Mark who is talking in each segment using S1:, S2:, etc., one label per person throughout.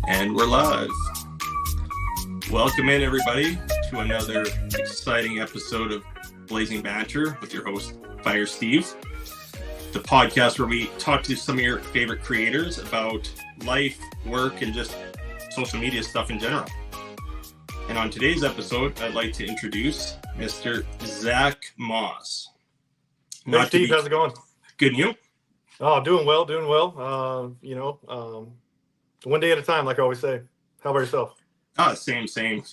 S1: And we're live. Welcome in, everybody, to another exciting episode of Blazing Banter with your host, Fire Steve, the podcast where we talk to some of your favorite creators about life, work, and just social media stuff in general. And on today's episode, I'd like to introduce Mr. Zach Moss.
S2: Hey, Steve, how's it going?
S1: Good, and you?
S2: Oh, doing well. One day at a time, like I always say. How about yourself?
S1: Same. Seems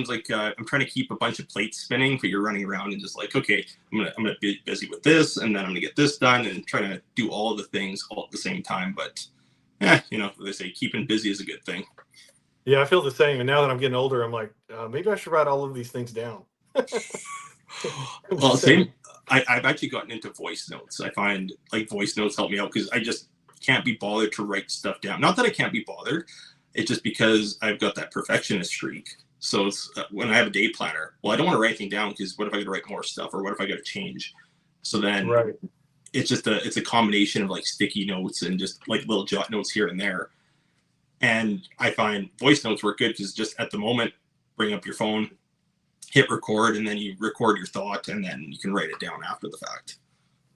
S1: like I'm trying to keep a bunch of plates spinning, but you're running around and just like, okay, I'm gonna be busy with this, and then I'm gonna get this done, and trying to do all of the things all at the same time. But they say keeping busy is a good thing.
S2: Yeah, I feel the same. And now that I'm getting older, I'm like, maybe I should write all of these things down.
S1: Well, same. I've actually gotten into voice notes. I find like voice notes help me out because I just can't be bothered to write stuff down. Not that I can't be bothered. It's just because I've got that perfectionist streak. So it's, when I have a day planner, well, I don't want to write anything down because what if I got to write more stuff, or what if I got to change? So then it's just it's a combination of like sticky notes and just like little jot notes here and there. And I find voice notes work good because just at the moment, bring up your phone, hit record, and then you record your thought, and then you can write it down after the fact.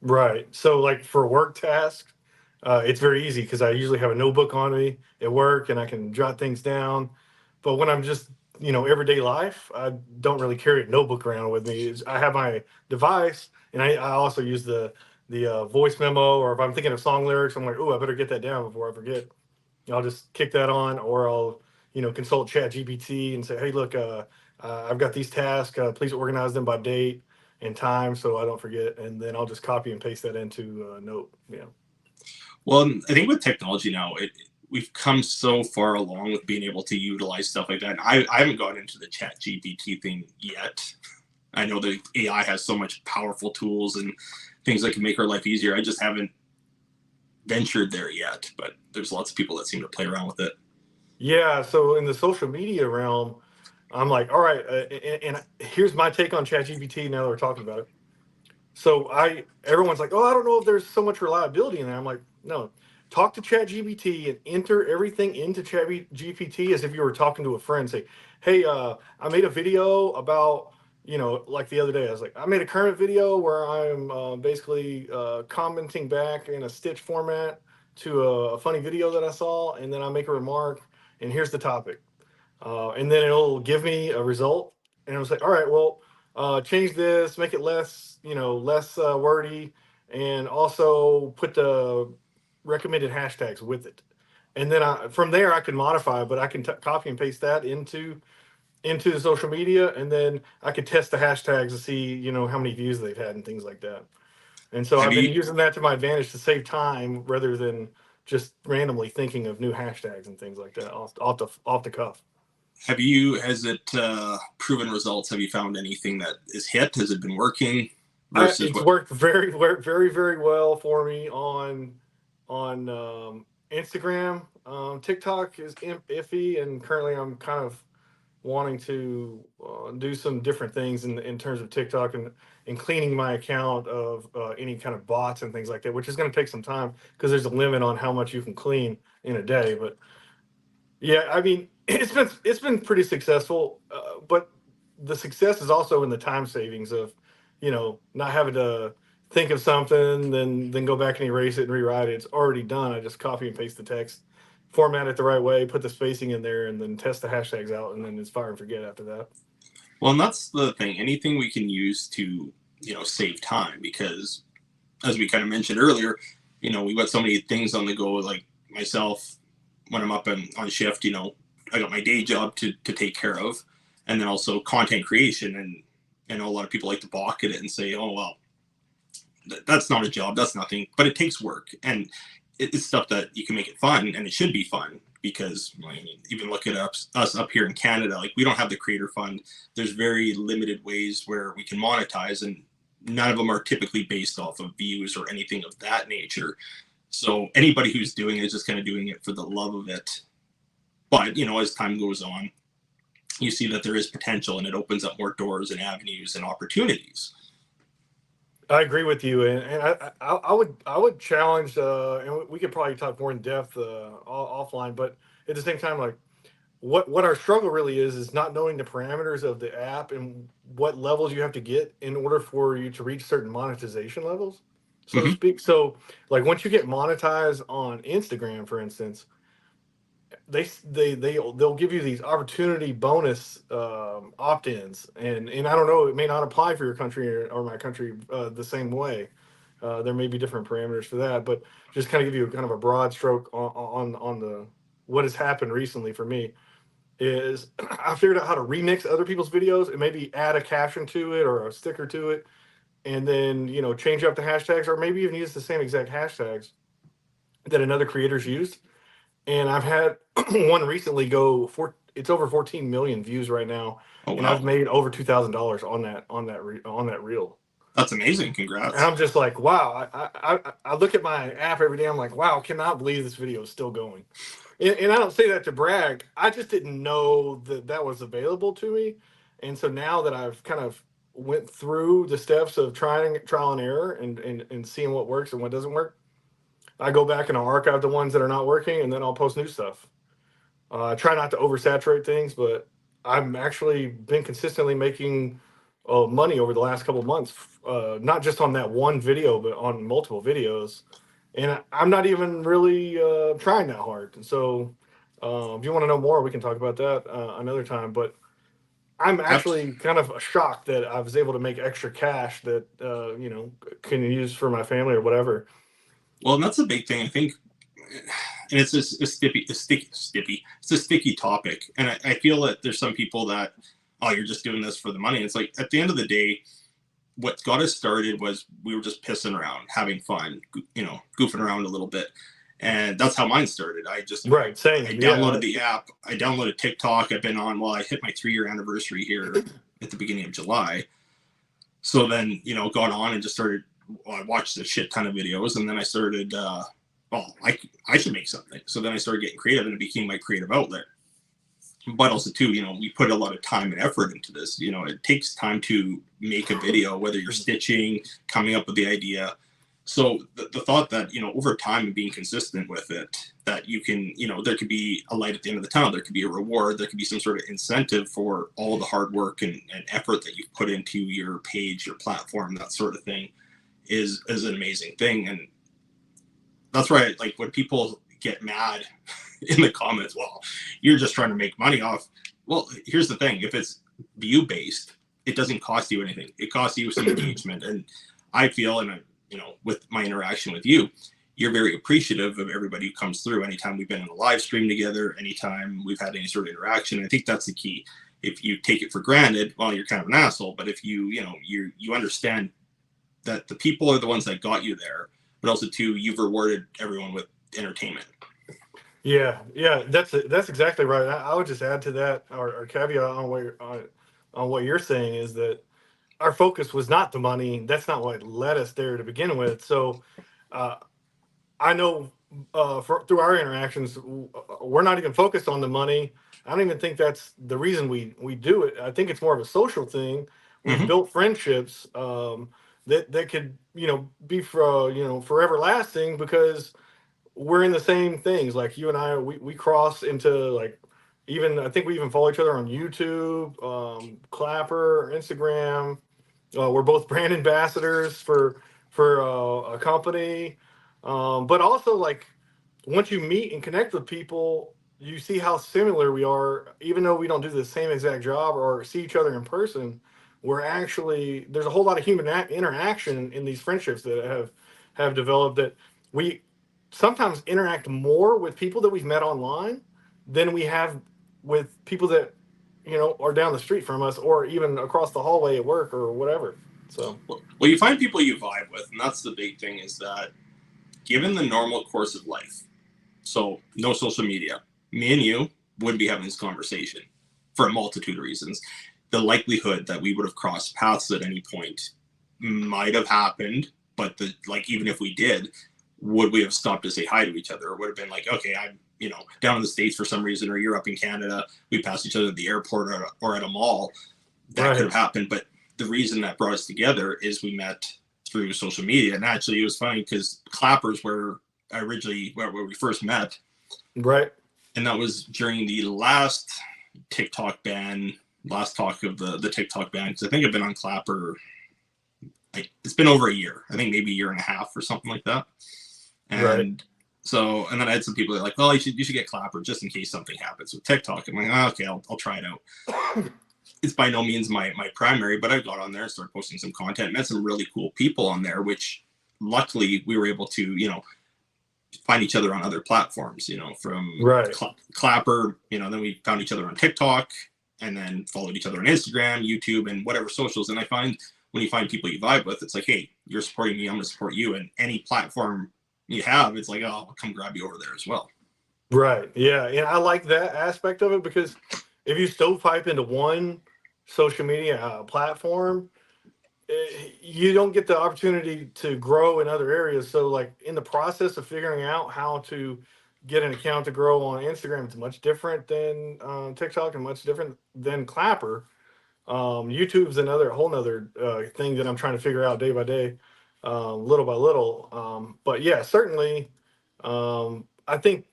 S1: Right.
S2: So like for work tasks, it's very easy because I usually have a notebook on me at work and I can jot things down. But when I'm just, everyday life, I don't really carry a notebook around with me. I have my device, and I also use the voice memo, or if I'm thinking of song lyrics, I'm like, oh, I better get that down before I forget. I'll just kick that on, or I'll, consult ChatGPT and say, hey, look, I've got these tasks. Please organize them by date and time so I don't forget. And then I'll just copy and paste that into a note. Yeah.
S1: Well, I think with technology now, we've come so far along with being able to utilize stuff like that. I haven't gotten into the ChatGPT thing yet. I know the AI has so much powerful tools and things that can make our life easier. I just haven't ventured there yet, but there's lots of people that seem to play around with it.
S2: Yeah. So in the social media realm, I'm like, all right, and here's my take on ChatGPT now that we're talking about it. So everyone's like, oh, I don't know if there's so much reliability in there. I'm like, no, talk to ChatGPT and enter everything into ChatGPT as if you were talking to a friend. Say, hey, I made a video about, like the other day, I was like, I made a current video where I'm basically commenting back in a stitch format to a funny video that I saw, and then I make a remark, and here's the topic. And then it'll give me a result, and I was like, all right, well, change this, make it less wordy, and also put the recommended hashtags with it. And then from there I can modify, but I can copy and paste that into the social media, and then I could test the hashtags to see, how many views they've had and things like that. And so I've been using that to my advantage to save time rather than just randomly thinking of new hashtags and things like that off the cuff.
S1: Has it proven results? Have you found anything that is hit? Has it been working?
S2: It's worked very, very, very well for me on Instagram. TikTok is iffy, and currently I'm kind of wanting to do some different things in terms of TikTok and cleaning my account of any kind of bots and things like that, which is going to take some time because there's a limit on how much you can clean in a day. But yeah, I mean, it's been pretty successful, but the success is also in the time savings of, not having to think of something, then go back and erase it and rewrite it. It's already done. I just copy and paste the text, format it the right way, put the spacing in there, and then test the hashtags out, and then it's fire and forget after that.
S1: Well, and that's the thing. Anything we can use to, save time, because as we kind of mentioned earlier, we've got so many things on the go, like myself, when I'm up on shift, I got my day job to take care of, and then also content creation. And I know a lot of people like to balk at it and say, oh, well, that's not a job, that's nothing, but it takes work. And it's stuff that you can make it fun, and it should be fun, because even look at us up here in Canada, like we don't have the creator fund. There's very limited ways where we can monetize, and none of them are typically based off of views or anything of that nature. So anybody who's doing it is just kind of doing it for the love of it. But, as time goes on, you see that there is potential, and it opens up more doors and avenues and opportunities.
S2: I agree with you, and I would challenge, and we could probably talk more in depth offline. But at the same time, like what our struggle really is not knowing the parameters of the app and what levels you have to get in order for you to reach certain monetization levels, so to
S1: Hmm.
S2: speak. So, like once you get monetized on Instagram, for instance, they'll give you these opportunity bonus opt-ins, and I don't know, it may not apply for your country or my country the same way. There may be different parameters for that, but just kind of give you kind of a broad stroke on the what has happened recently for me is I figured out how to remix other people's videos and maybe add a caption to it or a sticker to it, and then change up the hashtags or maybe even use the same exact hashtags that another creator's used. And I've had one recently go for it's over 14 million views right now,
S1: Oh
S2: and I've
S1: wow,
S2: made over $2,000 on that reel.
S1: that's amazing.
S2: And
S1: Congrats.
S2: I'm just like, wow. I look at my app every day. I'm like, wow, cannot believe this video is still going. And I don't say that to brag. I just didn't know that that was available to me. And so now that I've kind of went through the steps of trying trial and error and seeing what works and what doesn't work, I go back and I'll archive the ones that are not working, and then I'll post new stuff. Try not to oversaturate things, but I've actually been consistently making money over the last couple of months, not just on that one video, but on multiple videos. And I'm not even really trying that hard. And so, if you want to know more, we can talk about that another time. But I'm
S1: Abs-
S2: actually kind of shocked that I was able to make extra cash that can use for my family or whatever.
S1: well, and that's a big thing. I think, and it's just It's a sticky topic, and I feel that there's some people that, oh, you're just doing this for the money. It's like at the end of the day, what got us started was we were just pissing around, having fun, goofing around a little bit, and that's how mine started.
S2: Right,
S1: I
S2: same,
S1: downloaded
S2: yeah.
S1: the app. I downloaded TikTok. I've been on. Well, I hit my 3 year anniversary here at the beginning of July. So then, got on and just started. Well, I watched a shit ton of videos, and then I started. Well, I should make something. So then I started getting creative, and it became my creative outlet. But also too, we put a lot of time and effort into this. It takes time to make a video, whether you're stitching, coming up with the idea. So the thought that, over time and being consistent with it, that you can, there could be a light at the end of the tunnel. There could be a reward. There could be some sort of incentive for all the hard work and effort that you've put into your page, your platform, that sort of thing is an amazing thing. And that's why, like, when people get mad in the comments, well, you're just trying to make money off. Well, here's the thing: if it's view based, it doesn't cost you anything. It costs you some engagement, and I feel, and with my interaction with you, you're very appreciative of everybody who comes through. Anytime we've been in a live stream together, anytime we've had any sort of interaction, I think that's the key. If you take it for granted, well, you're kind of an asshole. But if you understand that the people are the ones that got you there, but also too, you've rewarded everyone with entertainment.
S2: Yeah, yeah, that's exactly right. I would just add to that, or caveat on what you're saying is that our focus was not the money. That's not what led us there to begin with. So, uh, I know through our interactions, we're not even focused on the money. I don't even think that's the reason we do it. I think it's more of a social thing. We've
S1: Mm-hmm.
S2: built friendships that could be for forever lasting because we're in the same things. Like you and I, we cross into like even I think we even follow each other on YouTube, Clapper, Instagram. We're both brand ambassadors for a company, but also like once you meet and connect with people, you see how similar we are. Even though we don't do the same exact job or see each other in person, we're actually there's a whole lot of human interaction in these friendships that have developed that we sometimes interact more with people that we've met online than we have with people that are down the street from us or even across the hallway at work or whatever. So
S1: Well, you find people you vibe with, and that's the big thing. Is that given the normal course of life, so no social media, me and you wouldn't be having this conversation for a multitude of reasons. The likelihood that we would have crossed paths at any point might have happened, but even if we did, would we have stopped to say hi to each other? Or would have been like, okay, I'm down in the States for some reason, or you're up in Canada, we passed each other at the airport or at a mall. That could
S2: right.
S1: have happened. But the reason that brought us together is we met through social media. And actually, it was funny because Clappers were originally where we first met,
S2: Right.
S1: and that was during the last TikTok ban, last talk of the TikTok ban. Because I think I've been on Clapper. It's been over a year. I think maybe a year and a half or something like that.
S2: Right.
S1: And so, and then I had some people that are like, "Well, you should get Clapper just in case something happens with TikTok." I'm like, "Oh, okay, I'll try it out." It's by no means my primary, but I got on there and started posting some content, met some really cool people on there, which luckily we were able to, find each other on other platforms, from
S2: Right.
S1: Clapper, then we found each other on TikTok, and then followed each other on Instagram, YouTube, and whatever socials. And I find when you find people you vibe with, it's like, hey, you're supporting me, I'm going to support you. And any platform you have, it's like, oh, I'll come grab you over there as well.
S2: Right. Yeah. And I like that aspect of it because if you stovepipe into one social media platform, you don't get the opportunity to grow in other areas. So, like in the process of figuring out how to get an account to grow on Instagram, it's much different than TikTok and much different than Clapper. YouTube's another whole nother thing that I'm trying to figure out day by day, little by little. But yeah, certainly, I think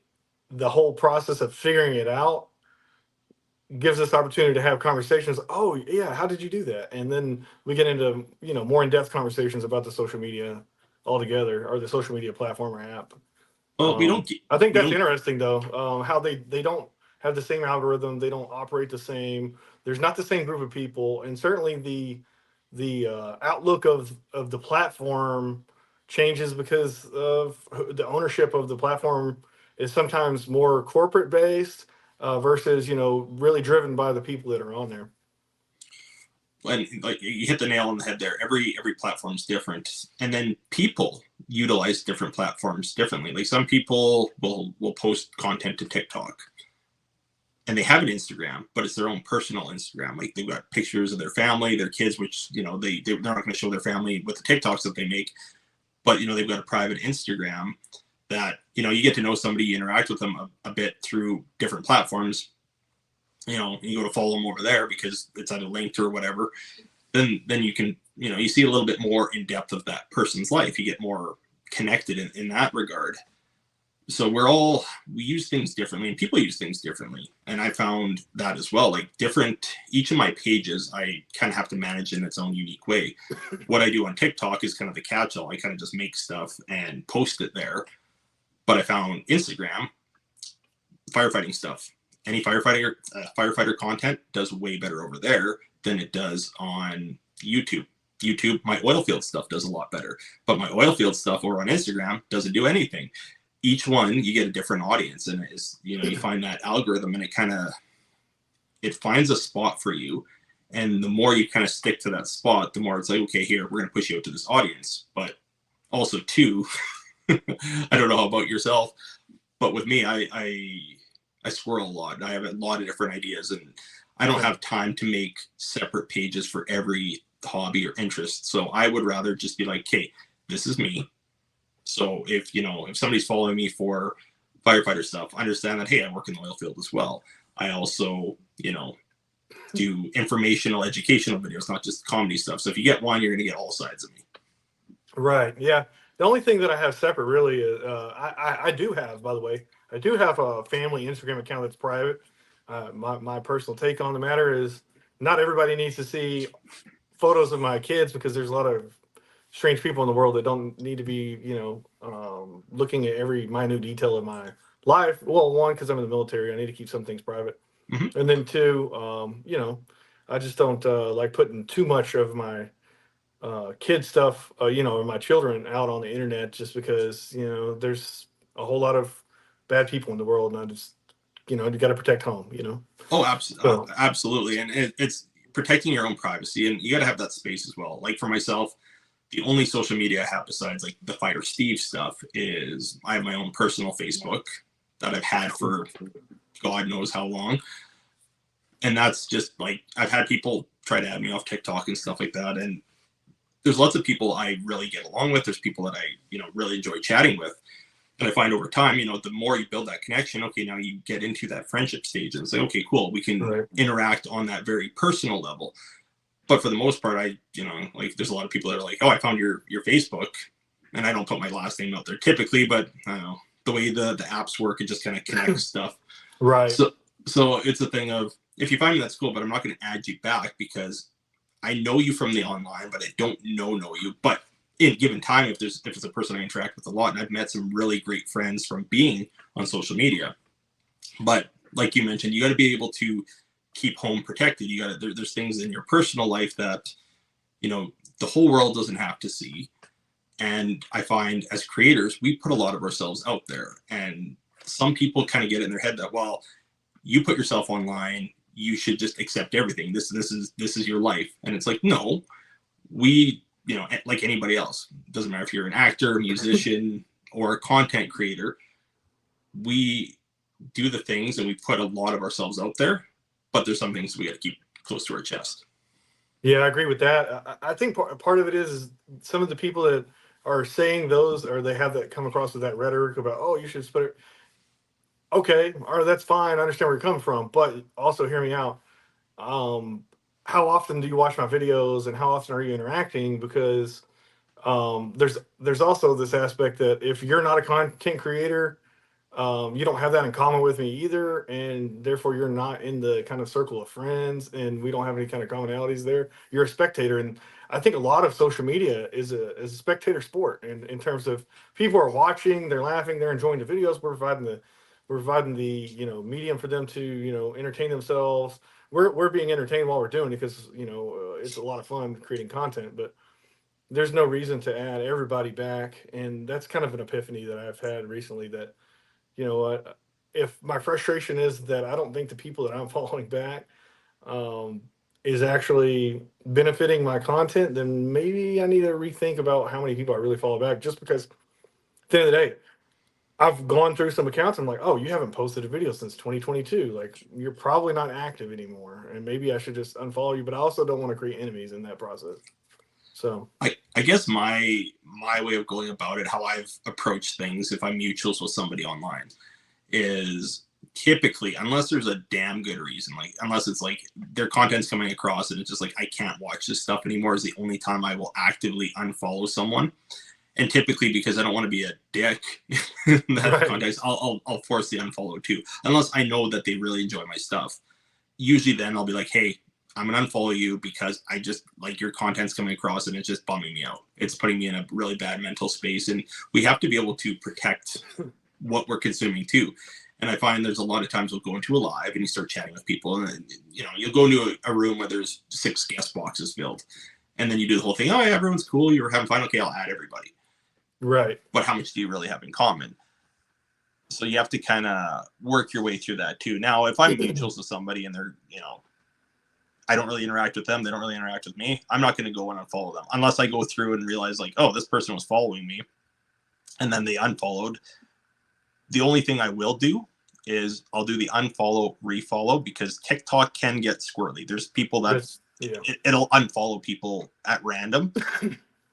S2: the whole process of figuring it out gives us opportunity to have conversations. Oh yeah, how did you do that? And then we get into more in-depth conversations about the social media altogether, or the social media platform or app.
S1: Well,
S2: I think
S1: we
S2: that's
S1: don't,
S2: interesting though. How they don't have the same algorithm, they don't operate the same. There's not the same group of people, and certainly the outlook of the platform changes because of the ownership of the platform is sometimes more corporate based versus really driven by the people that are on there.
S1: and like you hit the nail on the head there. Every platform's different, and then people utilize different platforms differently. Like some people will post content to TikTok, and they have an Instagram, but it's their own personal Instagram. Like they've got pictures of their family, their kids, which they're not going to show their family with the TikToks that they make, but they've got a private Instagram that you get to know somebody, you interact with them a bit through different platforms. You go to follow them over there because it's at a link or whatever. Then you can you see a little bit more in depth of that person's life. You get more connected in that regard. So we use things differently, and people use things differently, and I found that as well. Like each of my pages I kind of have to manage in its own unique way. What I do on TikTok is kind of the catch-all. I kind of just make stuff and post it there. But I found Instagram, firefighting stuff, any firefighter content does way better over there than it does on YouTube. My oil field stuff does a lot better, but my oil field stuff over on Instagram doesn't do anything. Each one you get a different audience, and it's you find that algorithm, and it finds a spot for you, and the more you kind of stick to that spot, the more it's like, okay, here we're going to push you out to this audience. But also too, I don't know about yourself, but with me, I swirl a lot. I have a lot of different ideas, and I don't have time to make separate pages for every hobby or interest. So I would rather just be like, okay, this is me. So if somebody's following me for firefighter stuff, understand that, hey, I work in the oil field as well. I also, do informational, educational videos, not just comedy stuff. So if you get one, you're going to get all sides of me.
S2: Right. Yeah. The only thing that I have separate really is I do have, by the way, I do have a family Instagram account that's private. My personal take on the matter is not everybody needs to see photos of my kids because there's a lot of strange people in the world that don't need to be, looking at every minute detail of my life. Well, one, because I'm in the military, I need to keep some things private.
S1: Mm-hmm.
S2: And then two, I just don't like putting too much of my kid stuff, and my children out on the internet just because, there's a whole lot of bad people in the world, and I just, you got to protect home.
S1: Oh,
S2: So,
S1: absolutely. And it's protecting your own privacy, and you got to have that space as well. Like for myself, the only social media I have besides like the Fighter Steve stuff is I have my own personal Facebook that I've had for God knows how long. And that's just like, I've had people try to add me off TikTok and stuff like that. And there's lots of people I really get along with. There's people that I, really enjoy chatting with. And I find over time, the more you build that connection, okay, now you get into that friendship stage and say, okay, cool, we can
S2: right.
S1: interact on that very personal level. But for the most part, like there's a lot of people that are like, oh, I found your Facebook, and I don't put my last name out there typically, but I don't know the way the apps work, it just kind of connects stuff.
S2: Right.
S1: So it's a thing of, if you find me, that's cool, but I'm not going to add you back because I know you from the online, but I don't know you. But in a given time, if it's a person I interact with a lot, and I've met some really great friends from being on social media. But like you mentioned, you got to be able to keep home protected. You got to there's things in your personal life that the whole world doesn't have to see. And I find as creators, we put a lot of ourselves out there, and some people kind of get it in their head that, well, you put yourself online, you should just accept everything. This is your life. And it's like, no, we, like anybody else, doesn't matter if you're an actor, musician, or a content creator, we do the things and we put a lot of ourselves out there, but there's some things we got to keep close to our chest.
S2: Yeah, I agree with that. I think part of it is some of the people that are saying those, or they have that come across with that rhetoric about, oh, you should split it. Okay, all right, that's fine. I understand where you're coming from, but also hear me out. Um, how often do you watch my videos, and how often are you interacting? Because there's also this aspect that if you're not a content creator, you don't have that in common with me either, and therefore you're not in the kind of circle of friends, and we don't have any kind of commonalities there. You're a spectator, and I think a lot of social media is a spectator sport, and in terms of people are watching, they're laughing, they're enjoying the videos, we're providing the medium for them to entertain themselves. We're being entertained while we're doing it because it's a lot of fun creating content, but there's no reason to add everybody back, and that's kind of an epiphany that I've had recently that if my frustration is that I don't think the people that I'm following back um, is actually benefiting my content, then maybe I need to rethink about how many people I really follow back. Just because, at the end of the day, I've gone through some accounts. And I'm like, oh, you haven't posted a video since 2022. Like, you're probably not active anymore, and maybe I should just unfollow you. But I also don't want to create enemies in that process. So,
S1: I guess my way of going about it, how I've approached things if I'm mutuals with somebody online, is typically, unless there's a damn good reason, like unless it's like their content's coming across and it's just like I can't watch this stuff anymore, is the only time I will actively unfollow someone. And typically, because I don't want to be a dick in that
S2: right,
S1: context, I'll force the unfollow too, unless I know that they really enjoy my stuff. Usually then I'll be like, hey, I'm gonna unfollow you because I just like your content's coming across and it's just bumming me out. It's putting me in a really bad mental space, and we have to be able to protect what we're consuming too. And I find there's a lot of times we'll go into a live and you start chatting with people, and you'll go into a room where there's 6 guest boxes filled, and then you do the whole thing. Oh, yeah, everyone's cool. You're having fun. Okay, I'll add everybody.
S2: right.
S1: But how much do you really have in common? So you have to kind of work your way through that too. Now, if I'm mutuals with somebody and they're, I don't really interact with them, they don't really interact with me, I'm not going to go and unfollow them unless I go through and realize like, oh, this person was following me and then they unfollowed. The only thing I will do is I'll do the unfollow, refollow, because TikTok can get squirrely. There's people that
S2: That's yeah.
S1: it'll unfollow people at random,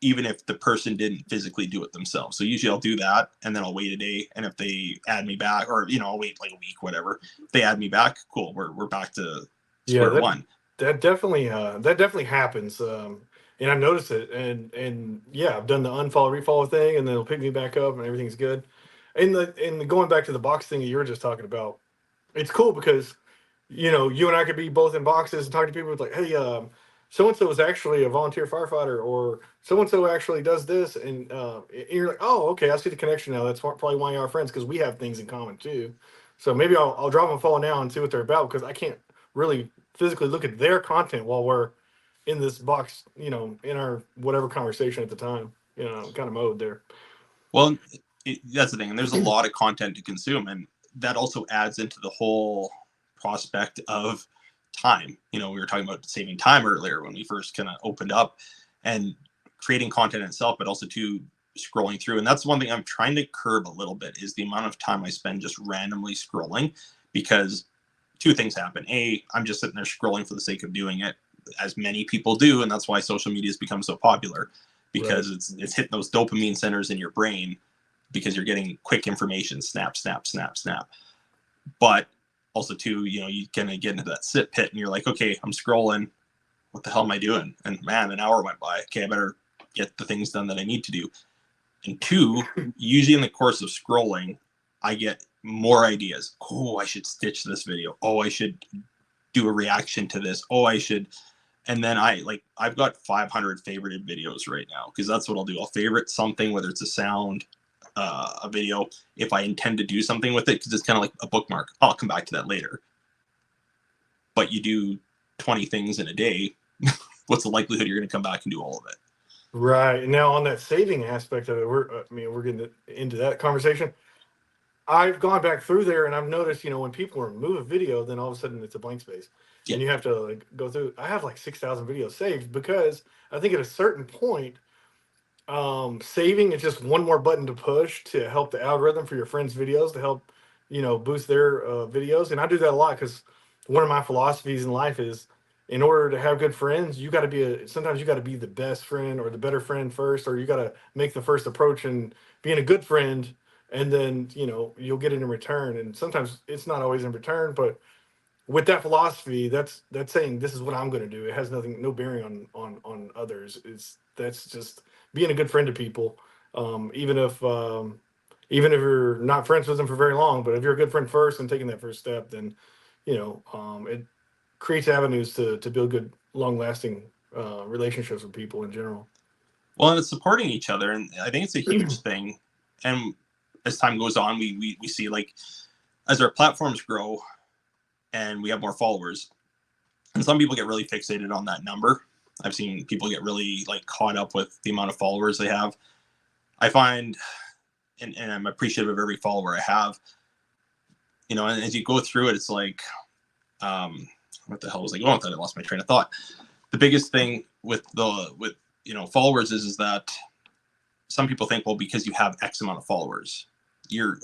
S1: even if the person didn't physically do it themselves. So usually I'll do that, and then I'll wait a day. And if they add me back, or I'll wait like a week, whatever. If they add me back, cool. We're back to
S2: Yeah,
S1: square one.
S2: that definitely happens. And I noticed it, and yeah, I've done the unfollow refollow thing, and then it'll pick me back up, and everything's good. And going back to the box thing that you were just talking about, it's cool because you and I could be both in boxes and talk to people with like, hey, so and so is actually a volunteer firefighter, or so and so actually does this, and you're like, oh, okay, I see the connection now. That's probably why you are friends, because we have things in common too. So maybe I'll drop them a follow now and see what they're about, because I can't really physically look at their content while we're in this box, in our whatever conversation at the time, kind of mode there.
S1: Well, that's the thing. And there's a lot of content to consume. And that also adds into the whole prospect of time. We were talking about saving time earlier when we first kind of opened up, and creating content itself, but also to scrolling through. And that's one thing I'm trying to curb a little bit, is the amount of time I spend just randomly scrolling, because two things happen. A, I'm just sitting there scrolling for the sake of doing it, as many people do. And that's why social media has become so popular,
S2: Right.
S1: because it's hitting those dopamine centers in your brain, because you're getting quick information, snap, snap, snap, snap. But also too, you kind of get into that sit pit and you're like, okay, I'm scrolling. what the hell am I doing? And man, an hour went by. Okay, I better get the things done that I need to do. And two, usually in the course of scrolling, I get more ideas. Oh, I should stitch this video. Oh, I should do a reaction to this. Oh, I should. And then I've got 500 favorited videos right now, because that's what I'll do. I'll favorite something, whether it's a sound, a video, if I intend to do something with it, because it's kind of like a bookmark. I'll come back to that later. But you do 20 things in a day, what's the likelihood you're going to come back and do all of it?
S2: Right. Now on that saving aspect of it, we're getting into that conversation. I've gone back through there and I've noticed, when people remove a video, then all of a sudden it's a blank space,
S1: Yeah.
S2: and you have to like go through. I have like 6,000 videos saved, because I think at a certain point, saving is just one more button to push to help the algorithm for your friends' videos, to help boost their videos. And I do that a lot, because one of my philosophies in life is, in order to have good friends, you got to be sometimes you got to be the best friend or the better friend first, or you got to make the first approach and being a good friend, and then you'll get it in return. And sometimes it's not always in return, but with that philosophy, that's saying this is what I'm going to do. It has no bearing on others. That's just being a good friend to people, even if you're not friends with them for very long. But if you're a good friend first and taking that first step, then it creates avenues to build good, long lasting relationships with people in general.
S1: Well, and it's supporting each other, and I think it's a huge thing. And as time goes on, we see, like, as our platforms grow and we have more followers, and some people get really fixated on that number. I've seen people get really like caught up with the amount of followers they have. I find, and I'm appreciative of every follower I have, and as you go through it, it's like, what the hell was I going with that? I lost my train of thought. The biggest thing with followers is that some people think, well, because you have X amount of followers, you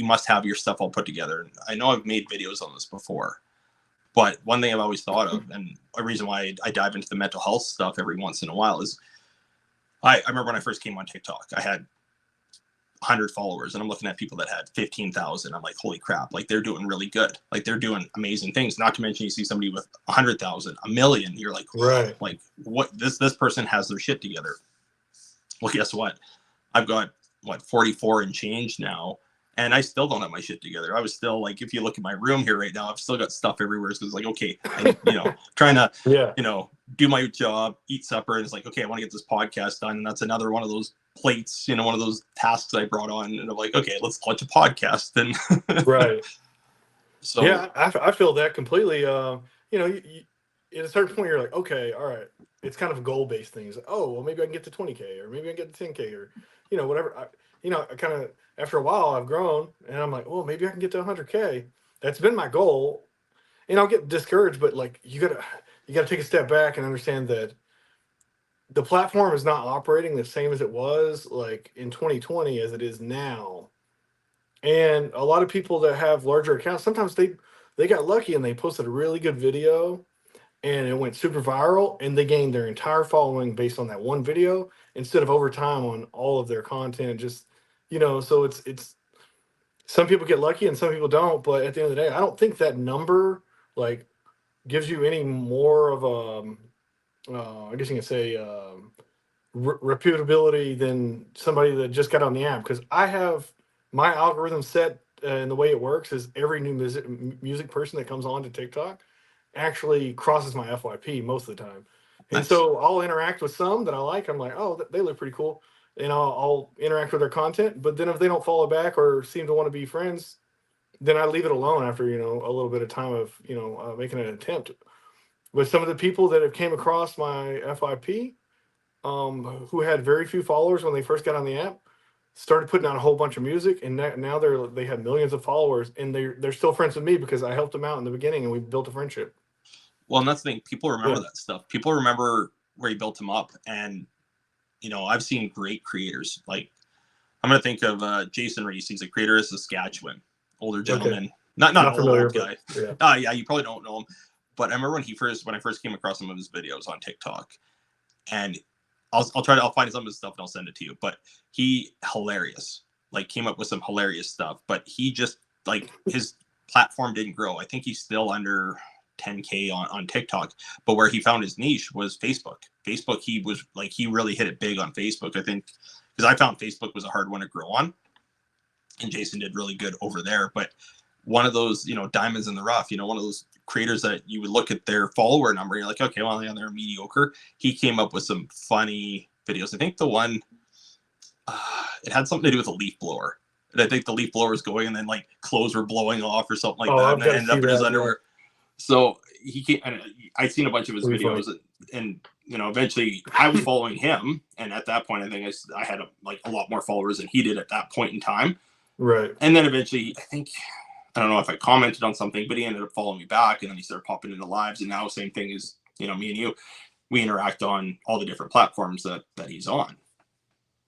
S1: must have your stuff all put together. And I know I've made videos on this before, but one thing I've always thought of, and a reason why I dive into the mental health stuff every once in a while, is I remember when I first came on TikTok, I had 100 followers, and I'm looking at people that had 15,000. I'm like, holy crap, like they're doing really good. Like they're doing amazing things. Not to mention you see somebody with 100,000, a million, you're like,
S2: right.
S1: Like what, this person has their shit together. Well, guess what? I've got 44 and change now, and I still don't have my shit together. I was still like, if you look at my room here right now, I've still got stuff everywhere. So it's like, okay, trying to,
S2: Yeah.
S1: Do my job, eat supper, and it's like, okay, I want to get this podcast done, and that's another one of those plates, one of those tasks I brought on, and I'm like, okay, let's launch a podcast. And
S2: Right.
S1: so
S2: Yeah, I feel that completely. At a certain point, you're like, okay, all right. It's kind of a goal based thing. It's like, oh, well, maybe I can get to 20K, or maybe I can get to 10K, or whatever. I kind of, after a while, I've grown, and I'm like, well, maybe I can get to 100K. That's been my goal, and I'll get discouraged. But like, you gotta take a step back and understand that the platform is not operating the same as it was like in 2020 as it is now. And a lot of people that have larger accounts, sometimes they got lucky and they posted a really good video and it went super viral, and they gained their entire following based on that one video instead of over time on all of their content. Just so it's some people get lucky and some people don't. But at the end of the day, I don't think that number like gives you any more of I guess you can say reputability than somebody that just got on the app. Because I have my algorithm set, and the way it works is every new music person that comes on to TikTok actually crosses my FYP most of the time. And
S1: nice.
S2: so I'll interact with some that I like. I'm like, oh, they look pretty cool. And I'll interact with their content. But then if they don't follow back or seem to want to be friends, then I leave it alone after, a little bit of time of, making an attempt. With some of the people that have came across my FYP, who had very few followers when they first got on the app, started putting out a whole bunch of music, and now they have millions of followers, and they're still friends with me because I helped them out in the beginning, and we built a friendship.
S1: Well, and that's the thing. People remember
S2: Yeah.
S1: that stuff. People remember where you built them up. And, I've seen great creators. Like, I'm going to think of Jason Reese. He's a creator of Saskatchewan, older gentleman.
S2: Okay.
S1: Not
S2: Not
S1: an
S2: familiar,
S1: old
S2: but
S1: guy.
S2: yeah.
S1: Yeah, you probably don't know him. But I remember when I first came across some of his videos on TikTok, and I'll find some of his stuff and I'll send it to you. But he hilarious. Like, came up with some hilarious stuff. But he just, like, his platform didn't grow. I think he's still under 10K on TikTok. But where he found his niche was Facebook. Facebook, he was like, he really hit it big on Facebook, I think, because I found Facebook was a hard one to grow on, and Jason did really good over there. But one of those, diamonds in the rough, one of those creators that you would look at their follower number, you're like, okay, well, yeah, they're mediocre. He came up with some funny videos. I think the one, it had something to do with a leaf blower. And I think the leaf blower was going, and then like clothes were blowing off or something like
S2: Oh,
S1: that,
S2: I've
S1: and it
S2: got to
S1: ended
S2: see
S1: up in his
S2: that.
S1: underwear.
S2: Yeah.
S1: So he came, and I'd seen a bunch of his
S2: Pretty
S1: videos,
S2: funny.
S1: and eventually I was following him, and at that point, I think I had a lot more followers than he did at that point in time.
S2: Right.
S1: And then eventually, I don't know if I commented on something, but he ended up following me back, and then he started popping into lives, and now same thing as me and you, we interact on all the different platforms that he's on.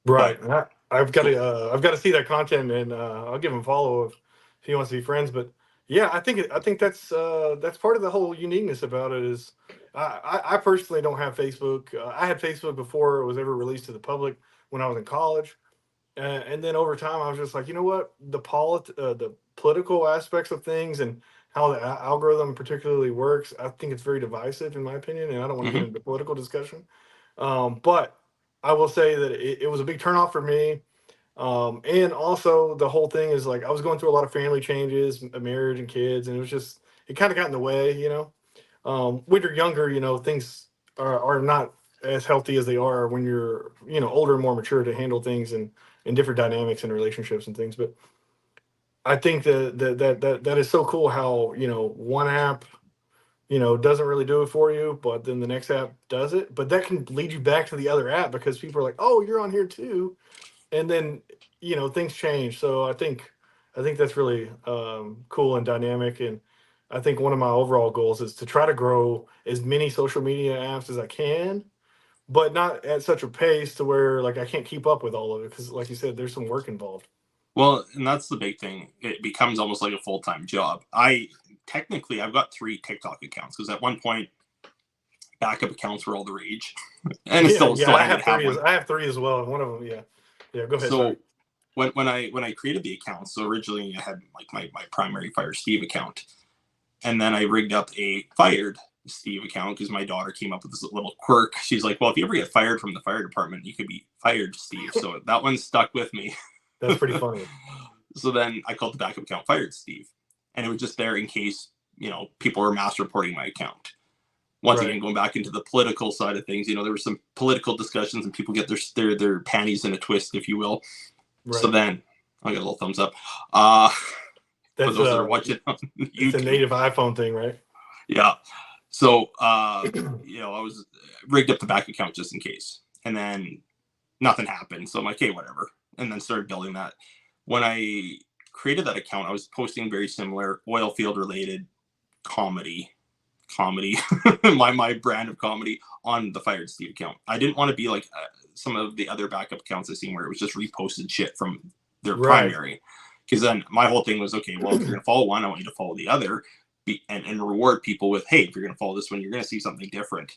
S2: Right.
S1: But
S2: I've got to see that content, and I'll give him a follow if he wants to be friends. But yeah, I think that's part of the whole uniqueness about it is I personally don't have Facebook. I had Facebook before it was ever released to the public when I was in college, and then over time I was just like, you know what, the political aspects of things and how the algorithm particularly works. I think it's very divisive in my opinion, and I don't want to get
S1: mhm.
S2: into political discussion. But I will say that it was a big turnoff for me. And also the whole thing is like I was going through a lot of family changes, a marriage and kids, and it was just it kind of got in the way, you know. When you're younger, things are not as healthy as they are when you're, older and more mature to handle things and different dynamics and relationships and things. But I think that is so cool how, one app, doesn't really do it for you, but then the next app does it. But that can lead you back to the other app because people are like, "Oh, you're on here too," and then things change. So I think that's really cool and dynamic. And I think one of my overall goals is to try to grow as many social media apps as I can, but not at such a pace to where like I can't keep up with all of it because, like you said, there's some work involved.
S1: Well, and that's the big thing. It becomes almost like a full-time job. I've got 3 TikTok accounts because at one point backup accounts were all the rage, and it's
S2: Yeah,
S1: still
S2: yeah. I
S1: handy to
S2: have
S1: have
S2: three.
S1: one.
S2: I have three as well. And one of them, yeah, yeah. Go ahead. Sorry.
S1: So when I created the account, so originally I had like my primary Fire Steve account, and then I rigged up a Fired Steve account because my daughter came up with this little quirk. She's like, "Well, if you ever get fired from the fire department, you could be Fired Steve." So that one stuck with me.
S2: That's pretty funny.
S1: So then I called the backup account Fired Steve, and it was just there in case people were mass reporting my account. Once
S2: Right.
S1: again, going back into the political side of things, there were some political discussions, and people get their panties in a twist, if you will. So
S2: Right.
S1: then I got a little thumbs up. Uh, for
S2: That's
S1: those that are watching on
S2: it's a
S1: YouTube,
S2: native iPhone thing, right?
S1: yeah. So I was rigged up the back account just in case, and then nothing happened. So I'm like, hey, whatever, and then started building that. When I created that account, I was posting very similar oil field related comedy, my brand of comedy on the Fired Steve account. I didn't want to be like some of the other backup accounts I seen where it was just reposted shit from their
S2: Right.
S1: primary. Because then my whole thing was, okay, well, if you're gonna follow one, I want you to follow the other, and reward people with, hey, if you're gonna follow this one, you're gonna see something different.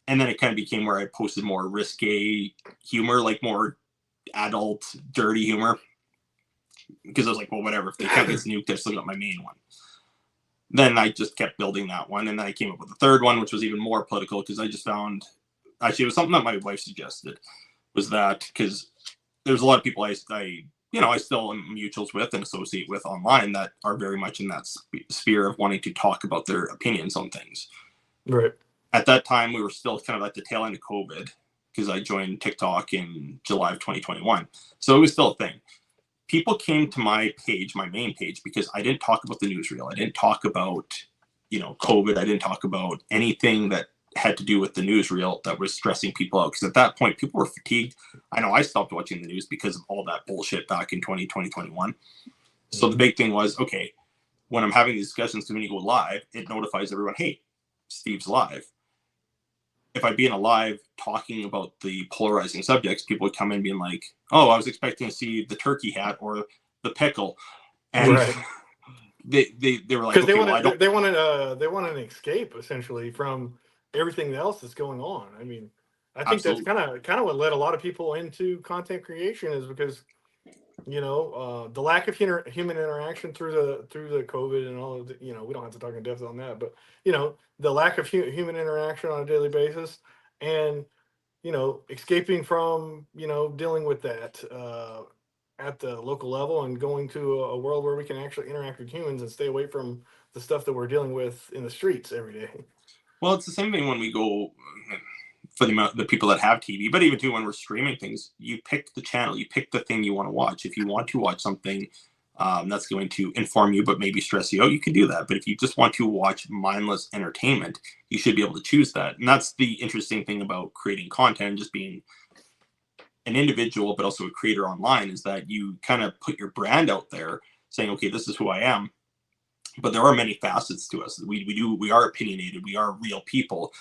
S1: And then it kind of became where I posted more risque humor, like more adult, dirty humor. Because I was like, well, whatever. If the account gets nuked, I still got my main one. Then I just kept building that one, and then I came up with a third one, which was even more political because I just found, actually, it was something that my wife suggested, was that because there's a lot of people I still am mutuals with and associate with online that are very much in that sphere of wanting to talk about their opinions on things.
S2: Right.
S1: At that time, we were still kind of at the tail end of COVID because I joined TikTok in July of 2021, so it was still a thing. People came to my page, my main page, because I didn't talk about the newsreel. I didn't talk about, COVID. I didn't talk about anything that had to do with the newsreel that was stressing people out. Because at that point, people were fatigued. I know I stopped watching the news because of all that bullshit back in 2021. So the
S2: Mhm.
S1: big thing was, okay, when I'm having these discussions, when you go live, it notifies everyone, hey, Steve's live. If I'd be in a live talking about the polarizing subjects, people would come in being like, oh, I was expecting to see the turkey hat or the pickle. And
S2: Right.
S1: they were like,
S2: Because
S1: okay, well, I don't.
S2: they want an escape essentially from everything else that's going on. I mean, I think that's
S1: Absolutely.
S2: kind of what led a lot of people into content creation is because The lack of human interaction through the COVID and all of the, we don't have to talk in depth on that, but the lack of human interaction on a daily basis, and escaping from dealing with that at the local level, and going to a world where we can actually interact with humans and stay away from the stuff that we're dealing with in the streets every day.
S1: Well, it's the same thing when we go for the people that have TV, but even too when we're streaming things, you pick the channel, you pick the thing you want to watch. If you want to watch something that's going to inform you but maybe stress you out, you can do that. But if you just want to watch mindless entertainment, you should be able to choose that. And that's the interesting thing about creating content, just being an individual but also a creator online, is that you kind of put your brand out there saying, okay, this is who I am. But there are many facets to us. We are opinionated, we are real people.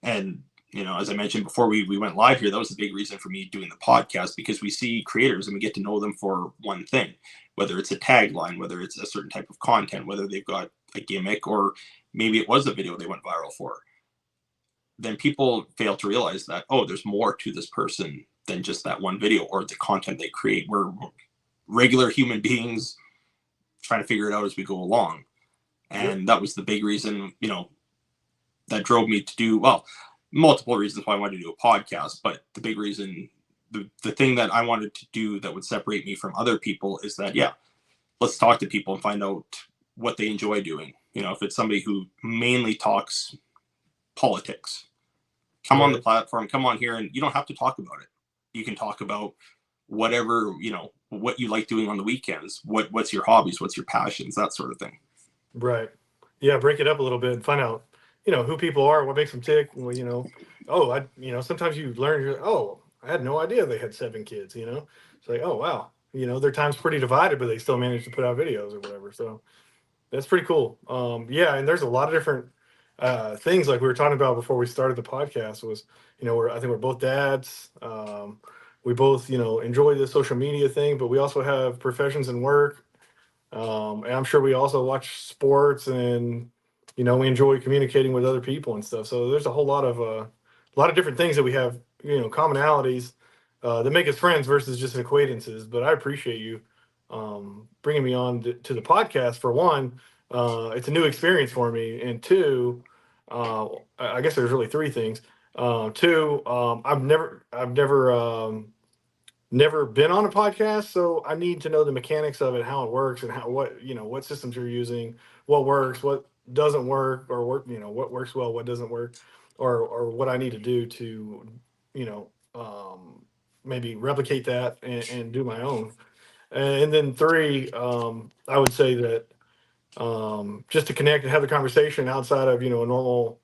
S1: And as I mentioned before we went live here, that was a big reason for me doing the podcast, because we see creators and we get to know them for one thing, whether it's a tagline, whether it's a certain type of content, whether they've got a gimmick, or maybe it was a video they went viral for. Then people fail to realize that, oh, there's more to this person than just that one video or the content they create. We're regular human beings trying to figure it out as we go along. And that was the big reason, that drove me to do, well, multiple reasons why I wanted to do a podcast, but the big reason, the thing that I wanted to do that would separate me from other people is that, yeah, let's talk to people and find out what they enjoy doing. If it's somebody who mainly talks politics, come on the platform, come on here, and you don't have to talk about it. You can talk about whatever, what you like doing on the weekends, what's your hobbies, what's your passions, that sort of thing.
S2: Right. Yeah, break it up a little bit and find out, who people are, what makes them tick. Well, sometimes you learn, oh, I had no idea they had 7 kids, It's like, oh, wow. Their time's pretty divided, but they still manage to put out videos or whatever. So that's pretty cool. Yeah, and there's a lot of different things like we were talking about before we started the podcast was, I think we're both dads. We both, enjoy the social media thing, but we also have professions and work. And I'm sure we also watch sports, and we enjoy communicating with other people and stuff. So there's a lot of different things that we have, commonalities that make us friends versus just acquaintances. But I appreciate you bringing me on to the podcast. For one, it's a new experience for me, and two, I guess there's really 3 things. Two, I've never been on a podcast, so I need to know the mechanics of it, how it works, and what systems you're using, what works, what doesn't work, or what works well, what doesn't work, or what I need to do to you know maybe replicate that and do my own. And then 3, I would say that just to connect and have the conversation outside of a normal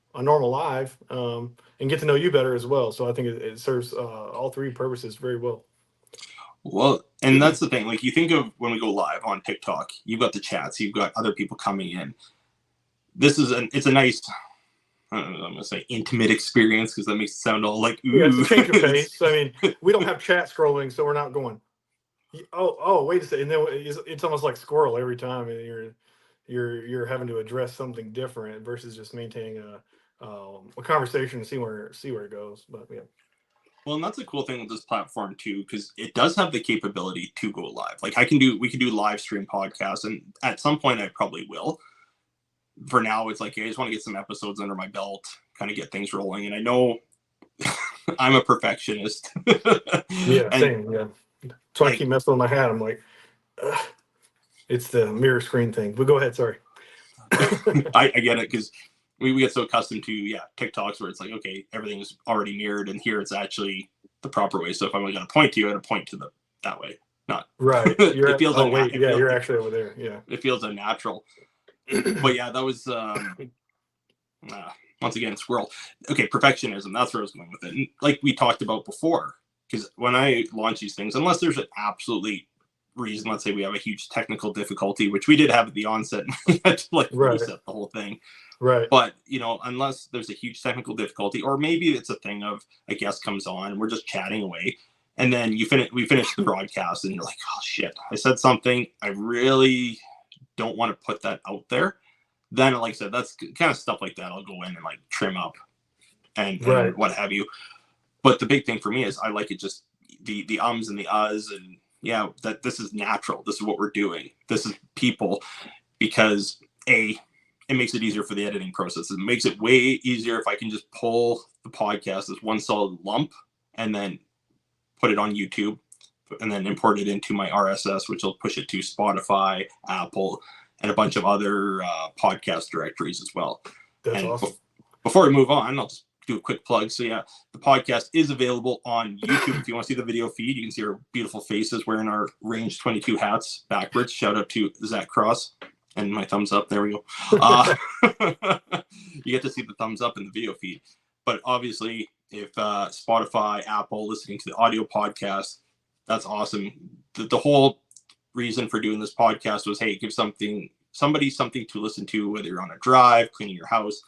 S2: live, and get to know you better as well. So I think it serves all 3 purposes very well.
S1: Well, and that's the thing. Like, you think of when we go live on TikTok, you've got the chats, you've got other people coming in. It's a nice, I don't know, I'm gonna say intimate experience, because that makes it sound all like, ooh.
S2: Yeah, it's a change of pace. I mean, we don't have chat scrolling, so we're not going, oh, wait a second. And then it's almost like squirrel every time, and you're having to address something different versus just maintaining a conversation and see where it goes. But yeah.
S1: Well, and that's a cool thing with this platform too, because it does have the capability to go live. Like, we can do live stream podcasts, and at some point I probably will. For now, it's like, I just want to get some episodes under my belt, kind of get things rolling. And I know I'm a perfectionist.
S2: Yeah,
S1: And
S2: same. Yeah. So I
S1: like,
S2: keep messing with my hat. I'm like, ugh, it's the mirror screen thing. But go ahead. Sorry.
S1: I get it, because we get so accustomed to, yeah, TikToks where it's like, okay, everything is already mirrored, and here it's actually the proper way. So if I'm going to point to you, I'm going to point to that way. Not
S2: Right.
S1: it feels
S2: Oh, wait. Yeah, you're
S1: it,
S2: actually over there. Yeah.
S1: it feels unnatural. But yeah, that was once again, squirrel. Okay, perfectionism. That's where I was going with it. And like we talked about before, because when I launch these things, unless there's an absolutely reason, let's say we have a huge technical difficulty, which we did have at the onset, we had to like
S2: Right.
S1: reset the whole thing.
S2: Right.
S1: But unless there's a huge technical difficulty, or maybe it's a thing of a guest comes on and we're just chatting away, and then we finish the broadcast, and you're like, oh shit, I said something, I really don't want to put that out there. Then, like I said, that's kind of stuff like that I'll go in and like trim up and
S2: Right.
S1: what have you. But the big thing for me is I like it just the ums and the uhs, and yeah, that this is natural. This is what we're doing. This is people, because it makes it easier for the editing process. It makes it way easier if I can just pull the podcast as one solid lump and then put it on YouTube and then import it into my RSS, which will push it to Spotify, Apple, and a bunch of other podcast directories as well.
S2: That's
S1: And
S2: awesome.
S1: before we move on, I'll just do a quick plug. So yeah, the podcast is available on YouTube. If you want to see the video feed, you can see our beautiful faces wearing our Range 22 hats backwards. Shout out to Zach Cross and my thumbs up. There we go. You get to see the thumbs up in the video feed. But obviously, if Spotify, Apple, listening to the audio podcast, that's awesome. The whole reason for doing this podcast was, hey, give somebody something to listen to, whether you're on a drive, cleaning your house.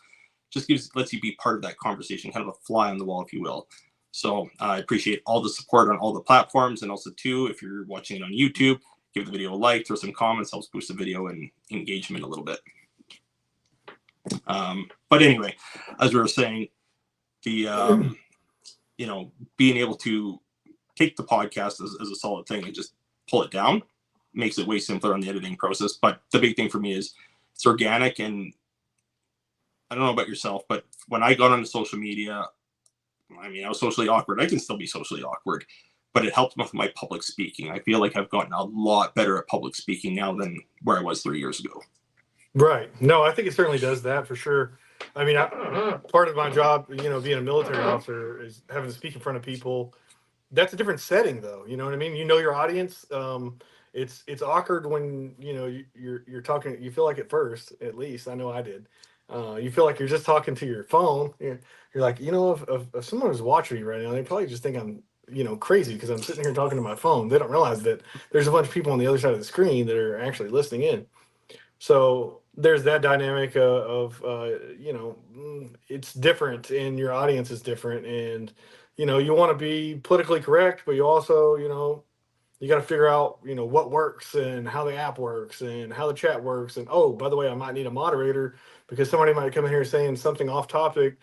S1: Just lets you be part of that conversation, kind of a fly on the wall, if you will. So I appreciate all the support on all the platforms, and also too, if you're watching it on YouTube, give the video a like, throw some comments, helps boost the video and engagement a little bit. But anyway, as we were saying, the being able to take the podcast as a solid thing and just pull it down makes it way simpler on the editing process. But the big thing for me is it's organic, and I don't know about yourself, but when I got onto social media, I mean, I was socially awkward. I can still be socially awkward, but it helped with my public speaking. I feel like I've gotten a lot better at public speaking now than where I was 3 years ago.
S2: Right. No, I think it certainly does that for sure. I mean, part of my job, being a military officer, is having to speak in front of people. That's a different setting, though. You know what I mean? You know your audience. It's awkward when you're talking. You feel like at first, at least I know I did. You feel like you're just talking to your phone. You're like, if someone was watching me right now, they probably just think I'm crazy because I'm sitting here talking to my phone. They don't realize that there's a bunch of people on the other side of the screen that are actually listening in. So there's that dynamic of it's different and your audience is different, and you want to be politically correct, but you also you got to figure out what works and how the app works and how the chat works, and oh, by the way, I might need a moderator because somebody might come in here saying something off topic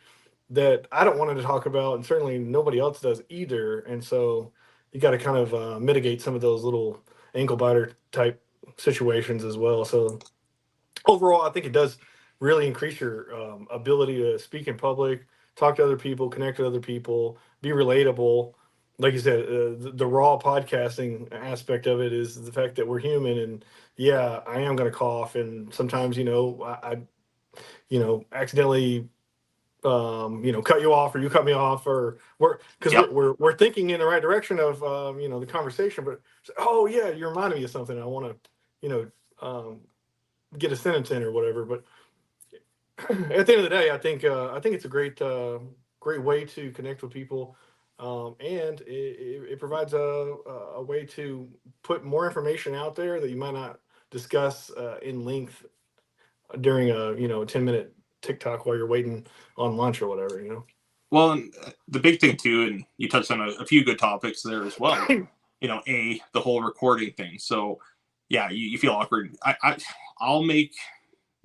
S2: that I don't want to talk about, and certainly nobody else does either. And so you got to kind of mitigate some of those little ankle biter type situations as well. So overall, I think it does really increase your ability to speak in public, talk to other people, connect with other people, be relatable. Like you said, the raw podcasting aspect of it is the fact that we're human, and yeah, I am going to cough, and sometimes accidentally cut you off, or you cut me off, or because
S1: Yep.
S2: we're thinking in the right direction of the conversation, but oh yeah, you reminded me of something. I want to get a sentence in or whatever. But at the end of the day, I think it's a great way to connect with people, and it provides a way to put more information out there that you might not discuss in length during a 10-minute TikTok while you're waiting on lunch or whatever.
S1: Well, and the big thing too, and you touched on a few good topics there as well. The whole recording thing. So yeah, you feel awkward. I'll make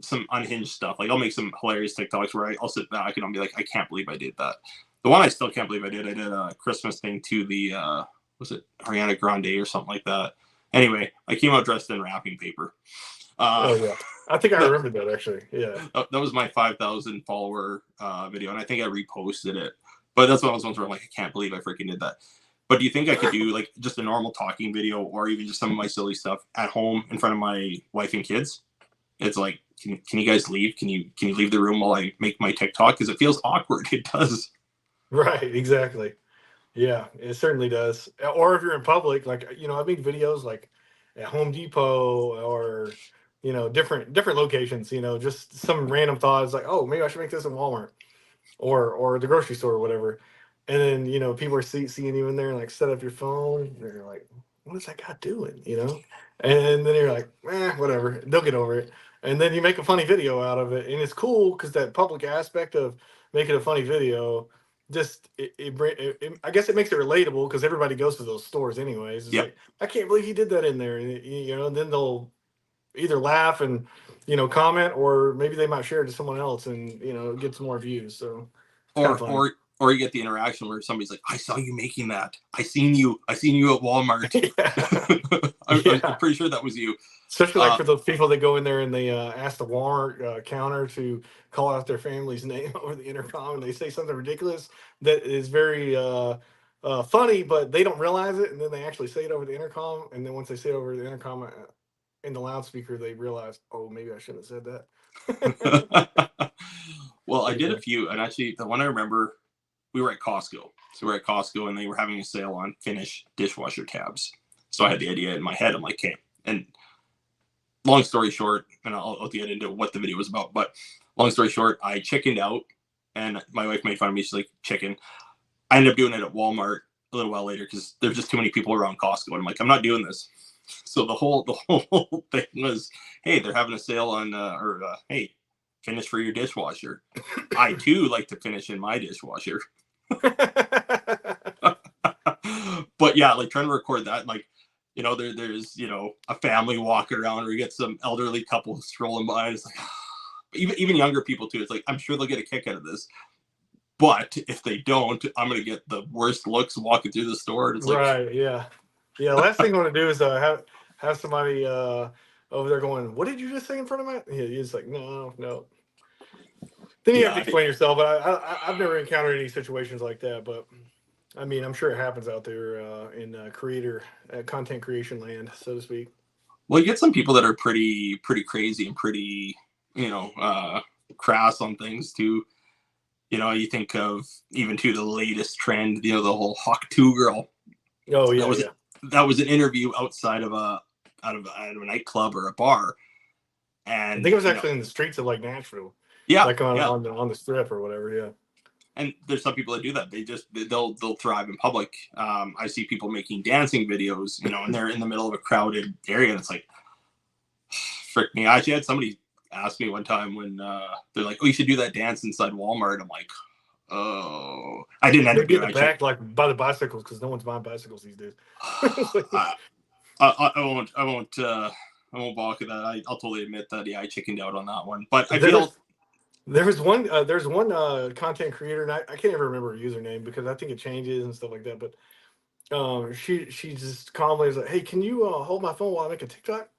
S1: some unhinged stuff. Like I'll make some hilarious TikToks where I'll sit back and I'll be like, I can't believe I did that. The one I still can't believe I did a Christmas thing to the was it Ariana Grande or something like that. Anyway, I came out dressed in wrapping paper.
S2: Oh yeah, I think I remember that actually. Yeah,
S1: that was my 5,000 follower video, and I think I reposted it. But that's one of those ones where I'm like, I can't believe I freaking did that. But do you think I could do like just a normal talking video, or even just some of my silly stuff at home in front of my wife and kids? It's like, can you guys leave? Can you leave the room while I make my TikTok? Because it feels awkward. It does.
S2: right, exactly. Yeah, it certainly does. Or if you're in public, like I make videos like at Home Depot or different locations. Just some random thoughts like, oh, maybe I should make this in Walmart or the grocery store or whatever. And then people are seeing you in there and like set up your phone. And they're like, what is that guy doing? And then you're like, whatever. They'll get over it. And then you make a funny video out of it, and it's cool because that public aspect of making a funny video just I guess it makes it relatable because everybody goes to those stores anyways. It's
S1: Yep.
S2: like, I can't believe he did that in there, and and then they'll either laugh and comment, or maybe they might share it to someone else and get some more views. So it's kind of
S1: Or
S2: funny.
S1: or or you get the interaction where somebody's like, I saw you making that. I seen you at Walmart. I'm pretty sure that was you.
S2: Especially like for those people that go in there and they ask the Walmart counter to call out their family's name over the intercom, and they say something ridiculous that is very funny, but they don't realize it, and then they actually say it over the intercom, and then once they say it over the intercom in the loudspeaker, they realize, oh, maybe I shouldn't have said that.
S1: Well, I did a few, and actually the one I remember, we were at Costco. So we're at Costco, and they were having a sale on Finish dishwasher tabs. So I had the idea in my head. I'm like, okay. And long story short, and I'll get into what the video was about, but long story short, I chickened out, and my wife made fun of me. She's like, chicken. I ended up doing it at Walmart a little while later because there's just too many people around Costco. And I'm like, I'm not doing this. So the whole thing was, hey, they're having a sale on, hey, finish for your dishwasher. I too like to finish in my dishwasher. But yeah, like trying to record that, like, you know, there's, you know, a family walking around, or you get some elderly couple strolling by, and it's like, even younger people too. It's like, I'm sure they'll get a kick out of this, but if they don't, I'm gonna get the worst looks walking through the store. And it's like,
S2: right, yeah. Last thing I want to do is have somebody over there going, "What did you just say in front of me?" Yeah, he's like, "No, no." Then you have to explain yourself. But I've never encountered any situations like that. But I mean, I'm sure it happens out there in content creation land, so to speak.
S1: Well, you get some people that are pretty crazy and pretty, you know, crass on things too. You know, you think of even to the latest trend, you know, the whole Hawk 2 girl.
S2: Oh yeah,
S1: that was an interview outside of a nightclub or a bar, and
S2: I think it was actually in the streets of like Nashville.
S1: Yeah,
S2: like on the strip or whatever. Yeah.
S1: And there's some people that do that. They'll thrive in public. I see people making dancing videos, you know, and they're in the middle of a crowded area, and it's like, frick me. I actually had somebody ask me one time when they're like, "Oh, you should do that dance inside Walmart." I'm like, "Oh, I didn't end up doing it."
S2: Back like by the bicycles because no one's buying bicycles these days.
S1: I won't balk at that. I'll totally admit that. Yeah, I chickened out on that one, but I feel.
S2: There's one content creator, and I can't even remember her username because I think it changes and stuff like that. But she just calmly is like, "Hey, can you hold my phone while I make a TikTok?"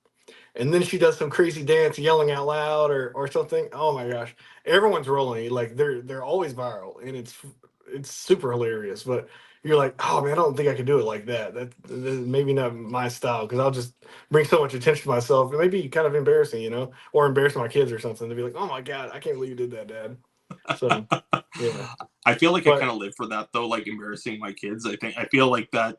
S2: And then she does some crazy dance, yelling out loud or something. Oh my gosh, everyone's rolling. Like they're always viral, and it's super hilarious. But you're like, oh man, I don't think I can do it like that. That's maybe not my style because I'll just bring so much attention to myself. It may be kind of embarrassing, you know, or embarrass my kids or something. To be like, oh my god, I can't believe you did that, Dad. So yeah,
S1: I feel like I kind of live for that though, like embarrassing my kids. I feel like that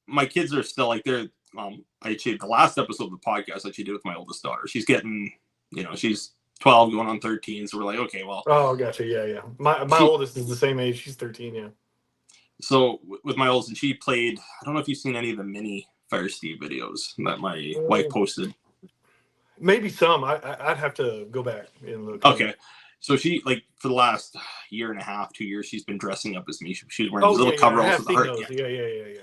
S1: my kids are still like they're. I actually the last episode of the podcast I actually did with my oldest daughter. She's getting, you know, she's 12 going on 13. So we're like, okay, well.
S2: Oh, gotcha. Yeah. My oldest is the same age. She's 13. Yeah.
S1: So with my oldest, and she played. I don't know if you've seen any of the mini Fire Steve videos that my wife posted.
S2: Maybe some. I'd have to go back and look.
S1: Okay. So she, like, for the last year and a half, 2 years, she's been dressing up as me. She's wearing these little coveralls with the heart.
S2: Yeah.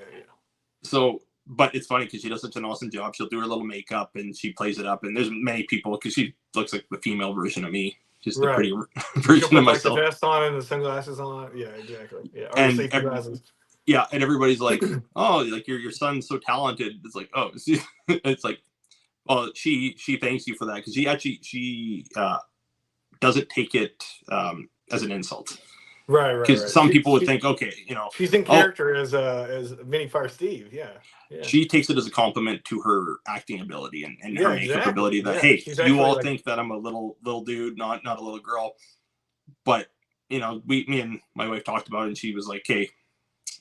S1: So, but it's funny because she does such an awesome job. She'll do her little makeup and she plays it up. And there's many people because she looks like the female version of me, just the pretty version of myself.
S2: Like the vest on and the sunglasses on. Yeah, exactly. Yeah, or
S1: and
S2: safety glasses.
S1: Yeah, and everybody's like, "Oh, like your son's so talented." It's like, oh, it's like, well, she thanks you for that because she doesn't take it as an insult.
S2: Right.
S1: Because some people would think, okay, you know,
S2: she's in character as Mini Fire Steve. Yeah.
S1: She takes it as a compliment to her acting ability and her makeup ability. That hey, you all think that I'm a little dude, not a little girl. But you know, me and my wife talked about it, and she was like, hey,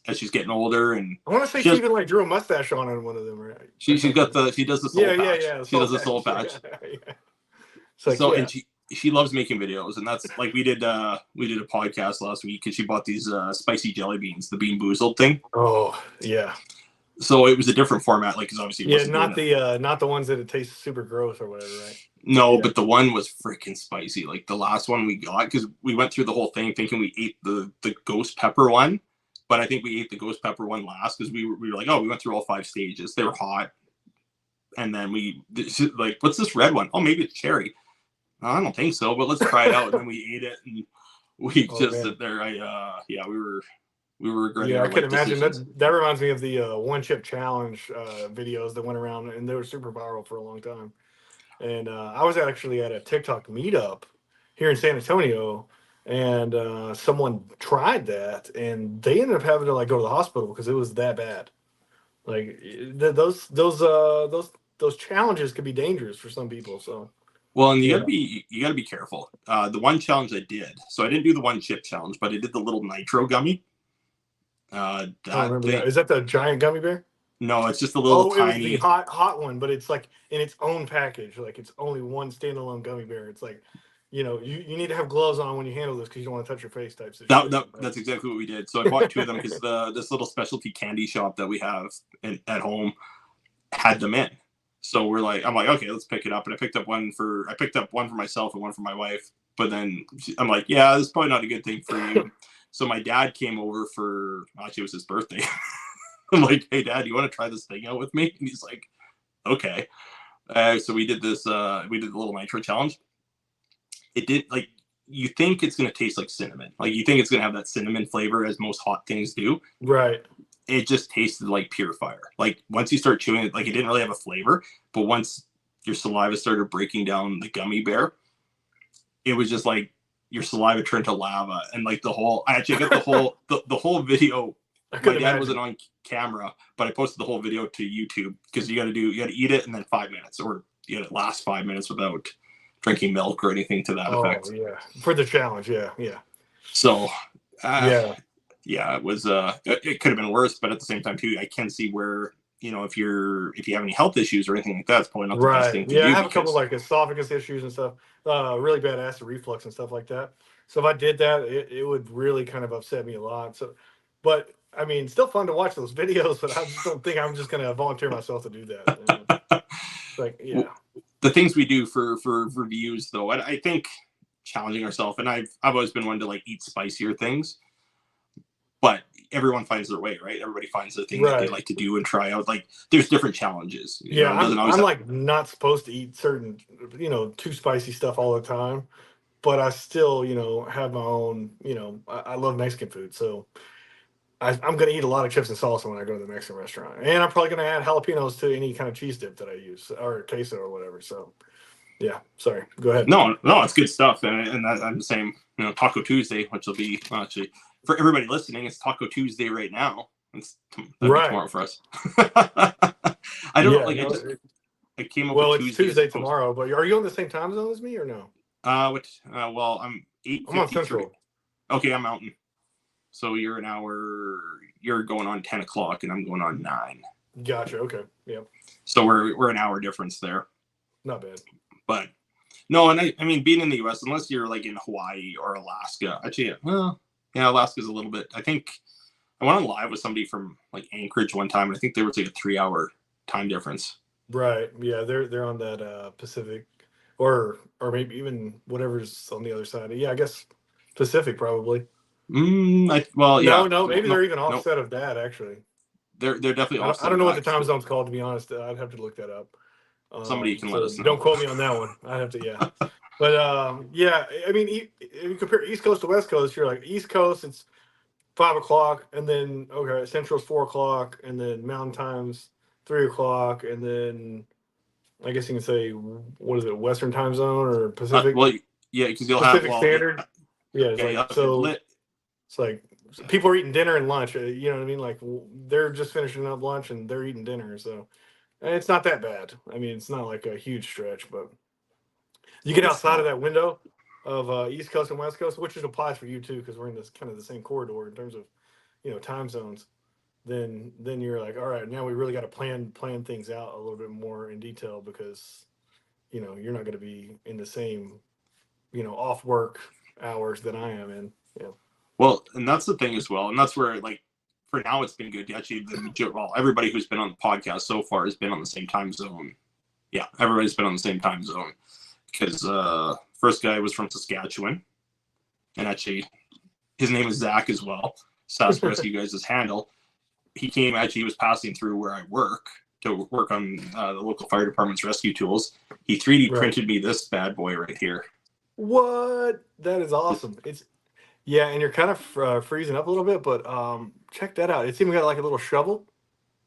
S1: as she's getting older, and
S2: I want to say she even like drew a mustache on one of them, right?
S1: She does the soul patch.
S2: Yeah.
S1: She does the soul patch. So and she loves making videos, and that's like we did a podcast last week because she bought these spicy jelly beans, the Bean Boozled thing.
S2: Oh yeah.
S1: So it was a different format, like because obviously
S2: not the ones that it tastes super gross or whatever, right?
S1: No, but the one was freaking spicy. Like the last one we got, because we went through the whole thing thinking we ate the ghost pepper one, but I think we ate the ghost pepper one last because we were like, oh, we went through all 5 stages. They were hot, and then we like, what's this red one? Oh, maybe it's cherry. I don't think so, but let's try it out. And then we ate it, and we
S2: Oh
S1: just
S2: man.
S1: sit there. Yeah, we were regretting
S2: Yeah, I
S1: our
S2: can
S1: life
S2: imagine
S1: decisions.
S2: that reminds me of the one chip challenge videos that went around, and they were super viral for a long time. And I was actually at a TikTok meetup here in San Antonio, and someone tried that, and they ended up having to like go to the hospital because it was that bad. Like those challenges could be dangerous for some people. So
S1: Well, and
S2: yeah.
S1: you gotta be careful. The one challenge I did, so I didn't do the one chip challenge, but I did the little nitro gummy.
S2: I don't
S1: That
S2: remember that.
S1: thing.
S2: Is that the giant gummy bear?
S1: No, it's just a little
S2: Oh, it was the
S1: tiny.
S2: hot one, but it's like in its own package. Like it's only one standalone gummy bear. It's like, you need to have gloves on when you handle this because you don't want to touch your face type situation. But
S1: That's exactly what we did. So I bought two of them because this little specialty candy shop that we have at home had them in. So I'm like, okay, let's pick it up. And I picked up one for myself and one for my wife. But then I'm like, yeah, this is probably not a good thing for you. So my dad came over for, actually, it was his birthday. I'm like, hey, Dad, you want to try this thing out with me? And he's like, okay. So we did we did the little nitro challenge. It did, like, you think it's going to taste like cinnamon. Like, you think it's going to have that cinnamon flavor as most hot things do.
S2: right.
S1: It just tasted like pure fire. Like, once you start chewing it, like, it didn't really have a flavor. But once your saliva started breaking down the gummy bear, it was just like your saliva turned to lava. And like I actually got the whole video.
S2: I
S1: My
S2: couldn't
S1: dad wasn't
S2: imagine.
S1: on camera, but I posted the whole video to YouTube because you got to eat it and then 5 minutes, or you got to last 5 minutes without drinking milk or anything to that
S2: Oh
S1: effect.
S2: yeah, for the challenge. Yeah, yeah,
S1: So, uh,
S2: yeah.
S1: yeah, it was. It could have been worse, but at the same time too, I can see where, if you have any health issues or anything like that, it's probably not the best
S2: Right.
S1: thing to
S2: Yeah, I
S1: do
S2: have a couple
S1: because
S2: like esophagus issues and stuff. Really bad acid reflux and stuff like that. So if I did that, it would really kind of upset me a lot. So, but I mean, still fun to watch those videos. But I just don't think I'm just gonna volunteer myself to do that. Like, yeah.
S1: the things we do for reviews though, I think challenging ourselves, and I've always been one to like eat spicier things, but everyone finds their way, right? Everybody finds the thing that they
S2: Right.
S1: like to do and try out. Like, there's different challenges,
S2: Yeah,
S1: it doesn't always
S2: I'm
S1: have.
S2: like not supposed to eat certain, too spicy stuff all the time, but I still, have my own, I love Mexican food, so I'm gonna eat a lot of chips and salsa when I go to the Mexican restaurant, and I'm probably gonna add jalapenos to any kind of cheese dip that I use or queso or whatever. So yeah, sorry, go ahead.
S1: No, it's good stuff, and I'm the same. Taco Tuesday, which will be, well, actually, for everybody listening, it's Taco Tuesday right now. That'd be
S2: Right.
S1: tomorrow for us. I don't know,
S2: Yeah.
S1: like,
S2: No.
S1: I came up with
S2: Well, it's
S1: Tuesday as
S2: Tuesday
S1: opposed.
S2: tomorrow, but are you on the same time zone as me or no?
S1: Which well, I'm eight
S2: I'm on
S1: fifty three.
S2: Central.
S1: Okay, I'm Mountain. So you're an hour. You're going on 10 o'clock, and I'm going on 9.
S2: Gotcha. Okay. Yeah.
S1: So we're an hour difference there.
S2: Not bad.
S1: But no, and I mean, being in the U.S., unless you're like in Hawaii or Alaska, actually, well, yeah, Alaska's a little bit. I think I went on live with somebody from like Anchorage one time, and I think there was like a 3 hour time difference.
S2: Right. Yeah. They're on that Pacific, or maybe even whatever's on the other side. Yeah. I guess Pacific probably.
S1: Well,
S2: No.
S1: yeah,
S2: No.
S1: well,
S2: Maybe they're
S1: no,
S2: even
S1: no,
S2: offset of that actually.
S1: they're definitely
S2: I
S1: offset
S2: don't
S1: of
S2: know what
S1: that
S2: the
S1: because
S2: time zone's called, to be honest. I'd have to look that up.
S1: somebody can let
S2: So
S1: us know.
S2: don't quote me on that one. I have to, yeah. But yeah, I mean, if you compare East Coast to West Coast, you're like East Coast, it's 5 o'clock, and then okay, Central's 4 o'clock, and then Mountain Time's 3 o'clock, and then I guess you can say what is it, Western Time Zone or Pacific
S1: Well, yeah, because you'll have,
S2: Pacific
S1: well,
S2: Standard? Yeah, it's
S1: yeah, you
S2: like
S1: have
S2: so.
S1: lit.
S2: It's like people are eating dinner and lunch. You know what I mean? Like they're just finishing up lunch and they're eating dinner. So it's not that bad. I mean, it's not like a huge stretch, but you get
S1: It's
S2: outside of
S1: not.
S2: that window of East Coast and West Coast, which it applies for you too, because we're in this kind of the same corridor in terms of time zones. Then you're like, all right, now we really got to plan things out a little bit more in detail because you're not going to be in the same off work hours that I am in. Yeah.
S1: Well, and that's the thing as well, and that's where, like, for now it's been good. Actually, everybody who's been on the podcast so far has been on the same time zone. Yeah, everybody's been on the same time zone because first guy was from Saskatchewan, and actually his name is Zach as well. Sask Rescue Guys' handle. He came, actually, he was passing through where I work to work on the local fire department's rescue tools. He 3D
S2: Right.
S1: printed me this bad boy right here.
S2: What? That is awesome. Yeah, and you're kind of freezing up a little bit, but check that out. It's even got like a little shovel,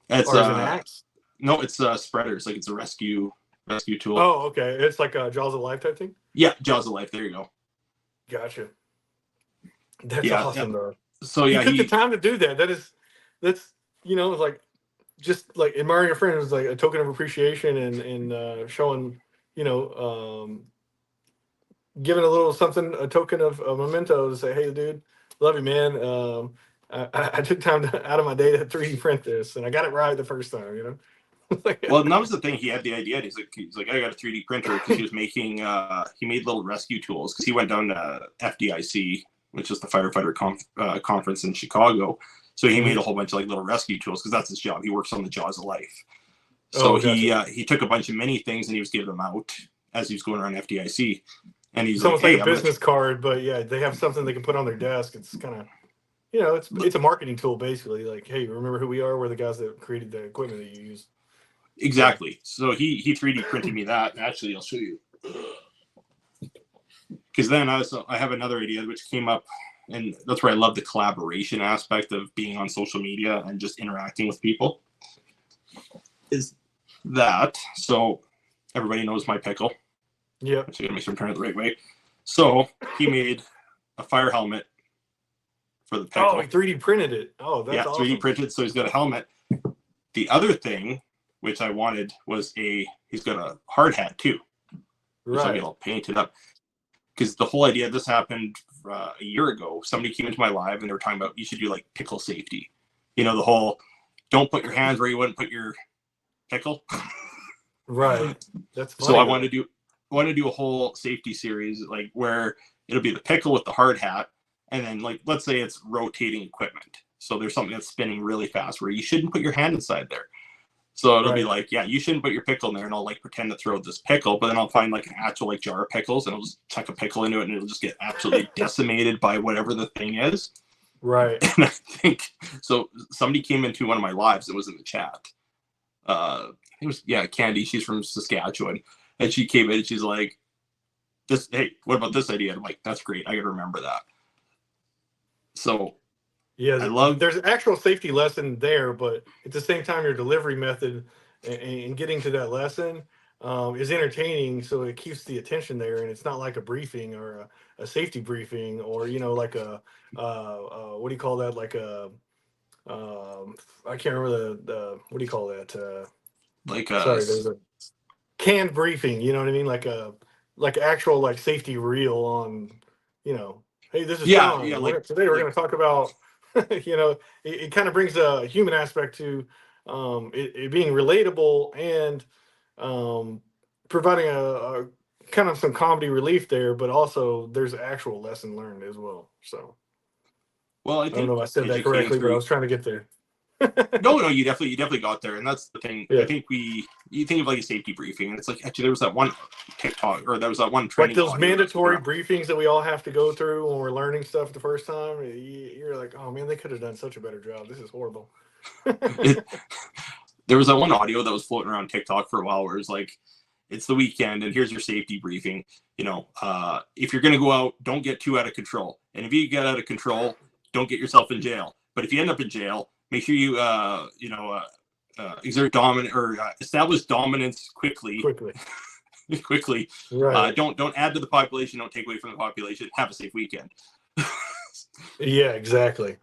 S1: It's
S2: or is it an axe?
S1: no, it's spreaders. Like it's a rescue tool.
S2: Oh, okay. It's like a Jaws of Life type thing.
S1: Yeah, Jaws of Life. There you go.
S2: Gotcha. That's
S1: Yeah, yeah.
S2: awesome, though.
S1: So
S2: He
S1: yeah,
S2: took the time to do that. That's it's like just like admiring a friend is like a token of appreciation and showing giving a little something, a token of a memento to say, hey, dude, love you, man. I took time out of my day to 3D print this, and I got it right the first time.
S1: well, and that was the thing. He had the idea. He's like, I got a 3D printer because he was making. He made little rescue tools because he went down to FDIC, which is the firefighter conference in Chicago. So he made a whole bunch of like little rescue tools because that's his job. He works on the Jaws of Life. So
S2: Oh, gotcha.
S1: he took a bunch of mini things and he was giving them out as he was going around FDIC. And he's
S2: It's
S1: like,
S2: almost like
S1: hey,
S2: a
S1: I'm gonna.
S2: business card, but yeah, they have something they can put on their desk. It's kind of it's a marketing tool basically. Like, hey, remember who we are? We're the guys that created the equipment that you use.
S1: Exactly. So he 3D printed me that. And actually, I'll show you. Because then I have another idea which came up, and that's where I love the collaboration aspect of being on social media and just interacting with people. Is that so? Everybody knows my pickle.
S2: Yeah.
S1: So you gotta make sure I'm turning it the right way. So he made a fire helmet for the pickle.
S2: Oh, he 3D printed it. Oh, that's
S1: awesome. 3D printed, so he's got a helmet. The other thing which I wanted was he's got a hard hat too, which I'll get all painted up. Because the whole idea, this happened a year ago. Somebody came into my live and they were talking about you should do like pickle safety. The whole don't put your hands where you wouldn't put your pickle.
S2: Right. That's funny,
S1: so I want to do a whole safety series like where it'll be the pickle with the hard hat, and then like let's say it's rotating equipment. So there's something that's spinning really fast where you shouldn't put your hand inside there. So it'll be like, yeah, you shouldn't put your pickle in there, and I'll like pretend to throw this pickle, but then I'll find like an actual like jar of pickles, and I'll just chuck a pickle into it, and it'll just get absolutely decimated by whatever the thing is.
S2: Right.
S1: And I think so. Somebody came into one of my lives. It was in the chat. It was Candy. She's from Saskatchewan, and she came in and she's like, "This, hey, what about this idea?" I'm like, "That's great. I got to remember that." So
S2: yeah,
S1: I love.
S2: There's an actual safety lesson there, but at the same time, your delivery method and getting to that lesson is entertaining, so it keeps the attention there, and it's not like a briefing or a safety briefing, or like a what do you call that? Like a I can't remember the what do you call that?
S1: Like
S2: Sorry, there's a canned briefing. You know what I mean? Like actual like safety reel on. Hey, this is John. Today we're going to talk about. It kind of brings a human aspect to it being relatable and providing a kind of some comedy relief there, but also there's actual lesson learned as well. So,
S1: well, I
S2: don't know
S1: think
S2: if I said that
S1: educating
S2: correctly, but I was trying to get there.
S1: No, you definitely got there, and that's the thing.
S2: Yeah.
S1: I think you think of like a safety briefing, and it's like actually there was that one TikTok or there was that one
S2: Like
S1: training
S2: those
S1: audio
S2: mandatory briefings that we all have to go through when we're learning stuff the first time. You're like, oh man, they could have done such a better job. This is horrible.
S1: There was that one audio that was floating around TikTok for a while where it's like, it's the weekend and here's your safety briefing. If you're going to go out, don't get too out of control. And if you get out of control, don't get yourself in jail. But if you end up in jail, make sure you, exert dominant or establish dominance quickly. Quickly.
S2: Right.
S1: Don't add to the population. Don't take away from the population. Have a safe weekend.
S2: Yeah, exactly.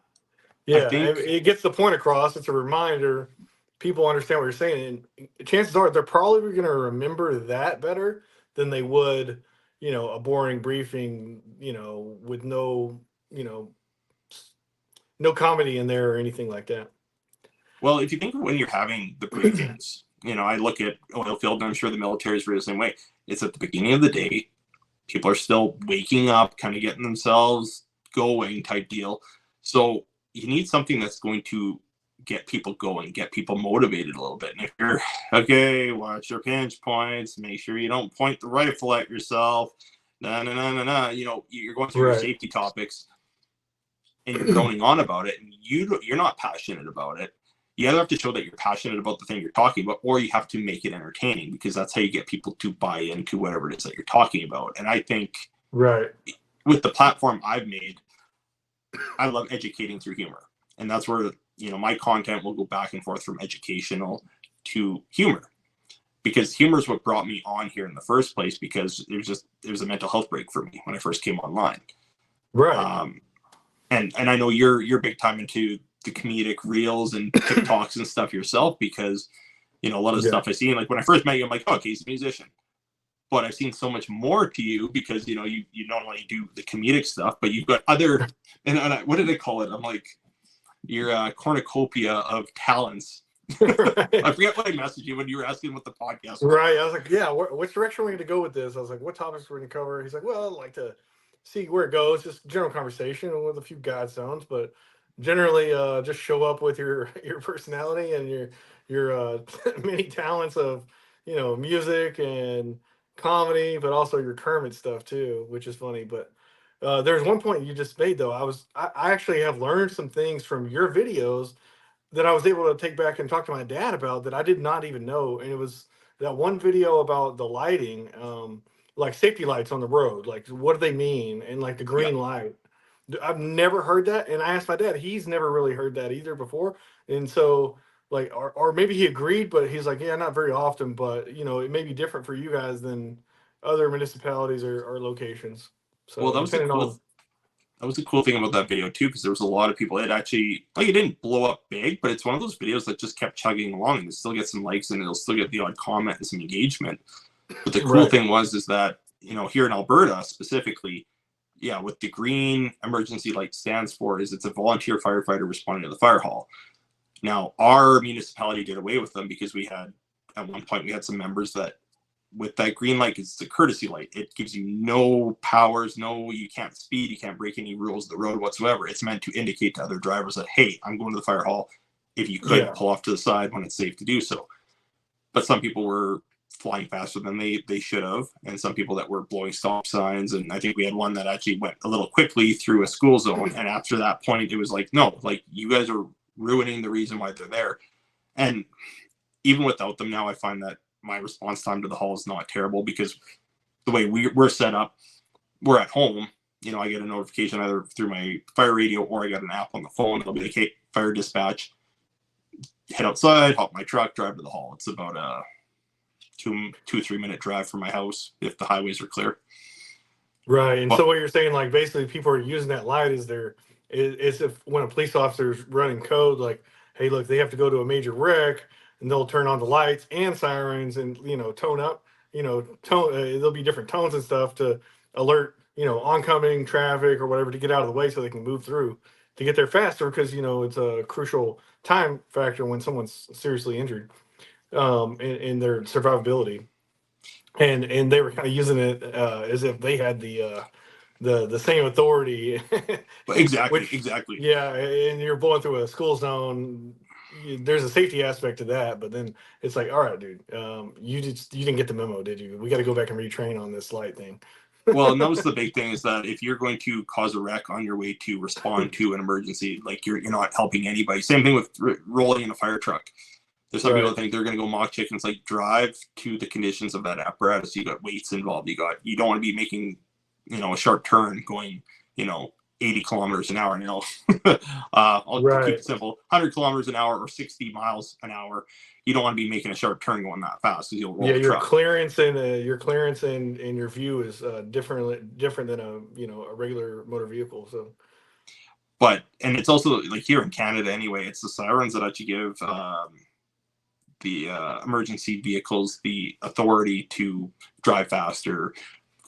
S2: Yeah, it gets the point across. It's a reminder. People understand what you're saying, and chances are they're probably going to remember that better than they would, a boring briefing, with no, no comedy in there or anything like that.
S1: Well, if you think of when you're having the briefings, I look at oil field, and I'm sure the military is really the same way. It's at the beginning of the day. People are still waking up, kind of getting themselves going type deal. So you need something that's going to get people going, get people motivated a little bit. And if you're, okay, watch your pinch points, make sure you don't point the rifle at yourself, you're going through your safety topics and you're droning on about it and you're not passionate about it. You either have to show that you're passionate about the thing you're talking about, or you have to make it entertaining, because that's how you get people to buy into whatever it is that you're talking about. And I think with the platform I've made, I love educating through humor, and that's where my content will go back and forth from educational to humor, because humor is what brought me on here in the first place, because it was a mental health break for me when I first came online.
S2: Right.
S1: Um, and I know you're big time into the comedic reels and TikToks and stuff yourself, because a lot of
S2: Yeah.
S1: stuff I see, like when I first met you, I'm like, oh, okay, he's a musician. But I've seen so much more to you, because you not only do the comedic stuff, but you've got other, and what did I call it? I'm like, your cornucopia of talents.
S2: Right.
S1: I forget what I messaged you when you were asking what the podcast was.
S2: Right. I was like, yeah, which direction are we going to go with this? I was like, what topics we're going to cover? He's like, well, I'd like to see where it goes. Just general conversation with a few godstones, but generally, just show up with your your personality and your many talents of music and comedy, but also your Kermit stuff too, which is funny. But there's one point you just made though. I actually have learned some things from your videos that I was able to take back and talk to my dad about that I did not even know. And it was that one video about the lighting, like safety lights on the road. Like, what do they mean? And like the
S1: Yeah.
S2: green light. I've never heard that. And I asked my dad, he's never really heard that either before. And so, like, or maybe he agreed, but he's like, yeah, not very often, but it may be different for you guys than other municipalities or locations.
S1: Well,
S2: So, depending on,
S1: that was the cool thing about that video too, because there was a lot of people. It actually, like, it didn't blow up big, but it's one of those videos that just kept chugging along, and it still get some likes, and it'll still get the odd comment and some engagement. But the cool
S2: right.
S1: thing is that here in Alberta specifically, yeah, what the green emergency light stands for is it's a volunteer firefighter responding to the fire hall. Now, our municipality did away with them, because at one point we had some members that, with that green light, it's a courtesy light. It gives you no powers, you can't speed, you can't break any rules of the road whatsoever. It's meant to indicate to other drivers that, hey, I'm going to the fire hall. If you could,
S2: Yeah.
S1: pull off to the side when it's safe to do so. But some people were flying faster than they should have, and some people that were blowing stop signs. And I think we had one that actually went a little quickly through a school zone. And after that point, it was like, no, like, you guys are ruining the reason why they're there. And even without them now, I find that my response time to the hall is not terrible, because the way we're set up, we're at home. I get a notification either through my fire radio, or I got an app on the phone. It'll be like, hey, fire dispatch, head outside, hop my truck, drive to the hall. It's about a 2-3 minute drive from my house if the highways are clear.
S2: Right. And
S1: But
S2: so what you're saying, like basically people are using that light as is if when a police officer's running code, like, hey, look, they have to go to a major wreck and they'll turn on the lights and sirens and, tone up, there'll be different tones and stuff to alert, oncoming traffic or whatever to get out of the way so they can move through to get there faster because, it's a crucial time factor when someone's seriously injured in their survivability. And they were kind of using it as if they had the same authority,
S1: exactly,
S2: which
S1: exactly.
S2: yeah, and you're blowing through a school zone. There's a safety aspect to that, but then it's like, all right, dude, you didn't get the memo, did you? We got to go back and retrain on this light thing.
S1: Well, and that was the big thing, is that if you're going to cause a wreck on your way to respond to an emergency, like, you're not helping anybody. Same thing with rolling in a fire truck. There's some people
S2: Right.
S1: that think they're going to go mock chickens. Like, drive to the conditions of that apparatus. You got weights involved. You don't want to be making, a sharp turn going, 80 kilometers an hour. I'll keep
S2: Right.
S1: it simple: 100 kilometers an hour or 60 miles an hour. You don't want to be making a sharp turn going that fast, because you'll roll
S2: Yeah,
S1: the truck.
S2: your clearance and your view is different than a regular motor vehicle. So
S1: And it's also, like, here in Canada anyway, it's the sirens that actually give the emergency vehicles the authority to drive faster,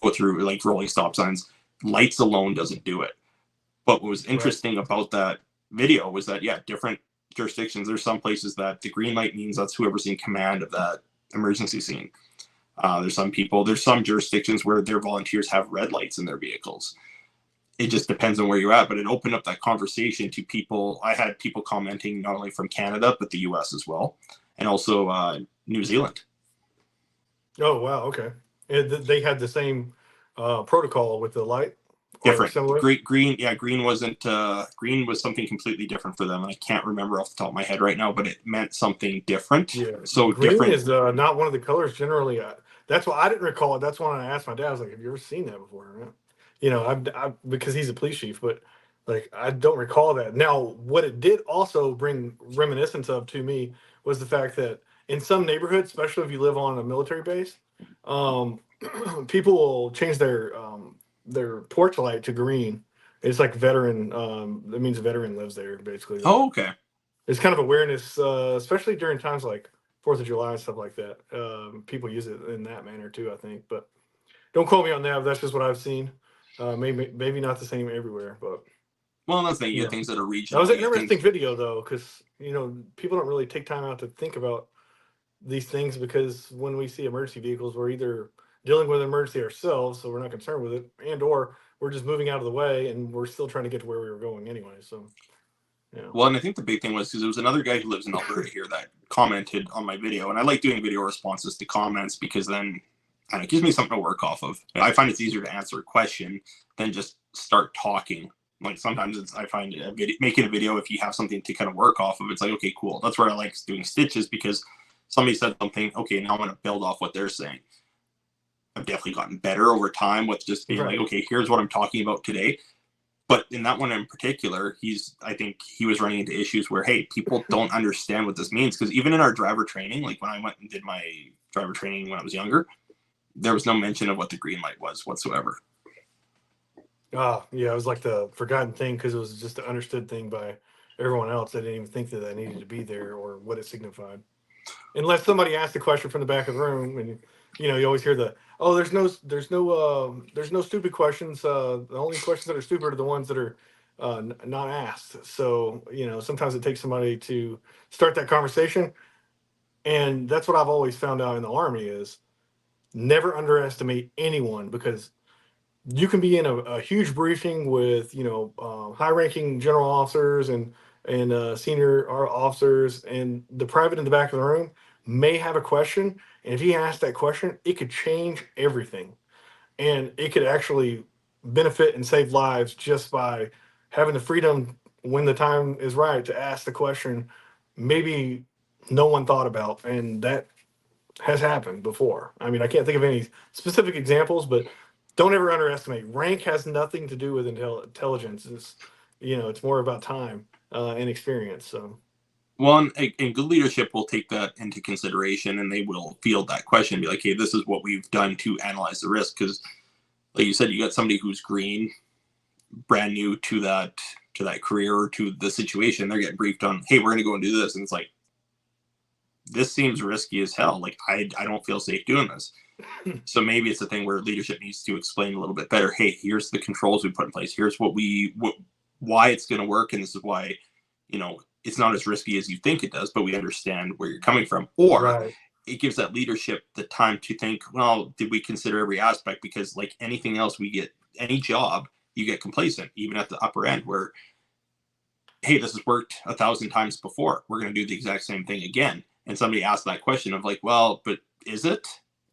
S1: go through, like, rolling stop signs. Lights alone doesn't do it. But what was
S2: right.
S1: interesting about that video was that, yeah, different jurisdictions, there's some places that the green light means that's whoever's in command of that emergency scene. There's some jurisdictions where their volunteers have red lights in their vehicles. It just depends on where you're at, but it opened up that conversation to people. I had people commenting not only from Canada, but the US as well, and also New Zealand.
S2: Oh wow, okay. And they had the same protocol with the light or
S1: Different.
S2: similar.
S1: Green, yeah, green wasn't, green was something completely different for them. And I can't remember off the top of my head right now, but it meant something different.
S2: Yeah,
S1: So
S2: green
S1: different.
S2: is not one of the colors generally. That's why I didn't recall it. That's why I asked my dad. I was like, "Have you ever seen that before?" Because he's a police chief, but Like, I don't recall that. Now, what it did also bring reminiscence of to me was the fact that in some neighborhoods, especially if you live on a military base, um, people will change their porch light to green. It's like veteran. That means a veteran lives there, basically. Like,
S1: Oh, okay.
S2: it's kind of awareness, especially during times like Fourth of July and stuff like that. People use it in that manner too, I think. But don't quote me on that. But that's just what I've seen. Maybe not the same everywhere, but
S1: Well, that's the thing. You get
S2: yeah.
S1: things that are
S2: That was
S1: regional.
S2: an
S1: You get things.
S2: interesting video though, because people don't really take time out to think about these things, because when we see emergency vehicles, we're either dealing with an emergency ourselves, so we're not concerned with it, and or we're just moving out of the way and we're still trying to get to where we were going anyway. So yeah.
S1: Well, and I think the big thing was because there was another guy who lives in Alberta here that commented on my video, and I like doing video responses to comments because then it gives me something to work off of. I find it's easier to answer a question than just start talking. Like sometimes I find making a video, if you have something to kind of work off of, it's like, okay, cool. That's where I like doing stitches, because somebody said something. Okay, now I'm going to build off what they're saying. I've definitely gotten better over time with just being like,
S2: Right.
S1: okay, here's what I'm talking about today. But in that one in particular, I think he was running into issues where, hey, people don't understand what this means. Because even in our driver training, like when I went and did my driver training when I was younger, there was no mention of what the green light was whatsoever.
S2: Yeah, it was like the forgotten thing because it was just an understood thing by everyone else. They didn't even think that needed to be there or what it signified. Unless somebody asked the question from the back of the room, and you always hear the, oh, there's no stupid questions. The only questions that are stupid are the ones that are not asked. So sometimes it takes somebody to start that conversation, and that's what I've always found out in the Army is never underestimate anyone, because you can be in a huge briefing with high-ranking general officers and senior officers, and the private in the back of the room may have a question, and if he asks that question, it could change everything, and it could actually benefit and save lives just by having the freedom when the time is right to ask the question maybe no one thought about, and that has happened before. I mean, I can't think of any specific examples, but don't ever underestimate. Rank has nothing to do with intelligence. It's more about time and experience. So
S1: Well, and good leadership will take that into consideration, and they will field that question and be like, hey, this is what we've done to analyze the risk. Because, like you said, you got somebody who's green, brand new to that career or to the situation. They're getting briefed on, hey, we're going to go and do this. And it's like, this seems risky as hell. Like, I don't feel safe doing this. So maybe it's a thing where leadership needs to explain a little bit better. Hey, here's the controls we put in place. Here's why it's going to work, and this is why, it's not as risky as you think it does. But we understand where you're coming from. Or
S2: right,
S1: it gives that leadership the time to think, well, did we consider every aspect? Because like anything else, we get any job, you get complacent, even at the upper end, where hey, this has worked 1,000 times before. We're going to do the exact same thing again. And somebody asked that question of like, well, but is it?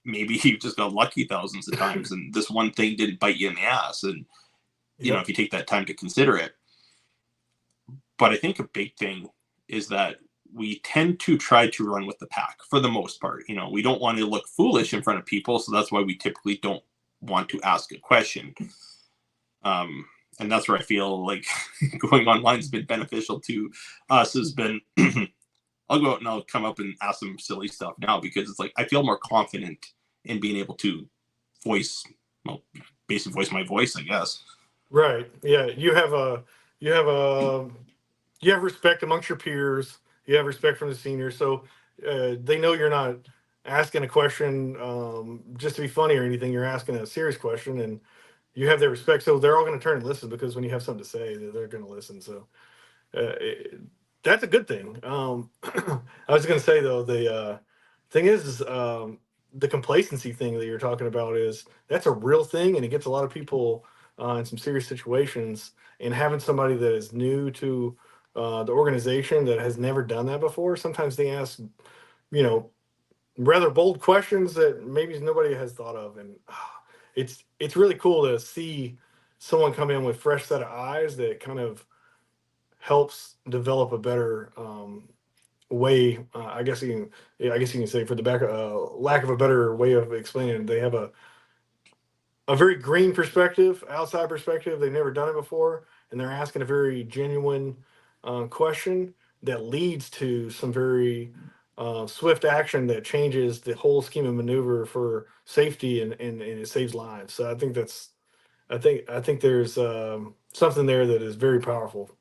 S1: Maybe you just got lucky thousands of times and this one thing didn't bite you in the ass. And,
S2: yep,
S1: if you take that time to consider it. But I think a big thing is that we tend to try to run with the pack for the most part. We don't want to look foolish in front of people. So that's why we typically don't want to ask a question. And that's where I feel like going online has been beneficial to us. Has been I'll go out and I'll come up and ask them silly stuff now because it's like I feel more confident in being able to voice, well, basically voice my voice, I guess.
S2: right. Yeah, you have a you have respect amongst your peers. You have respect from the seniors, so they know you're not asking a question just to be funny or anything. You're asking a serious question, and you have their respect. So they're all going to turn and listen, because when you have something to say, they're going to listen. So it, that's a good thing. I was going to say though, the thing is the complacency thing that you're talking about is that's a real thing, and it gets a lot of people in some serious situations. And having somebody that is new to the organization that has never done that before, sometimes they ask, you know, rather bold questions that maybe nobody has thought of, and it's really cool to see someone come in with fresh set of eyes that kind of helps develop a better way. I guess you can say, for the back, lack of a better way of explaining it, they have a very green perspective, outside perspective. They've never done it before, and they're asking a very genuine question that leads to some very swift action that changes the whole scheme of maneuver for safety, and it saves lives. So I think I think there's something there that is very powerful.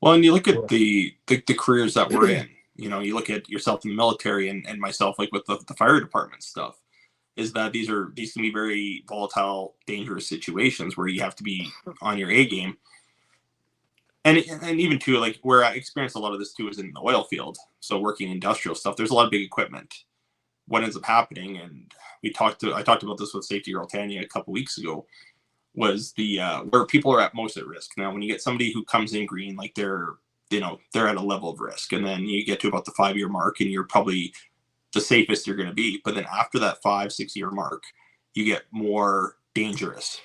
S1: Well, and you look at
S2: Yeah.
S1: the careers that we're in. You know, you look at yourself in the military and myself, like with the fire department stuff. Is that these can be very volatile, dangerous situations where you have to be on your A game. And even too, like where I experienced a lot of this too is in the oil field. So working industrial stuff, there's a lot of big equipment. What ends up happening, and I talked about this with Safety Girl Tanya a couple weeks ago, was the where people are at most at risk. Now, when you get somebody who comes in green, like they're at a level of risk, and then you get to about the 5 year mark, and you're probably the safest you're going to be. But then after that 5 6 year mark, you get more dangerous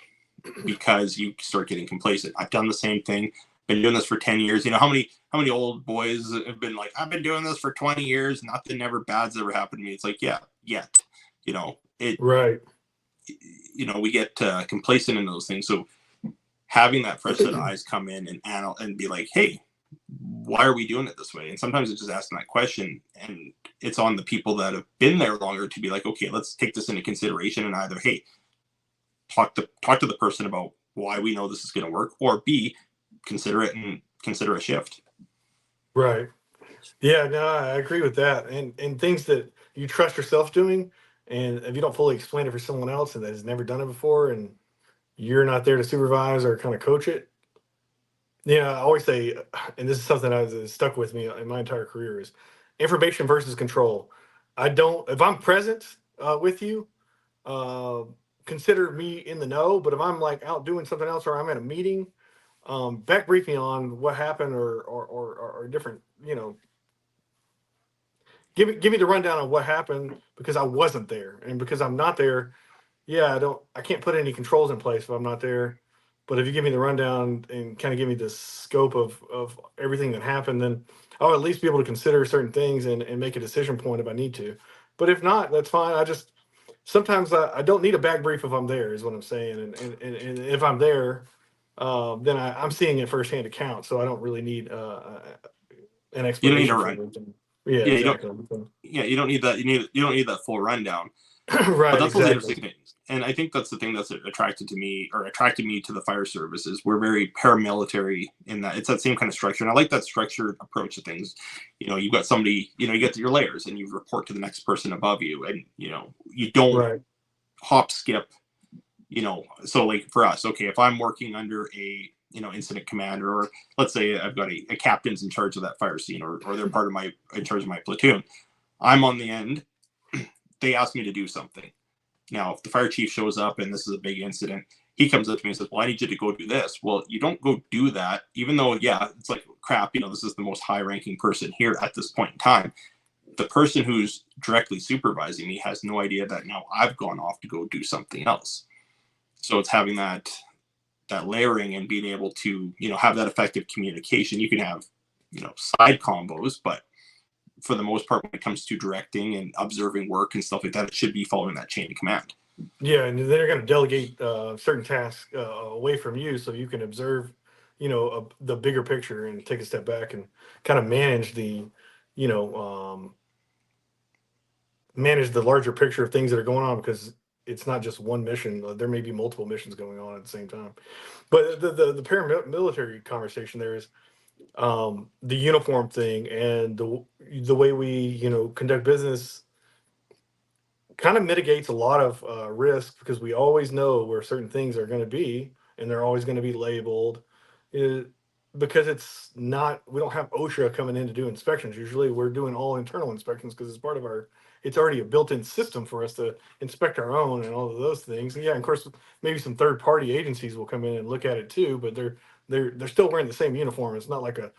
S1: because you start getting complacent. I've done the same thing. Been doing this for 10 years. You know how many old boys have been like, I've been doing this for 20 years. Nothing ever bad's ever happened to me. It's like, yeah, yet. You know it.
S2: Right.
S1: We get complacent in those things. So having that fresh set of eyes come in and be like, hey, why are we doing it this way? And sometimes it's just asking that question, and it's on the people that have been there longer to be like, okay, let's take this into consideration, and either, hey, talk to the person about why we know this is going to work, or B, consider it and consider a shift.
S2: Right. Yeah, no, I agree with that. And things that you trust yourself doing, and if you don't fully explain it for someone else and that has never done it before, and you're not there to supervise or kind of coach it. Yeah, I always say, and this is something that stuck with me in my entire career, is information versus control. I don't, if I'm present with you, uh, consider me in the know. But if I'm like out doing something else or I'm at a meeting, back brief me on what happened, or different, give me the rundown on what happened, because I wasn't there, and because I'm not there. Yeah, I can't put any controls in place if I'm not there. But if you give me the rundown and kind of give me the scope of everything that happened, then I'll at least be able to consider certain things and make a decision point if I need to. But if not, that's fine. I just sometimes I don't need a back brief if I'm there, is what I'm saying. And if I'm there, then I'm seeing it firsthand account. So I don't really need an
S1: You don't need to
S2: explanation for
S1: run.
S2: everything. Yeah,
S1: Yeah, you don't.
S2: exactly.
S1: Yeah, you don't need that. You don't need that full rundown. But
S2: Right,
S1: that's those
S2: exactly.
S1: interesting things, and I think that's the thing that's attracted me to the fire services. We're very paramilitary in that it's that same kind of structure, and I like that structured approach to things. You've got somebody, you get to your layers, and you report to the next person above you, and you don't
S2: Right.
S1: hop skip. So like for us, okay, if I'm working under a incident commander, or let's say I've got a captain's in charge of that fire scene, or they're part of my in charge of my platoon, I'm on the end. They ask me to do something. Now, if the fire chief shows up and this is a big incident, he comes up to me and says, well, I need you to go do this. Well, you don't go do that, even though, yeah, it's like crap, this is the most high ranking person here at this point in time. The person who's directly supervising me has no idea that now I've gone off to go do something else. So it's having that layering and being able to, have that effective communication. You can have, side combos, but for the most part, when it comes to directing and observing work and stuff like that, it should be following that chain of command.
S2: Yeah, and then they're going to delegate certain tasks away from you, so you can observe, the bigger picture and take a step back and kind of you know, um, manage the larger picture of things that are going on, because it's not just one mission. There may be multiple missions going on at the same time. But the paramilitary conversation there is the uniform thing, and the way we conduct business kind of mitigates a lot of risk, because we always know where certain things are going to be, and they're always going to be labeled. It, because it's not, we don't have OSHA coming in to do inspections. Usually we're doing all internal inspections, because it's part of it's already a built-in system for us to inspect our own and all of those things. And yeah, of course, maybe some third-party agencies will come in and look at it too, but they're still wearing the same uniform. It's not like a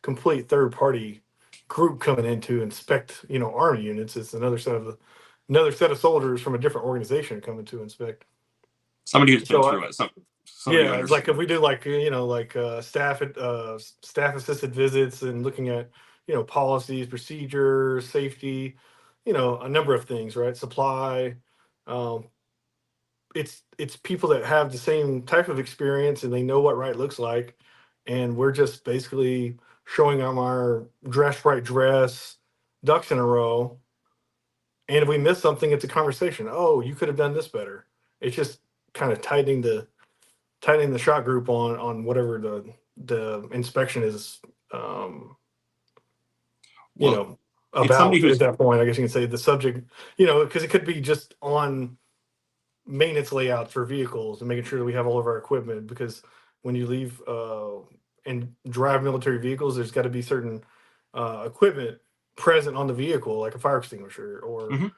S2: complete third-party group coming in to inspect, army units. It's another set of soldiers from a different organization coming to inspect.
S1: Somebody who's been
S2: So
S1: through it, somebody who
S2: yeah, it's like if
S1: understands.
S2: we do like staff assisted visits and looking at policies, procedures, safety, a number of things, right? Supply, um, it's people that have the same type of experience and they know what right looks like, and we're just basically showing them our dress right dress, ducks in a row, and if we miss something, it's a conversation. Oh, you could have done this better. It's just kind of tightening the shot group on whatever the inspection is, um, you
S1: Well,
S2: know,
S1: it's somebody
S2: about at
S1: who's
S2: that point. I guess you can say the subject, because it could be just on maintenance layouts for vehicles and making sure that we have all of our equipment. Because when you leave and drive military vehicles, there's got to be certain equipment present on the vehicle, like a fire extinguisher or
S1: mhm,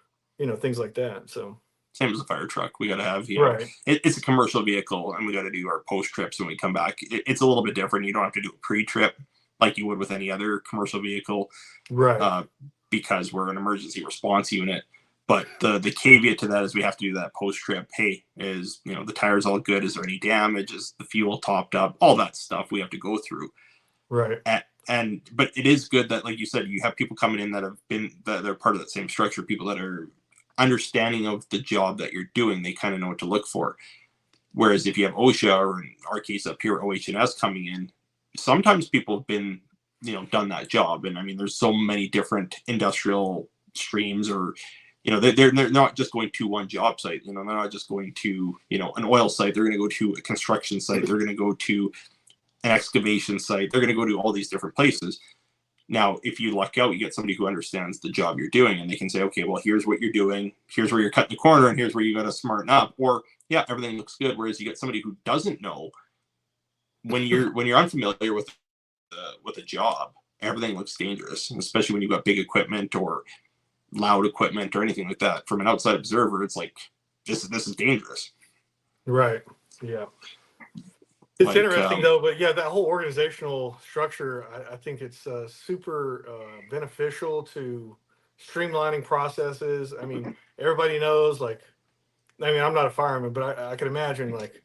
S2: things like that. So
S1: same as a fire truck. We got to have,
S2: right,
S1: it's a commercial vehicle, and we got to do our post trips when we come back. It's a little bit different. You don't have to do a pre trip like you would with any other commercial vehicle,
S2: right,
S1: uh, because we're an emergency response unit. But the caveat to that is we have to do that post trip. Hey, is the tires all good? Is there any damage? Is the fuel topped up? All that stuff we have to go through.
S2: right,
S1: And but it is good that, like you said, you have people coming in that have been that they're part of that same structure. People that are understanding of the job that you're doing. They kind of know what to look for. Whereas if you have OSHA, or in our case up here OH&S coming in, sometimes people have been done that job. And I mean, there's so many different industrial streams, or they're not just going to one job site. They're not just going to an oil site. They're going to go to a construction site. They're going to go to an excavation site. They're going to go to all these different places. Now, if you luck out, you get somebody who understands the job you're doing, and they can say, okay, well, here's what you're doing, here's where you're cutting the corner, and here's where you got to smarten up. Or, yeah, everything looks good. Whereas you get somebody who doesn't know, when you're unfamiliar with a job, everything looks dangerous, especially when you've got big equipment or loud equipment or anything like that. From an outside observer, it's like this is dangerous.
S2: right. Yeah. It's
S1: Like,
S2: interesting though, but yeah, that whole organizational structure, I think it's super beneficial to streamlining processes. I mean, everybody knows, like, I mean, I'm not a fireman, but I can imagine, like,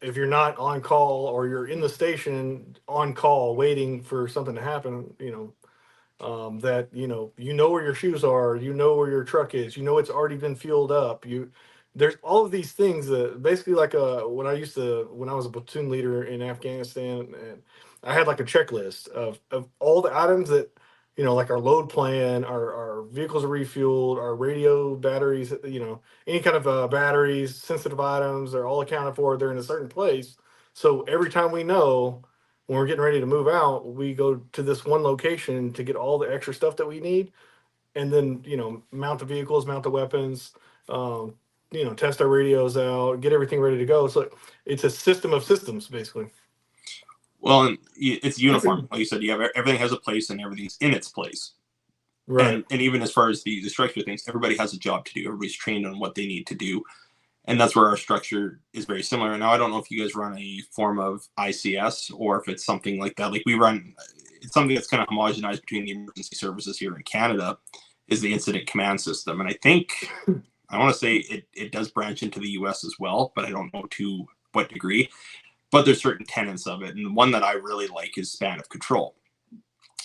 S2: if you're not on call or you're in the station on call waiting for something to happen, that you know where your shoes are, you know where your truck is, it's already been fueled up. There's all of these things that basically, like, when I was a platoon leader in Afghanistan, and I had like a checklist of all the items that, like our load plan, our vehicles are refueled, our radio batteries, any kind of batteries, sensitive items, they're all accounted for, they're in a certain place. So every time we know when we're getting ready to move out, we go to this one location to get all the extra stuff that we need, and then mount the vehicles, mount the weapons, um, test our radios out, get everything ready to go. So it's a system of systems, basically.
S1: well, and it's uniform. Like you said, you have everything has a place and everything's in its place.
S2: Right.
S1: And even as far as the structure of things, everybody has a job to do. Everybody's trained on what they need to do, and that's where our structure is very similar. Now, I don't know if you guys run a form of ICS or if it's something like that. Like we run, it's something that's kind of homogenized between the emergency services here in Canada, is the incident command system. And I think I want to say it does branch into the US as well, but I don't know to what degree. But there's certain tenets of it, and one that I really like is span of control,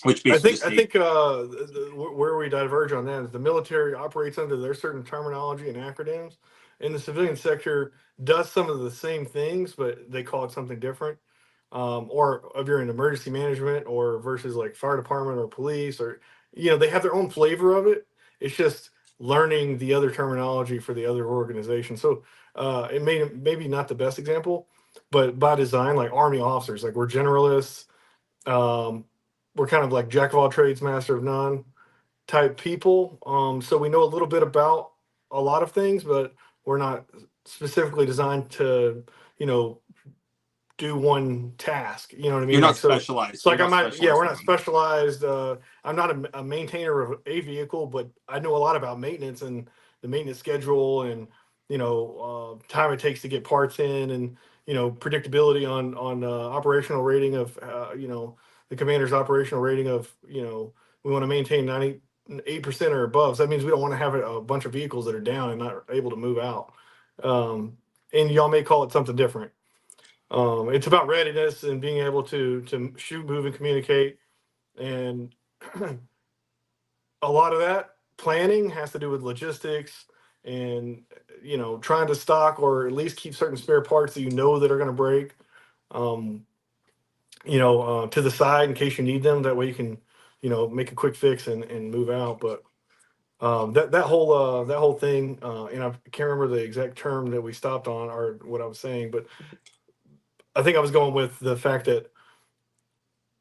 S1: which
S2: I
S1: basically
S2: think
S1: just
S2: I
S1: states.
S2: think where we diverge on that is the military operates under their certain terminology and acronyms, and the civilian sector does some of the same things, but they call it something different. Or if you're in emergency management or versus like fire department or police, or they have their own flavor of it. It's just learning the other terminology for the other organization. So it may maybe not the best example, but by design, like army officers, like we're generalists. Um, we're kind of like jack of all trades, master of none type people. So we know a little bit about a lot of things, but we're not specifically designed to, you know, do one task. You know what I
S1: You're
S2: mean?
S1: not
S2: Like, so
S1: specialized.
S2: it's
S1: You're
S2: like
S1: not
S2: yeah,
S1: specialized
S2: we're
S1: in
S2: not
S1: one.
S2: specialized. I'm not a maintainer of a vehicle, but I know a lot about maintenance and the maintenance schedule, and time it takes to get parts in, and predictability on operational rating of the commander's operational rating of we want to maintain 98% or above. So that means we don't want to have a bunch of vehicles that are down and not able to move out. Um, and y'all may call it something different. It's about readiness and being able to shoot, move, and communicate. And a lot of that planning has to do with logistics and trying to stock or at least keep certain spare parts that that are going to break. Um, to the side in case you need them. That way you can, make a quick fix and move out. But that whole thing, and I can't remember the exact term that we stopped on or what I was saying, but I think I was going with the fact that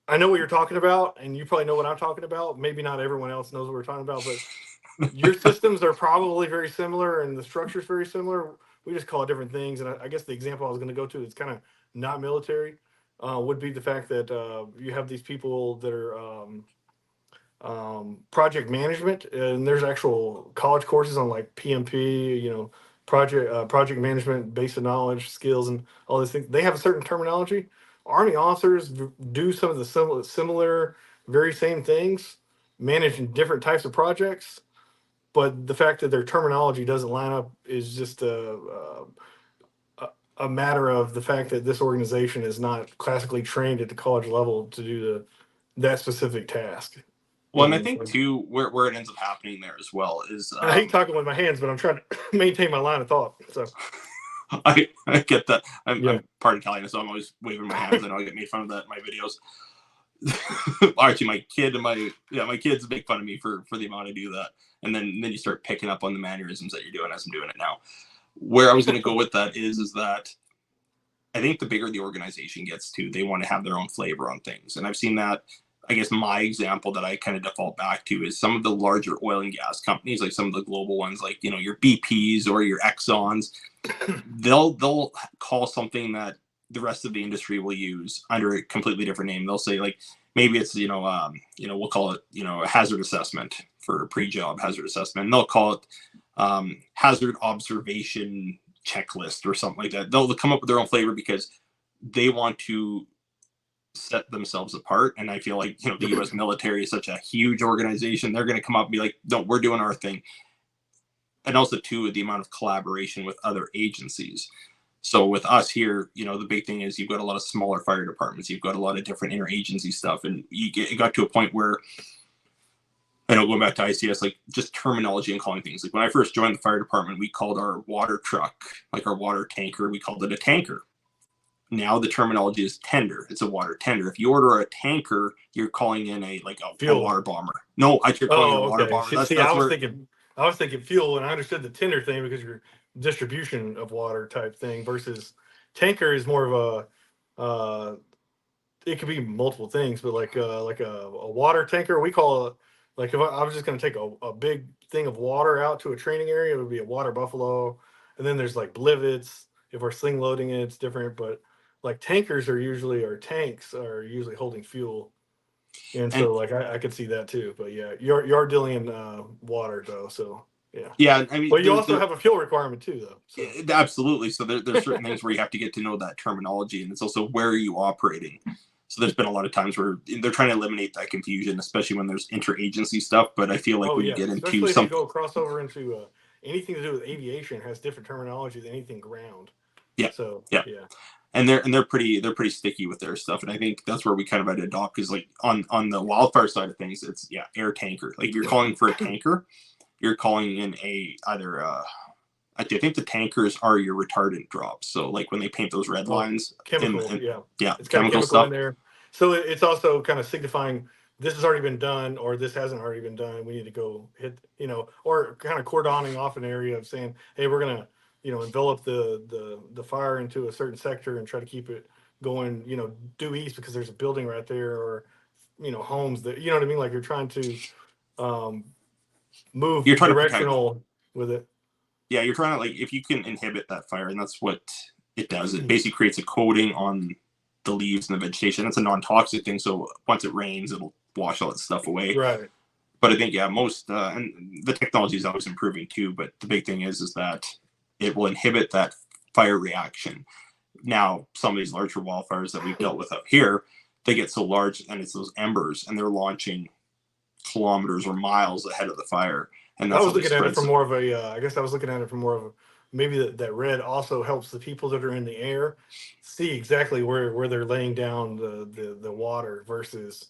S2: I know what you're talking about, and you probably know what I'm talking about. Maybe not everyone else knows what we're talking about, but your systems are probably very similar, and the structure is very similar. We just call it different things. And I guess the example I was going to go to that's kind of not military would be the fact that you have these people that are project management, and there's actual college courses on like PMP, project management, basic knowledge, skills, and all these things. They have a certain terminology. Army officers do some of the similar, very same things, manage different types of projects, but the fact that their terminology doesn't line up is just a matter of the fact that this organization is not classically trained at the college level to do that specific task.
S1: Well, and I think too, where it ends up happening there as well is,
S2: And I hate talking with my hands, but I'm trying to maintain my line of thought. So
S1: I get that.
S2: yeah,
S1: I'm part Italian, so I'm always waving my hands. I know I get made fun of that in my videos. Actually, my kids make fun of me for the amount I do that, and then you start picking up on the mannerisms that you're doing as I'm doing it now. Where I was going to go with that is that I think the bigger the organization gets to, they want to have their own flavor on things, and I've seen that. I guess my example that I kind of default back to is some of the larger oil and gas companies, like some of the global ones, like your BPs or your Exxons. They'll call something that the rest of the industry will use under a completely different name. They'll say like maybe it's we'll call it a hazard assessment for a pre-job hazard assessment. And they'll call it hazard observation checklist or something like that. They'll come up with their own flavor because they want to set themselves apart. And I feel like the U.S. military is such a huge organization. They're going to come up and be like, no, we're doing our thing. And also too, the amount of collaboration with other agencies. So with us here, the big thing is you've got a lot of smaller fire departments. You've got a lot of different interagency stuff, and it got to a point where, going back to ICS, like just terminology and calling things. Like when I first joined the fire department, we called our water truck, like our water tanker, we called it a tanker. Now the terminology is tender. It's a water tender. If you order a tanker, you're calling in a water bomber. No, you're calling it a water bomber.
S2: See, I was thinking fuel, and I understood the tender thing because your distribution of water type thing versus tanker is more of it could be multiple things, but like a water tanker, we call it like if I was just going to take a big thing of water out to a training area, it would be a water buffalo, and then there's like blivets. If we're sling loading it, it's different, but like tankers or tanks are usually holding fuel. And
S1: and
S2: so like I could see that too. But yeah, you're dealing in water though, so yeah.
S1: yeah, I mean,
S2: But you also have a fuel requirement too though. So
S1: absolutely. So there's certain things where you have to get to know that terminology, and it's also where are you operating. So there's been a lot of times where they're trying to eliminate that confusion, especially when there's interagency stuff. But I feel like when you get
S2: especially
S1: into
S2: if you go crossover into anything to do with aviation has different terminology than anything ground.
S1: Yeah.
S2: So
S1: yeah.
S2: yeah.
S1: And they're pretty sticky with their stuff, and I think that's where we kind of had to adopt, because like on the wildfire side of things, it's air tanker. Like if you're calling for a tanker, you're calling in I think the tankers are your retardant drops. So like when they paint those red lines,
S2: chemical,
S1: it's
S2: chemical
S1: stuff
S2: in there. So it's also kind of signifying this has already been done or this hasn't already been done. We need to go hit, or kind of cordoning off an area of saying, hey, we're gonna, envelop the fire into a certain sector and try to keep it going, due east because there's a building right there, or homes that, what I mean, like you're trying to move
S1: you're trying
S2: directional with it.
S1: Yeah, you're trying to, like, if you can inhibit that fire, and that's what it does. It basically creates a coating on the leaves and the vegetation. It's a non-toxic thing, so once it rains, it'll wash all that stuff away.
S2: Right.
S1: But I think most and the technology is always improving too. But the big thing is that it will inhibit that fire reaction. Now, some of these larger wildfires that we've dealt with out here, they get so large, and it's those embers, and they're launching kilometers or miles ahead of the fire. And that's
S2: I was looking at it from more of I guess I was looking at it from more of maybe that red also helps the people that are in the air see exactly where they're laying down the water versus.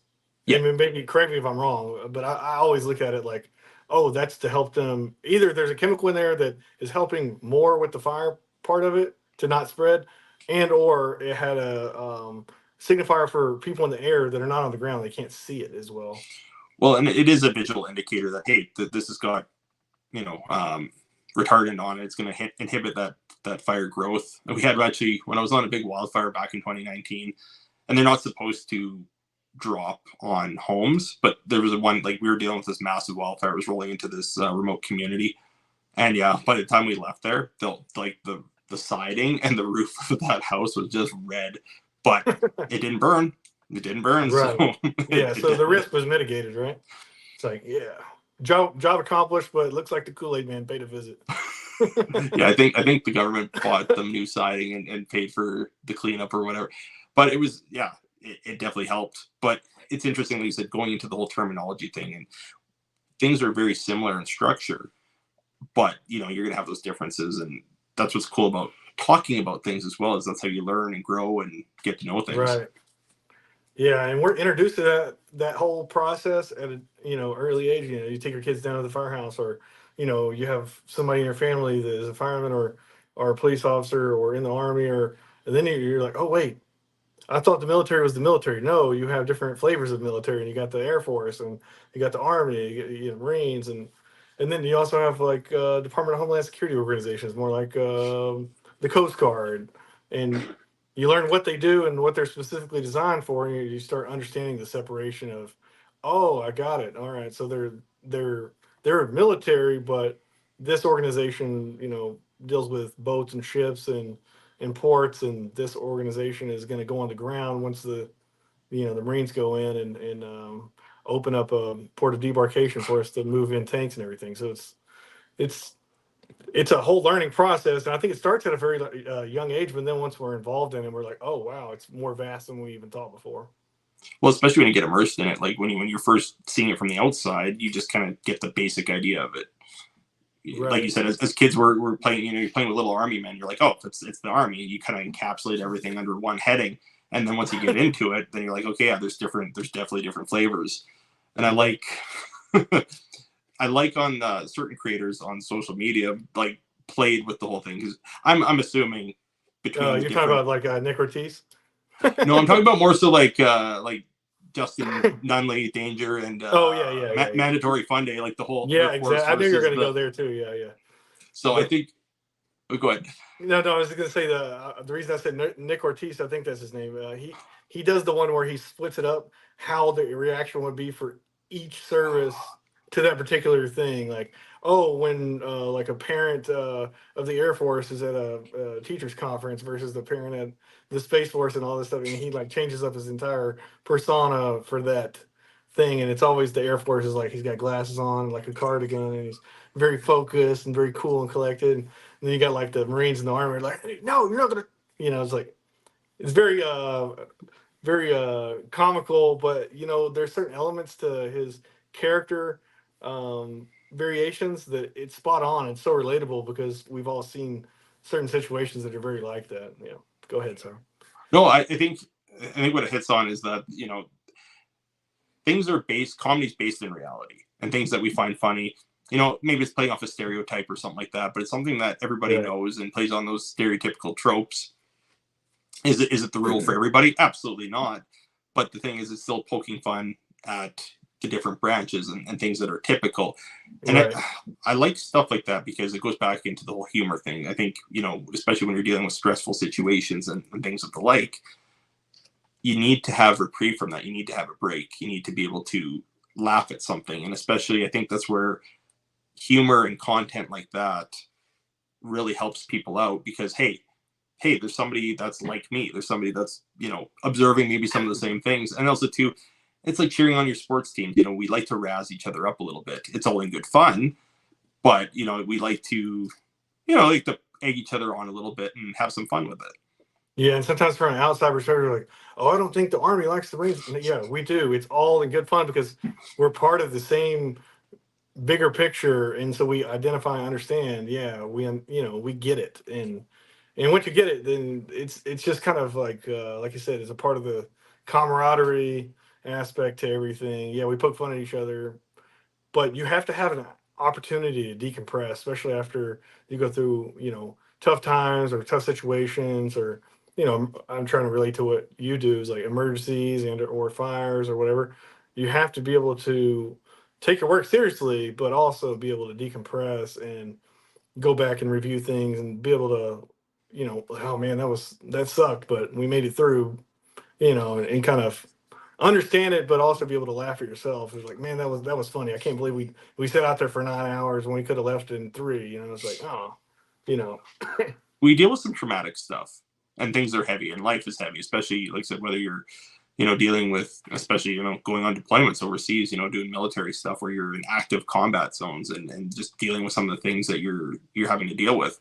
S2: I mean, maybe correct me if I'm wrong, but I always look at it like, oh, that's to help them. Either there's a chemical in there that is helping more with the fire part of it to not spread, and or it had a signifier for people in the air that are not on the ground. They can't see it as well.
S1: Well, and it is a visual indicator that, hey, this has got, you know, retardant on it. It's going to inhibit that fire growth. And we had actually, when I was on a big wildfire back in 2019, and they're not supposed to drop on homes, but there was one, like we were dealing with this massive wildfire. It was rolling into this remote community, and yeah, by the time we left there, the siding and the roof of that house was just red, but it didn't burn. It didn't burn, so
S2: Right. Yeah.
S1: it
S2: So the risk was mitigated, right? It's like, yeah, job accomplished, but it looks like the Kool-Aid man paid a visit.
S1: yeah, I think the government bought them new siding and paid for the cleanup or whatever. But it was, yeah, it definitely helped. But it's interesting, like you said, going into the whole terminology thing, and things are very similar in structure, but you're gonna have those differences, and that's what's cool about talking about things as well, is that's how you learn and grow and get to know things.
S2: Right. Yeah, and we're introduced to that whole process at a early age. You take your kids down to the firehouse, or you have somebody in your family that is a fireman or a police officer or in the army, or and then you're like, oh wait, I thought the military was the military. No, you have different flavors of military, and you got the Air Force, and you got the Army, you got Marines, and then you also have like Department of Homeland Security organizations, more like the Coast Guard, and you learn what they do and what they're specifically designed for, and you start understanding the separation of, oh, I got it. All right, so they're they're military, but this organization, deals with boats and ships and ports, and this organization is going to go on the ground once the Marines go in and open up a port of debarkation for us to move in tanks and everything. So it's it's a whole learning process, and I think it starts at a very young age. But then once we're involved in it, we're like, oh wow, it's more vast than we even thought before.
S1: Well, especially when you get immersed in it, like when you're first seeing it from the outside, you just kind of get the basic idea of it. Like you
S2: Right.
S1: said, as kids, we're playing. You're playing with little army men. You're like, oh, it's the army. You kind of encapsulate everything under one heading, and then once you get into it, then you're like, okay, yeah, there's definitely different flavors, and I like I like on certain creators on social media like played with the whole thing, because I'm assuming between the
S2: You're talking
S1: different.
S2: about like Nick Ortiz.
S1: No, I'm talking about more so like Justin Nunley, Danger, and
S2: Oh yeah, yeah, yeah, yeah.
S1: Mandatory Fun Day, like the whole Air
S2: Yeah,
S1: Force
S2: exactly. I knew you were
S1: versus
S2: going to go
S1: the.
S2: there too. Yeah, yeah.
S1: So I
S2: But
S1: think. Oh, go ahead.
S2: no, no, I was going to say the reason I said Nick Ortiz, I think that's his name. He does the one where he splits it up, how the reaction would be for each service to that particular thing. Like, oh, when like a parent of the Air Force is at a teachers conference versus the parent at the Space Force and all this stuff, and he like changes up his entire persona for that thing. And it's always the Air Force is like he's got glasses on, like a cardigan, and he's very focused and very cool and collected. And then you got like the Marines and the Army, like, hey, no, you're not gonna, it's like it's very comical, but there's certain elements to his character variations that it's spot on. It's so relatable because we've all seen certain situations that are very like that. Go ahead, sir.
S1: No, I think what it hits on is that things are based comedies based in reality, and things that we find funny. Maybe it's playing off a stereotype or something like that, but it's something that everybody
S2: Right.
S1: knows and plays on those stereotypical tropes. Is it the rule for everybody? Absolutely not. But the thing is, it's still poking fun at the different branches and things that are typical. And
S2: Right.
S1: I like stuff like that because it goes back into the whole humor thing. I think, especially when you're dealing with stressful situations and things of the like, you need to have reprieve from that. You need to have a break. You need to be able to laugh at something. And especially, I think that's where humor and content like that really helps people out, because, hey, there's somebody that's like me. There's somebody that's, observing maybe some of the same things. And also, too, it's like cheering on your sports team. We like to razz each other up a little bit. It's all in good fun, but, we like to egg each other on a little bit and have some fun with it.
S2: Yeah, and sometimes from an outside perspective, you're like, oh, I don't think the Army likes the Marines. Yeah, we do. It's all in good fun because we're part of the same bigger picture, and so we identify and understand. Yeah, we get it, and once you get it, then it's just kind of like you said, it's a part of the camaraderie aspect to everything. Yeah, we poke fun at each other, but you have to have opportunity to decompress, especially after you go through, tough times or tough situations, or, I'm trying to relate to what you do is like emergencies and or fires or whatever. You have to be able to take your work seriously, but also be able to decompress and go back and review things and be able to, oh man, that sucked, but we made it through, and kind of understand it, but also be able to laugh at yourself. It's like, man, that was funny. I can't believe we sat out there for 9 hours when we could have left in three. It's like, oh, you know,
S1: We deal with some traumatic stuff and things are heavy and life is heavy, especially like I said, whether you're, dealing with, especially, going on deployments overseas, doing military stuff where you're in active combat zones and just dealing with some of the things that you're having to deal with.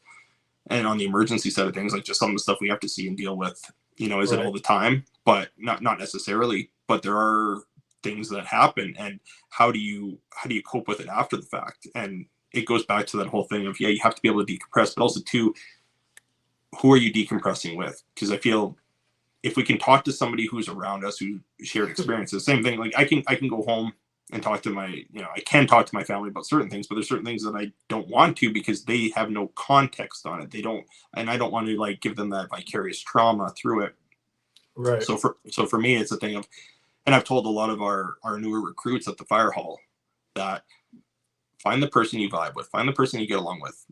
S1: And on the emergency side of things, like just some of the stuff we have to see and deal with, is it all
S2: right,
S1: the time? But not necessarily. But there are things that happen, and how do you cope with it after the fact? And it goes back to that whole thing of, yeah, you have to be able to decompress, but also too, who are you decompressing with? Because I feel if we can talk to somebody who's around us who shared experiences, same thing. Like I can go home and talk to my, I can talk to my family about certain things, but there's certain things that I don't want to because they have no context on it. They don't, and I don't want to like give them that vicarious trauma through it.
S2: right.
S1: So for me, it's a thing of, and I've told a lot of our newer recruits at the fire hall that find the person you vibe with, find the person you get along with.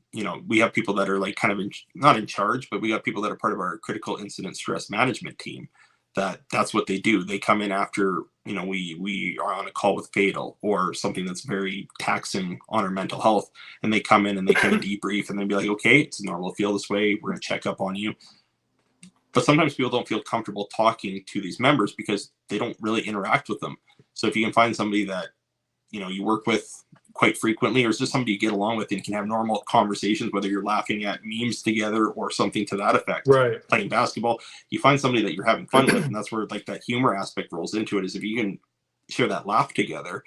S1: We have people that are like kind of not in charge, but we got people that are part of our critical incident stress management team. That's what they do. They come in after we are on a call with fatal or something that's very taxing on our mental health, and they come in and they kind of debrief and then be like, okay, it's normal to feel this way. We're gonna check up on you. But sometimes people don't feel comfortable talking to these members because they don't really interact with them. So if you can find somebody that you work with quite frequently, or is just somebody you get along with and can have normal conversations, whether you're laughing at memes together or something to that effect,
S2: Right.
S1: playing basketball, you find somebody that you're having fun with, and that's where like that humor aspect rolls into it. Is if you can share that laugh together,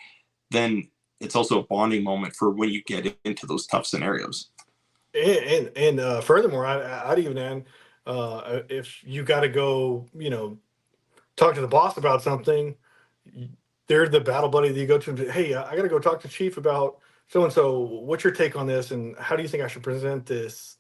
S1: then it's also a bonding moment for when you get into those tough scenarios.
S2: And furthermore, I'd even add, if you got to go, talk to the boss about something, they're the battle buddy that you go to and say, hey, I got to go talk to chief about so and so. What's your take on this, and how do you think I should present this?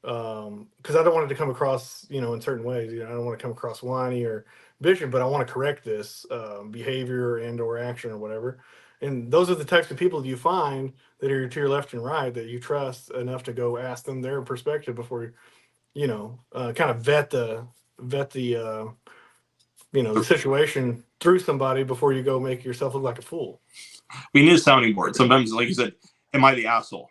S2: Because I don't want it to come across, in certain ways. I don't want to come across whiny or bitching, but I want to correct this behavior and or action or whatever. And those are the types of people that you find that are to your left and right that you trust enough to go ask them their perspective before kind of vet the situation through somebody before you go make yourself look like a fool.
S1: We need a sounding board. Sometimes, like you said, am I the asshole?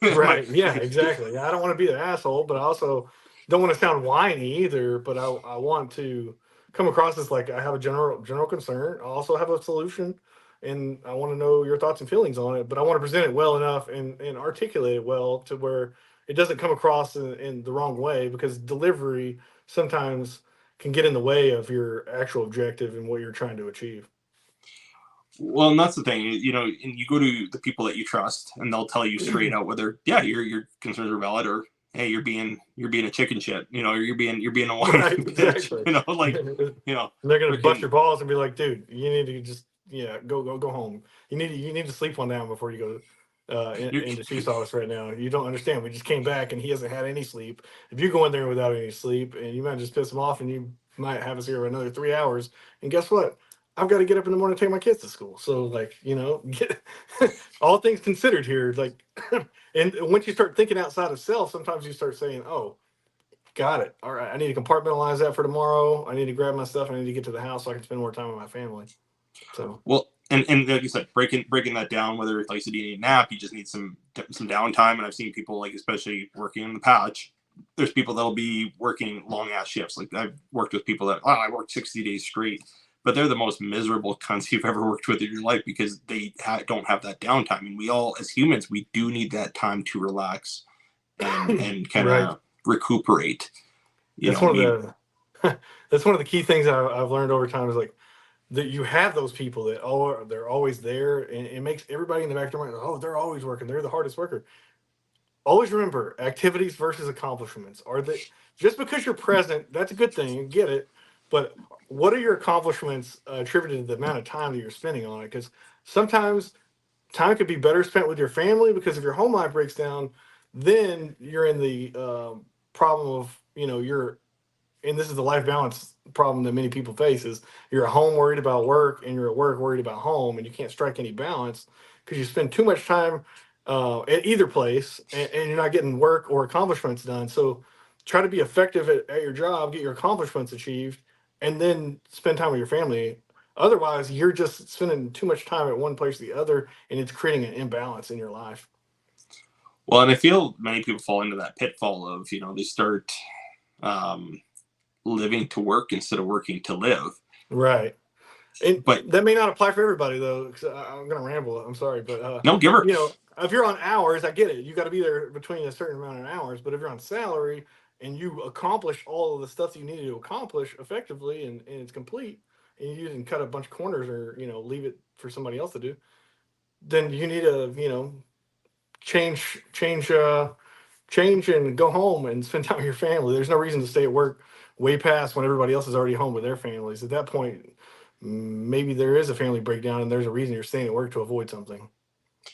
S2: Right. Yeah, exactly. I don't want to be the asshole, but I also don't want to sound whiny either. But I want to come across as like I have a general concern. I also have a solution, and I want to know your thoughts and feelings on it. But I want to present it well enough and articulate it well to where it doesn't come across in the wrong way, because delivery sometimes can get in the way of your actual objective and what you're trying to achieve.
S1: Well, and that's the thing, and you go to the people that you trust, and they'll tell you straight out whether, yeah, your concerns are valid, or hey, you're being a chicken shit, or you're being a whiny
S2: Right.
S1: bitch,
S2: Exactly.
S1: like,
S2: They're gonna bust
S1: freaking,
S2: your balls and be like, dude, you need to just go home. You need to sleep one down before you go
S1: you're,
S2: into chief's office right now. You don't understand. We just came back and he hasn't had any sleep. If you go in there without any sleep, and you might just piss him off, and you might have us here for another 3 hours. And guess what? I've got to get up in the morning to take my kids to school. So like, get all things considered here, like and once you start thinking outside of self, sometimes you start saying, oh, got it. All right. I need to compartmentalize that for tomorrow. I need to grab my stuff. I need to get to the house so I can spend more time with my family. So,
S1: well, and like you said, breaking that down, whether like you said, you need a nap, you just need some downtime. And I've seen people, like, especially working in the patch, there's people that'll be working long ass shifts. Like I've worked with people that, I worked 60 days straight, but they're the most miserable cunts you've ever worked with in your life because they don't have that downtime. And we all, as humans, we do need that time to relax and kind
S2: right.
S1: of recuperate.
S2: That's one
S1: We
S2: of the that's one of the key things I've learned over time is like that you have those people that they're always there, and it makes everybody in the back of their mind, oh, they're always working. They're the hardest worker. Always remember, activities versus accomplishments are that just because you're present, that's a good thing. Get it, but what are your accomplishments attributed to the amount of time that you're spending on it? Because sometimes, time could be better spent with your family, because if your home life breaks down, then you're in the problem of, you're, and this is the life balance problem that many people face, is you're at home worried about work, and you're at work worried about home, and you can't strike any balance because you spend too much time at either place, and you're not getting work or accomplishments done. So try to be effective at your job, get your accomplishments achieved, and then spend time with your family. Otherwise, you're just spending too much time at one place or the other, and it's creating an imbalance in your life.
S1: Well, and I feel many people fall into that pitfall of, they start um, living to work instead of working to live.
S2: Right. And
S1: But
S2: that may not apply for everybody though, 'cause I'm going to ramble. I'm sorry, but
S1: no, give her.
S2: if you're on hours, I get it. You got to be there between a certain amount of hours. But if you're on salary and you accomplish all of the stuff that you needed to accomplish effectively, and it's complete, and you didn't cut a bunch of corners, or leave it for somebody else to do, then you need to change change change and go home and spend time with your family. There's no reason to stay at work way past when everybody else is already home with their families. At that point, maybe there is a family breakdown, and there's a reason you're staying at work to avoid something.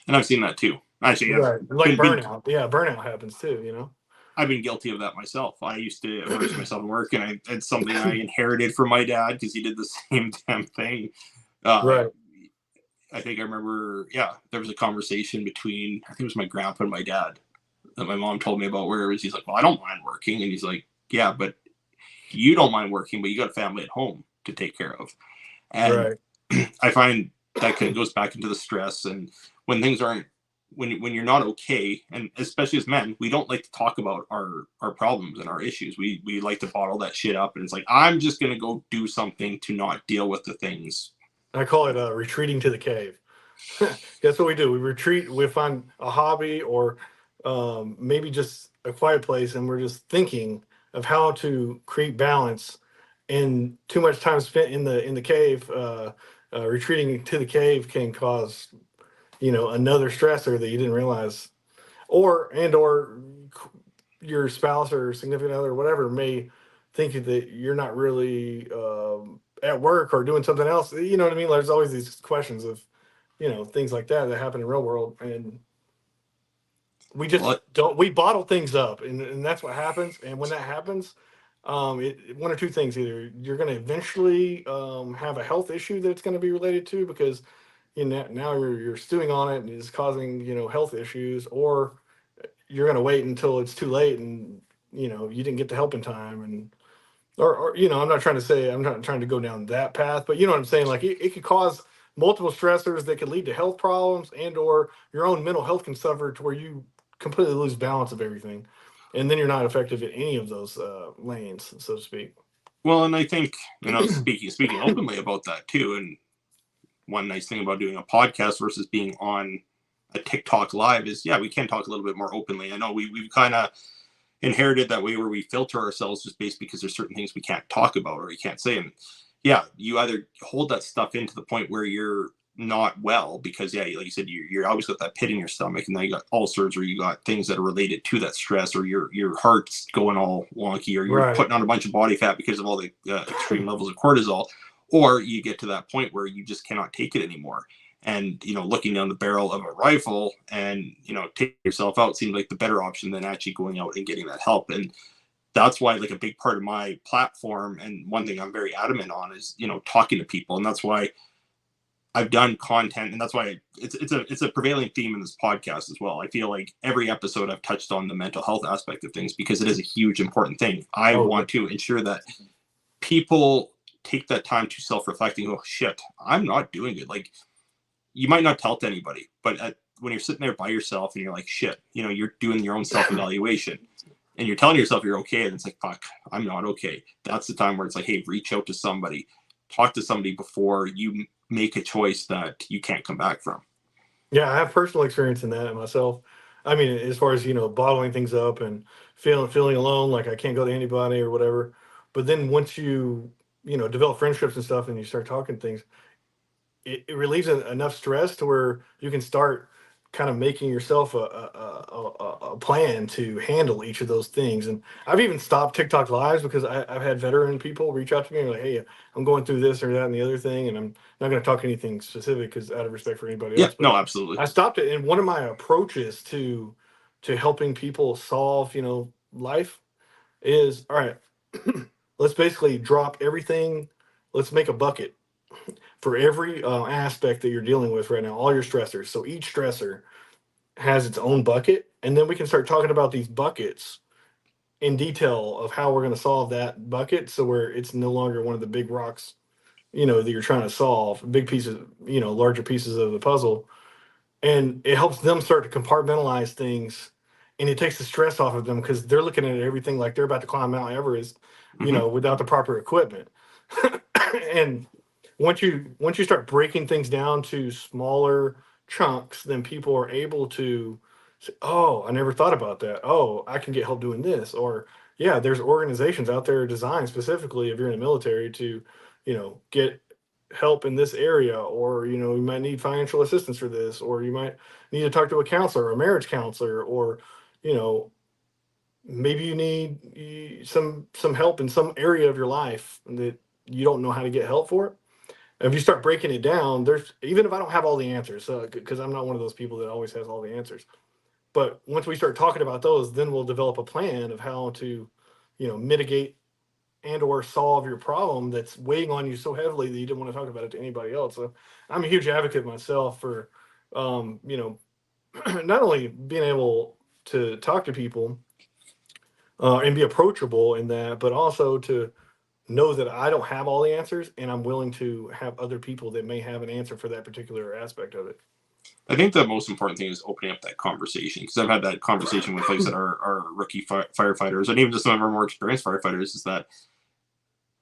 S1: And I've seen that too. Actually,
S2: Right. Like
S1: been
S2: burnout. Yeah, burnout happens too.
S1: I've been guilty of that myself. I used to immerse myself in work, and it's something I inherited from my dad because he did the same damn thing. Uh,
S2: Right.
S1: I think I remember, yeah, there was a conversation between, I think it was my grandpa and my dad that my mom told me about, where it was, he's like, well, I don't mind working. And he's like, yeah, but you don't mind working, but you got a family at home to take care of. And
S2: Right.
S1: I find that kind of goes back into the stress. And when things aren't, when you're not okay, and especially as men, we don't like to talk about our problems and our issues. We like to bottle that shit up, and it's like, I'm just gonna go do something to not deal with the things.
S2: I call it retreating to the cave. That's what we do. We retreat. We find a hobby, or maybe just a quiet place, and we're just thinking of how to create balance. And too much time spent in the cave, retreating to the cave, can cause another stressor that you didn't realize, or your spouse or significant other or whatever may think that you're not really at work or doing something else. You know what I mean? There's always these questions of things like that happen in real world, and we just
S1: Well,
S2: don't, we bottle things up, and that's what happens. And when that happens, one or two things: either you're going to eventually have a health issue that it's going to be related to, because now you're stewing on it and it's causing health issues, or you're going to wait until it's too late, and you didn't get the help in time. And or I'm not trying to go down that path, but you know what I'm saying. Like it could cause multiple stressors that could lead to health problems, and/or your own mental health can suffer to where you completely lose balance of everything, and then you're not effective in any of those lanes, so to speak.
S1: well, and I think, speaking openly about that too. And one nice thing about doing a podcast versus being on a TikTok live is, yeah, we can talk a little bit more openly. I know we've kind of inherited that way, where we filter ourselves just based because there's certain things we can't talk about or we can't say. And yeah, you either hold that stuff in to the point where you're not well because, yeah, like you said, you're always got that pit in your stomach, and then you got ulcers, or you got things that are related to that stress, or your heart's going all wonky, or you're
S2: Right.
S1: putting on a bunch of body fat because of all the extreme levels of cortisol, or you get to that point where you just cannot take it anymore. And looking down the barrel of a rifle and taking yourself out seemed like the better option than actually going out and getting that help. And that's why, like, a big part of my platform, and one thing I'm very adamant on, is talking to people. And that's why I've done content, and that's why it's a prevailing theme in this podcast as well. I feel like every episode I've touched on the mental health aspect of things, because it is a huge important thing. I
S2: Oh,
S1: want to ensure that people take that time to self-reflect and go, shit, I'm not doing it. Like, you might not tell to anybody, but when you're sitting there by yourself and you're like, shit, you're doing your own self-evaluation, and you're telling yourself you're okay, and it's like, fuck, I'm not okay. That's the time where it's like, hey, reach out to somebody, talk to somebody before you make a choice that you can't come back from.
S2: yeah, I have personal experience in that myself. I mean, as far as bottling things up and feeling alone, like I can't go to anybody or whatever. But then once you develop friendships and stuff, and you start talking things, it relieves enough stress to where you can start kind of making yourself a plan to handle each of those things. And I've even stopped TikTok lives because I've had veteran people reach out to me and like, hey, I'm going through this or that and the other thing, and I'm not going to talk anything specific because out of respect for anybody
S1: Yeah,
S2: else. But
S1: no, absolutely.
S2: I stopped it, and one of my approaches to helping people solve, life is all right. Let's basically drop everything. Let's make a bucket for every aspect that you're dealing with right now, all your stressors. So each stressor has its own bucket, and then we can start talking about these buckets in detail of how we're going to solve that bucket, so where it's no longer one of the big rocks, that you're trying to solve, big pieces, larger pieces of the puzzle. And it helps them start to compartmentalize things, and it takes the stress off of them because they're looking at everything like they're about to climb Mount Everest,
S1: Hmm.
S2: without the proper equipment. And once you start breaking things down to smaller chunks, then people are able to say, oh, I never thought about that. Oh, I can get help doing this. Or yeah, there's organizations out there designed specifically if you're in the military to, get help in this area, or you might need financial assistance for this, or you might need to talk to a counselor, a marriage counselor, or you know maybe you need some help in some area of your life that you don't know how to get help for. If you start breaking it down, there's, even if I don't have all the answers, because I'm not one of those people that always has all the answers. But once we start talking about those, then we'll develop a plan of how to, mitigate and or solve your problem that's weighing on you so heavily that you didn't want to talk about it to anybody else. So I'm a huge advocate myself for, um, you know, not only being able to talk to people and be approachable in that, but also to know that I don't have all the answers, and I'm willing to have other people that may have an answer for that particular aspect of it.
S1: I think the most important thing is opening up that conversation, because I've had that conversation with, like I said, our rookie firefighters, and even just some of our more experienced firefighters. Is that,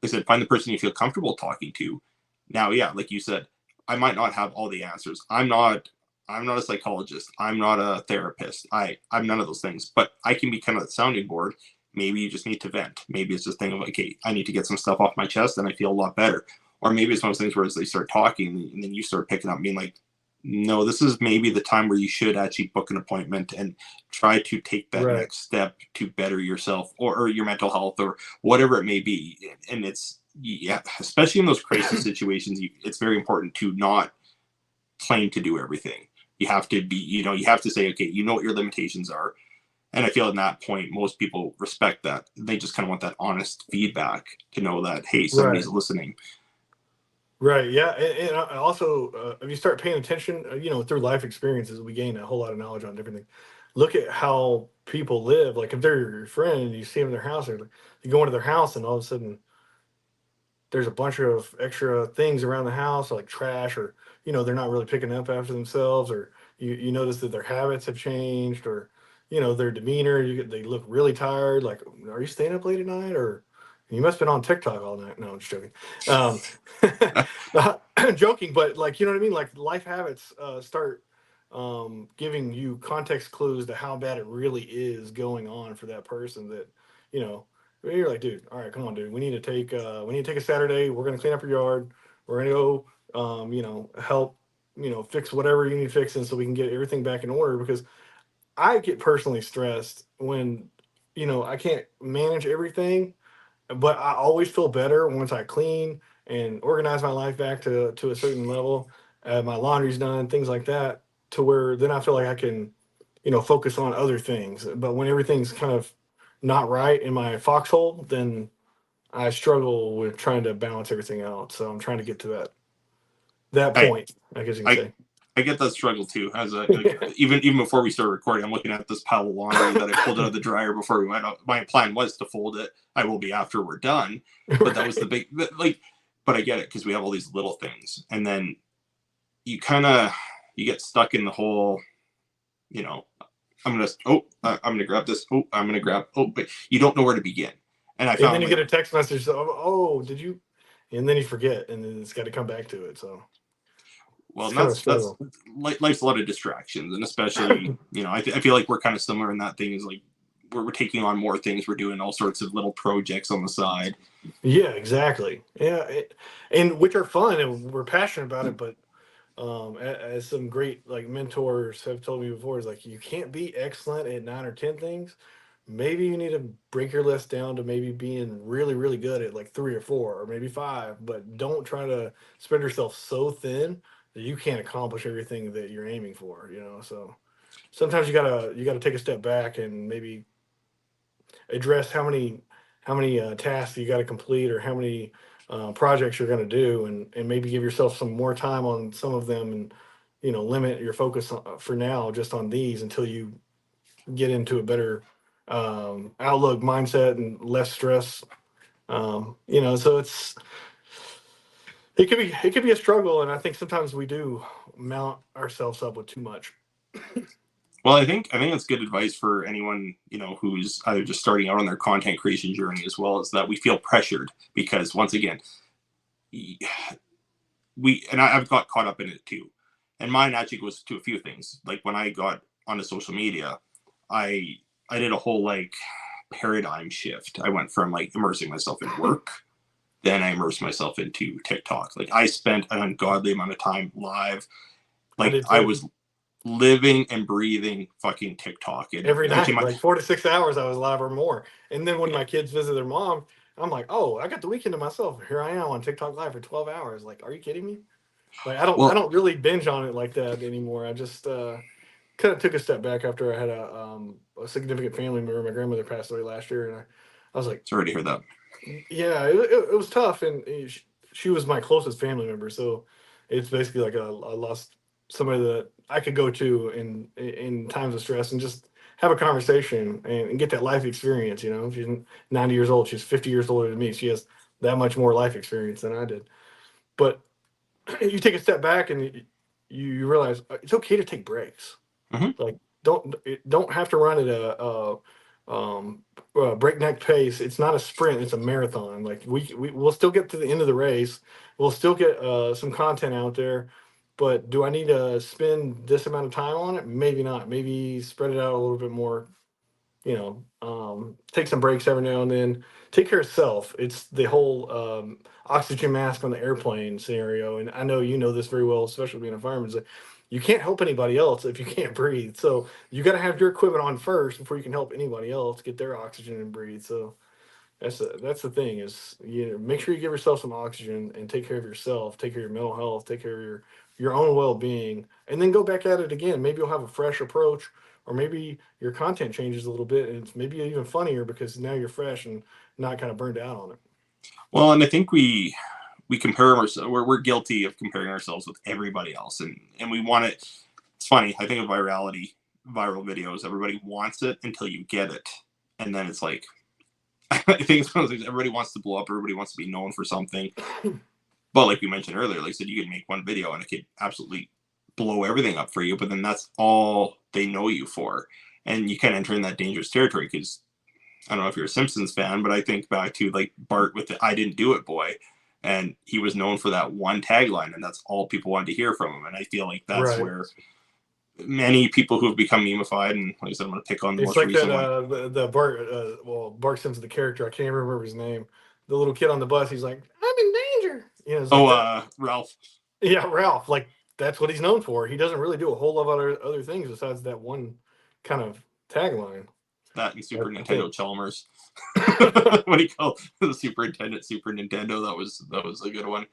S1: like I said, find the person you feel comfortable talking to. Now, yeah, like you said, I might not have all the answers. I'm not a psychologist. I'm not a therapist. I'm none of those things. But I can be kind of the sounding board. Maybe you just need to vent. Maybe it's just thing of like, okay, I need to get some stuff off my chest, and I feel a lot better. Or maybe it's one of those things where as they start talking, and then you start picking up, being like, no, this is maybe the time where you should actually book an appointment and try to take that
S2: Right.
S1: next step to better yourself, or your mental health, or whatever it may be. And it's, yeah, especially in those crisis situations, it's very important to not claim to do everything. You have to be, you have to say, okay, you know what your limitations are. And I feel at that point, most people respect that. They just kind of want that honest feedback to know that, hey, somebody's
S2: Right.
S1: listening.
S2: Right. Yeah. And also, if you start paying attention, through life experiences, we gain a whole lot of knowledge on different things. Look at how people live. Like if they're your friend and you see them in their house, or you go into their house and all of a sudden there's a bunch of extra things around the house like trash, or they're not really picking up after themselves, or you notice that their habits have changed, or their demeanor, they look really tired, like are you staying up late at night, or you must have been on TikTok all night. No, I'm just joking. um not joking, but like, you know what I mean, like life habits start giving you context clues to how bad it really is going on for that person, that you know you're like, dude, all right, come on, dude. We need to take a Saturday. We're gonna clean up your yard. We're gonna go, help, fix whatever you need fixing so we can get everything back in order. Because I get personally stressed when, I can't manage everything, but I always feel better once I clean and organize my life back to a certain level. My laundry's done, things like that, to where then I feel like I can, focus on other things. But when everything's kind of not right in my foxhole, then I struggle with trying to balance everything out. So I'm trying to get to that
S1: I
S2: point, I guess you
S1: I
S2: can
S1: I get that struggle too. As a, like,
S2: say.
S1: even before we started recording, I'm looking at this pile of laundry that I pulled out of the dryer before we went out. My plan was to fold it. I will be after we're done, but that was the
S2: Right.
S1: big, like. But I get it, because we have all these little things, and then you kind of, you get stuck in the whole, you know, I'm gonna grab this. Oh, I'm gonna grab. Oh, but you don't know where to begin. And I
S2: And then
S1: found
S2: you
S1: like,
S2: get a text message, oh, did you? And then you forget, and then it's got to come back to it. So
S1: well,
S2: it's
S1: and
S2: kind of a
S1: that's
S2: struggle.
S1: life's a lot of distractions, and especially, I feel like we're kind of similar in that thing is like we're taking on more things, we're doing all sorts of little projects on the side.
S2: Yeah, exactly. Yeah, and which are fun, and we're passionate about it. But as some great like mentors have told me before, is like you can't be excellent at 9 or 10 things. Maybe you need to break your list down to maybe being really, really good at like 3 or 4 or maybe 5, but don't try to spread yourself so thin that you can't accomplish everything that you're aiming for, you know. So sometimes you gotta take a step back and maybe address how many tasks you got to complete, or how many projects you're going to do, and maybe give yourself some more time on some of them, and limit your focus for now just on these until you get into a better outlook mindset and less stress. So it could be a struggle, and I think sometimes we do mount ourselves up with too much.
S1: Well, I think that's good advice for anyone, who's either just starting out on their content creation journey, as well as that we feel pressured because, once again, I've got caught up in it too. And mine actually goes to a few things. Like when I got onto social media, I I did a whole like paradigm shift. I went from like immersing myself in work, then I immersed myself into TikTok. Like I spent an ungodly amount of time live.
S2: I
S1: Like
S2: did
S1: I
S2: too.
S1: was living and breathing fucking TikTok. And
S2: Every
S1: actually,
S2: night, like 4 to 6 hours, I was live or more. And then when my kids visit their mom, I'm like, oh, I got the weekend to myself. Here I am on TikTok live for 12 hours. Like, are you kidding me? Like, I
S1: well,
S2: don't really binge on it like that anymore. I just kind of took a step back after I had a significant family member. My grandmother passed away last year, and I was like,
S1: sorry to hear that.
S2: yeah, it was tough, and she was my closest family member, so it's basically like I lost somebody that I could go to in times of stress and just have a conversation and get that life experience. She's 90 years old. She's 50 years older than me. She has that much more life experience than I did. But you take a step back and you realize it's okay to take breaks.
S1: Hmm.
S2: Like don't have to run at um, a breakneck pace. It's not a sprint; it's a marathon. Like we'll still get to the end of the race. We'll still get some content out there. But do I need to spend this amount of time on it? Maybe not. Maybe spread it out a little bit more. Take some breaks every now and then. Take care of self. It's the whole oxygen mask on the airplane scenario, and I know you know this very well, especially being a fireman. Is that you can't help anybody else if you can't breathe. So you got to have your equipment on first before you can help anybody else get their oxygen and breathe. So that's the thing is make sure you give yourself some oxygen and take care of yourself, take care of your mental health, take care of your own well-being, and then go back at it again. Maybe you'll have a fresh approach, or maybe your content changes a little bit and it's maybe even funnier because now you're fresh and not kind of burned out on it.
S1: Well, and I think we compare ourselves. We're guilty of comparing ourselves with everybody else, and we want it. It's funny. I think of viral videos. Everybody wants it until you get it, and then it's like I think it's one of those things. Everybody wants to blow up. Everybody wants to be known for something. But like we mentioned earlier, like I said, you can make one video and it could absolutely blow everything up for you. But then that's all they know you for, and you kind of enter in that dangerous territory because I don't know if you're a Simpsons fan, but I think back to like Bart with the "I didn't do it" boy, and he was known for that one tagline, and that's all people wanted to hear from him. And I feel like that's
S2: Right.
S1: where many people who have become memeified, and like I said, I'm going to pick on the
S2: It's
S1: most
S2: like that
S1: recent one.
S2: the Bart Bart Simpson, the character, I can't even remember his name. The little kid on the bus, he's like, I'm in danger. It's like
S1: Oh,
S2: that.
S1: Ralph,
S2: Yeah, Ralph. Like that's what he's known for. He doesn't really do a whole lot of other things besides that one kind of tagline.
S1: that and Super
S2: I think.
S1: Nintendo Chalmers. What do you call the superintendent Super Nintendo? That was a good one.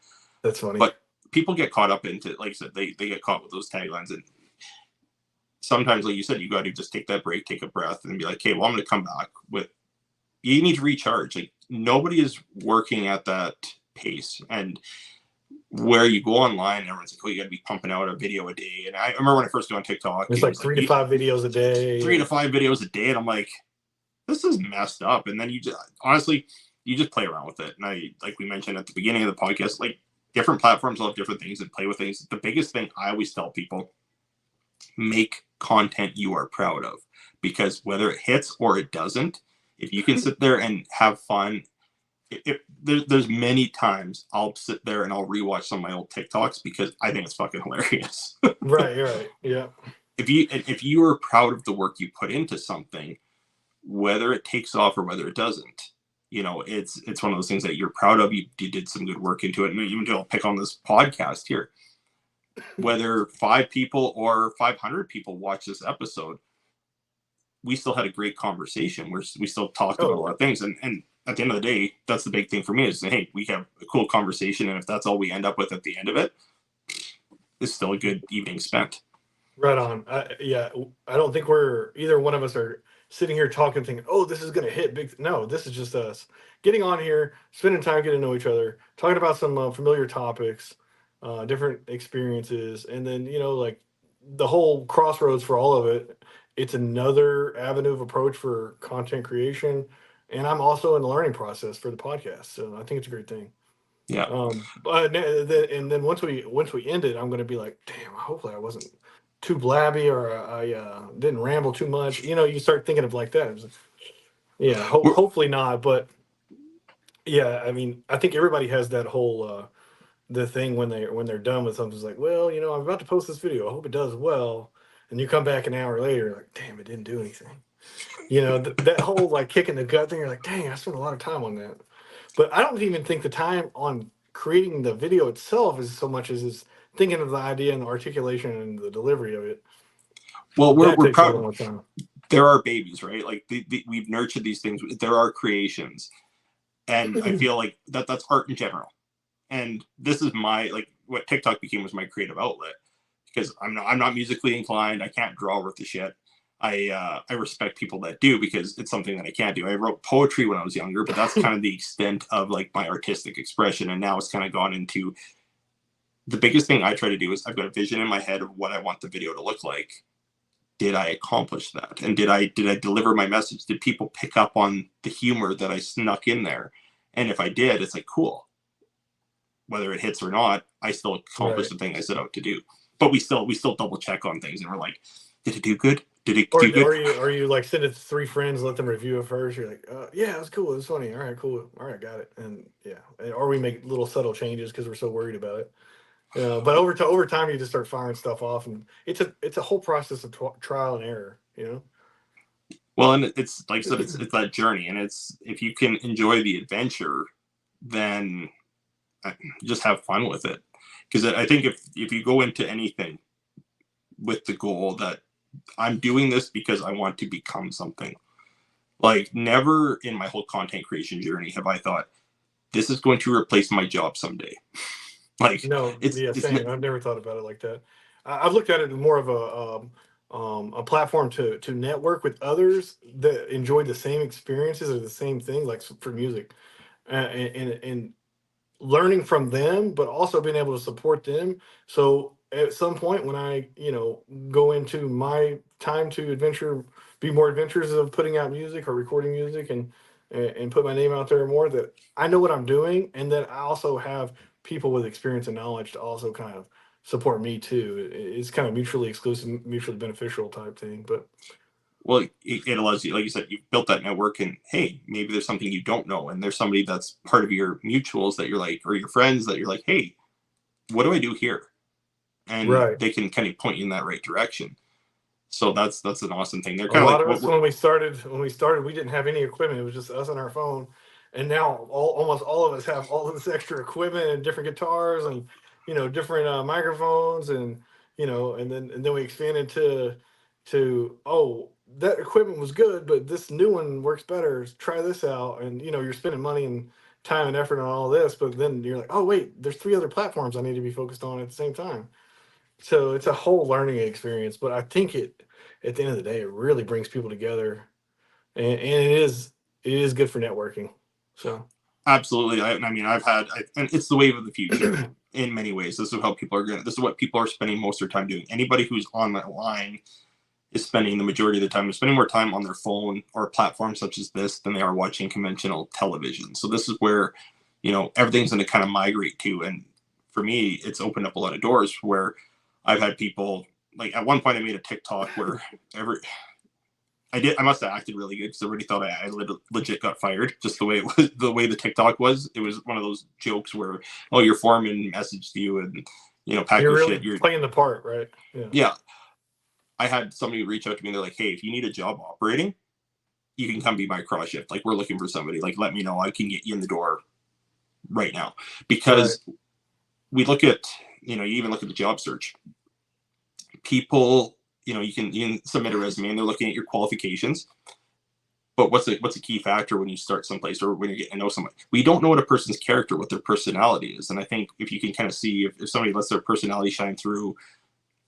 S2: That's funny.
S1: But people get caught up into, like I said, they get caught with those taglines, and sometimes, like you said, you got to just take that break, take a breath, and be like, okay, well, I'm going to come back with. You need to recharge. Like nobody is working at that pace, and where you go online, everyone's like, oh, you got to be pumping out a video a day. And I remember when I first got on TikTok,
S2: It's
S1: it
S2: like
S1: was like
S2: 3 to 5 videos a day.
S1: 3 to 5 videos a day, and I'm like, this is messed up. And then you just honestly, you just play around with it. And I, like we mentioned at the beginning of the podcast, like different platforms love different things and play with things. The biggest thing I always tell people: make content you are proud of, because whether it hits or it doesn't, if you can sit there and have fun, there's many times I'll sit there and I'll rewatch some of my old TikToks because I think it's fucking hilarious.
S2: Right. Right. Yeah.
S1: If you are proud of the work you put into something, whether it takes off or whether it doesn't, it's one of those things that you're proud of. You did some good work into it, and even I'll pick on this podcast here. whether 5 people or 500 people watch this episode, we still had a great conversation. We still talked about a lot of things. And at the end of the day, that's the big thing for me is, hey, we have a cool conversation. And if that's all we end up with at the end of it, it's still a good evening spent.
S2: Right on. Yeah, I don't think we're either one of us are sitting here talking, thinking, "Oh, this is gonna hit big." No, this is just us getting on here, spending time getting to know each other, talking about some familiar topics, different experiences, and then like the whole crossroads for all of it. It's another avenue of approach for content creation, and I'm also in the learning process for the podcast. So I think it's a great thing.
S1: Yeah.
S2: And then once we end it, I'm going to be like, damn. Hopefully, I wasn't too blabby or I didn't ramble too much. You start thinking of like that. Yeah, hopefully not. But yeah, I mean, I think everybody has that whole the thing when they're done with something. It's like, well, I'm about to post this video. I hope it does well. And you come back an hour later, like, damn, it didn't do anything. That whole like kick in the gut thing. You're like, dang, I spent a lot of time on that. But I don't even think the time on creating the video itself is so much as is thinking of the idea and the articulation and the delivery of it.
S1: Well,
S2: That
S1: we're
S2: takes a lot
S1: proud.
S2: more time.
S1: There are babies, right? Like we've nurtured these things. There are creations, and I feel like that's art in general. And this is my, like, what TikTok became was my creative outlet, because I'm not musically inclined. I can't draw worth the shit. I respect people that do, because it's something that I can't do. I wrote poetry when I was younger, but that's kind of the extent of like my artistic expression. And now it's kind of gone into, the biggest thing I try to do is, I've got a vision in my head of what I want the video to look like. Did I accomplish that? And did I deliver my message? Did people pick up on the humor that I snuck in there? And if I did, it's like, cool. Whether it hits or not, I still accomplished
S2: Right.
S1: the thing I set out to do. But we still double check on things, and we're like, did it do good? Did it
S2: Or
S1: do good?
S2: are you like send it to three friends, let them review it first? You're like, yeah, it was cool, it was funny. All right, cool. All right, got it. And yeah, or we make little subtle changes because we're so worried about it. But over time, you just start firing stuff off, and it's a whole process of trial and error.
S1: Well, and it's like I said, it's that journey, and it's, if you can enjoy the adventure, then just have fun with it. Because I think if you go into anything with the goal that I'm doing this because I want to become something, like, never in my whole content creation journey have I thought this is going to replace my job someday. Like,
S2: No, yeah,
S1: it's
S2: same. I've never thought about it like that. I've looked at it as more of a platform to network with others that enjoy the same experiences or the same thing, like for music, and learning from them, but also being able to support them. So at some point, when I go into my time to adventure, be more adventures of putting out music or recording music and put my name out there more, that I know what I'm doing, and then I also have people with experience and knowledge to also kind of support me too. It's kind of mutually exclusive, mutually beneficial type thing. But
S1: well, it allows you, like you said, you've built that network, and hey, maybe there's something you don't know, and there's somebody that's part of your mutuals that you're like, or your friends that you're like, hey, what do I do here? And
S2: right.
S1: they can kind of point you in that right direction. So that's an awesome thing. They're
S2: A
S1: kind of
S2: lot
S1: like
S2: of
S1: what
S2: us
S1: we're,
S2: when we started, we didn't have any equipment. It was just us and our phone. And now almost all of us have all of this extra equipment and different guitars and different microphones and then we expanded to oh, that equipment was good, but this new one works better. Try this out. And you're spending money and time and effort on all this, but then you're like, oh wait, there's three other platforms I need to be focused on at the same time. So it's a whole learning experience, but I think at the end of the day, it really brings people together, and it is good for networking. So
S1: absolutely. I mean, and it's the wave of the future in many ways. This is how people are going. This is what people are spending most of their time doing. Anybody who's on that line is spending the majority of the time, is spending more time on their phone or platforms such as this than they are watching conventional television. So this is where, everything's going to kind of migrate to. And for me, it's opened up a lot of doors where I've had people, like, at one point I made a TikTok where I must have acted really good because everybody thought I legit got fired. Just the way it was, the way the TikTok was. It was one of those jokes where, oh, your foreman messaged you and, pack
S2: you're
S1: your
S2: really
S1: shit. You're,
S2: playing the part, right? Yeah.
S1: yeah. I had somebody reach out to me. They're like, hey, if you need a job operating, you can come be my cross shift. Like, we're looking for somebody. Like, let me know. I can get you in the door right now.
S2: Right.
S1: Because we look at, you even look at the job search. People, you can submit a resume and they're looking at your qualifications. But what's a key factor when you start someplace or when you're getting to know somebody? We don't know what a person's character, what their personality is. And I think if you can kind of see if somebody lets their personality shine through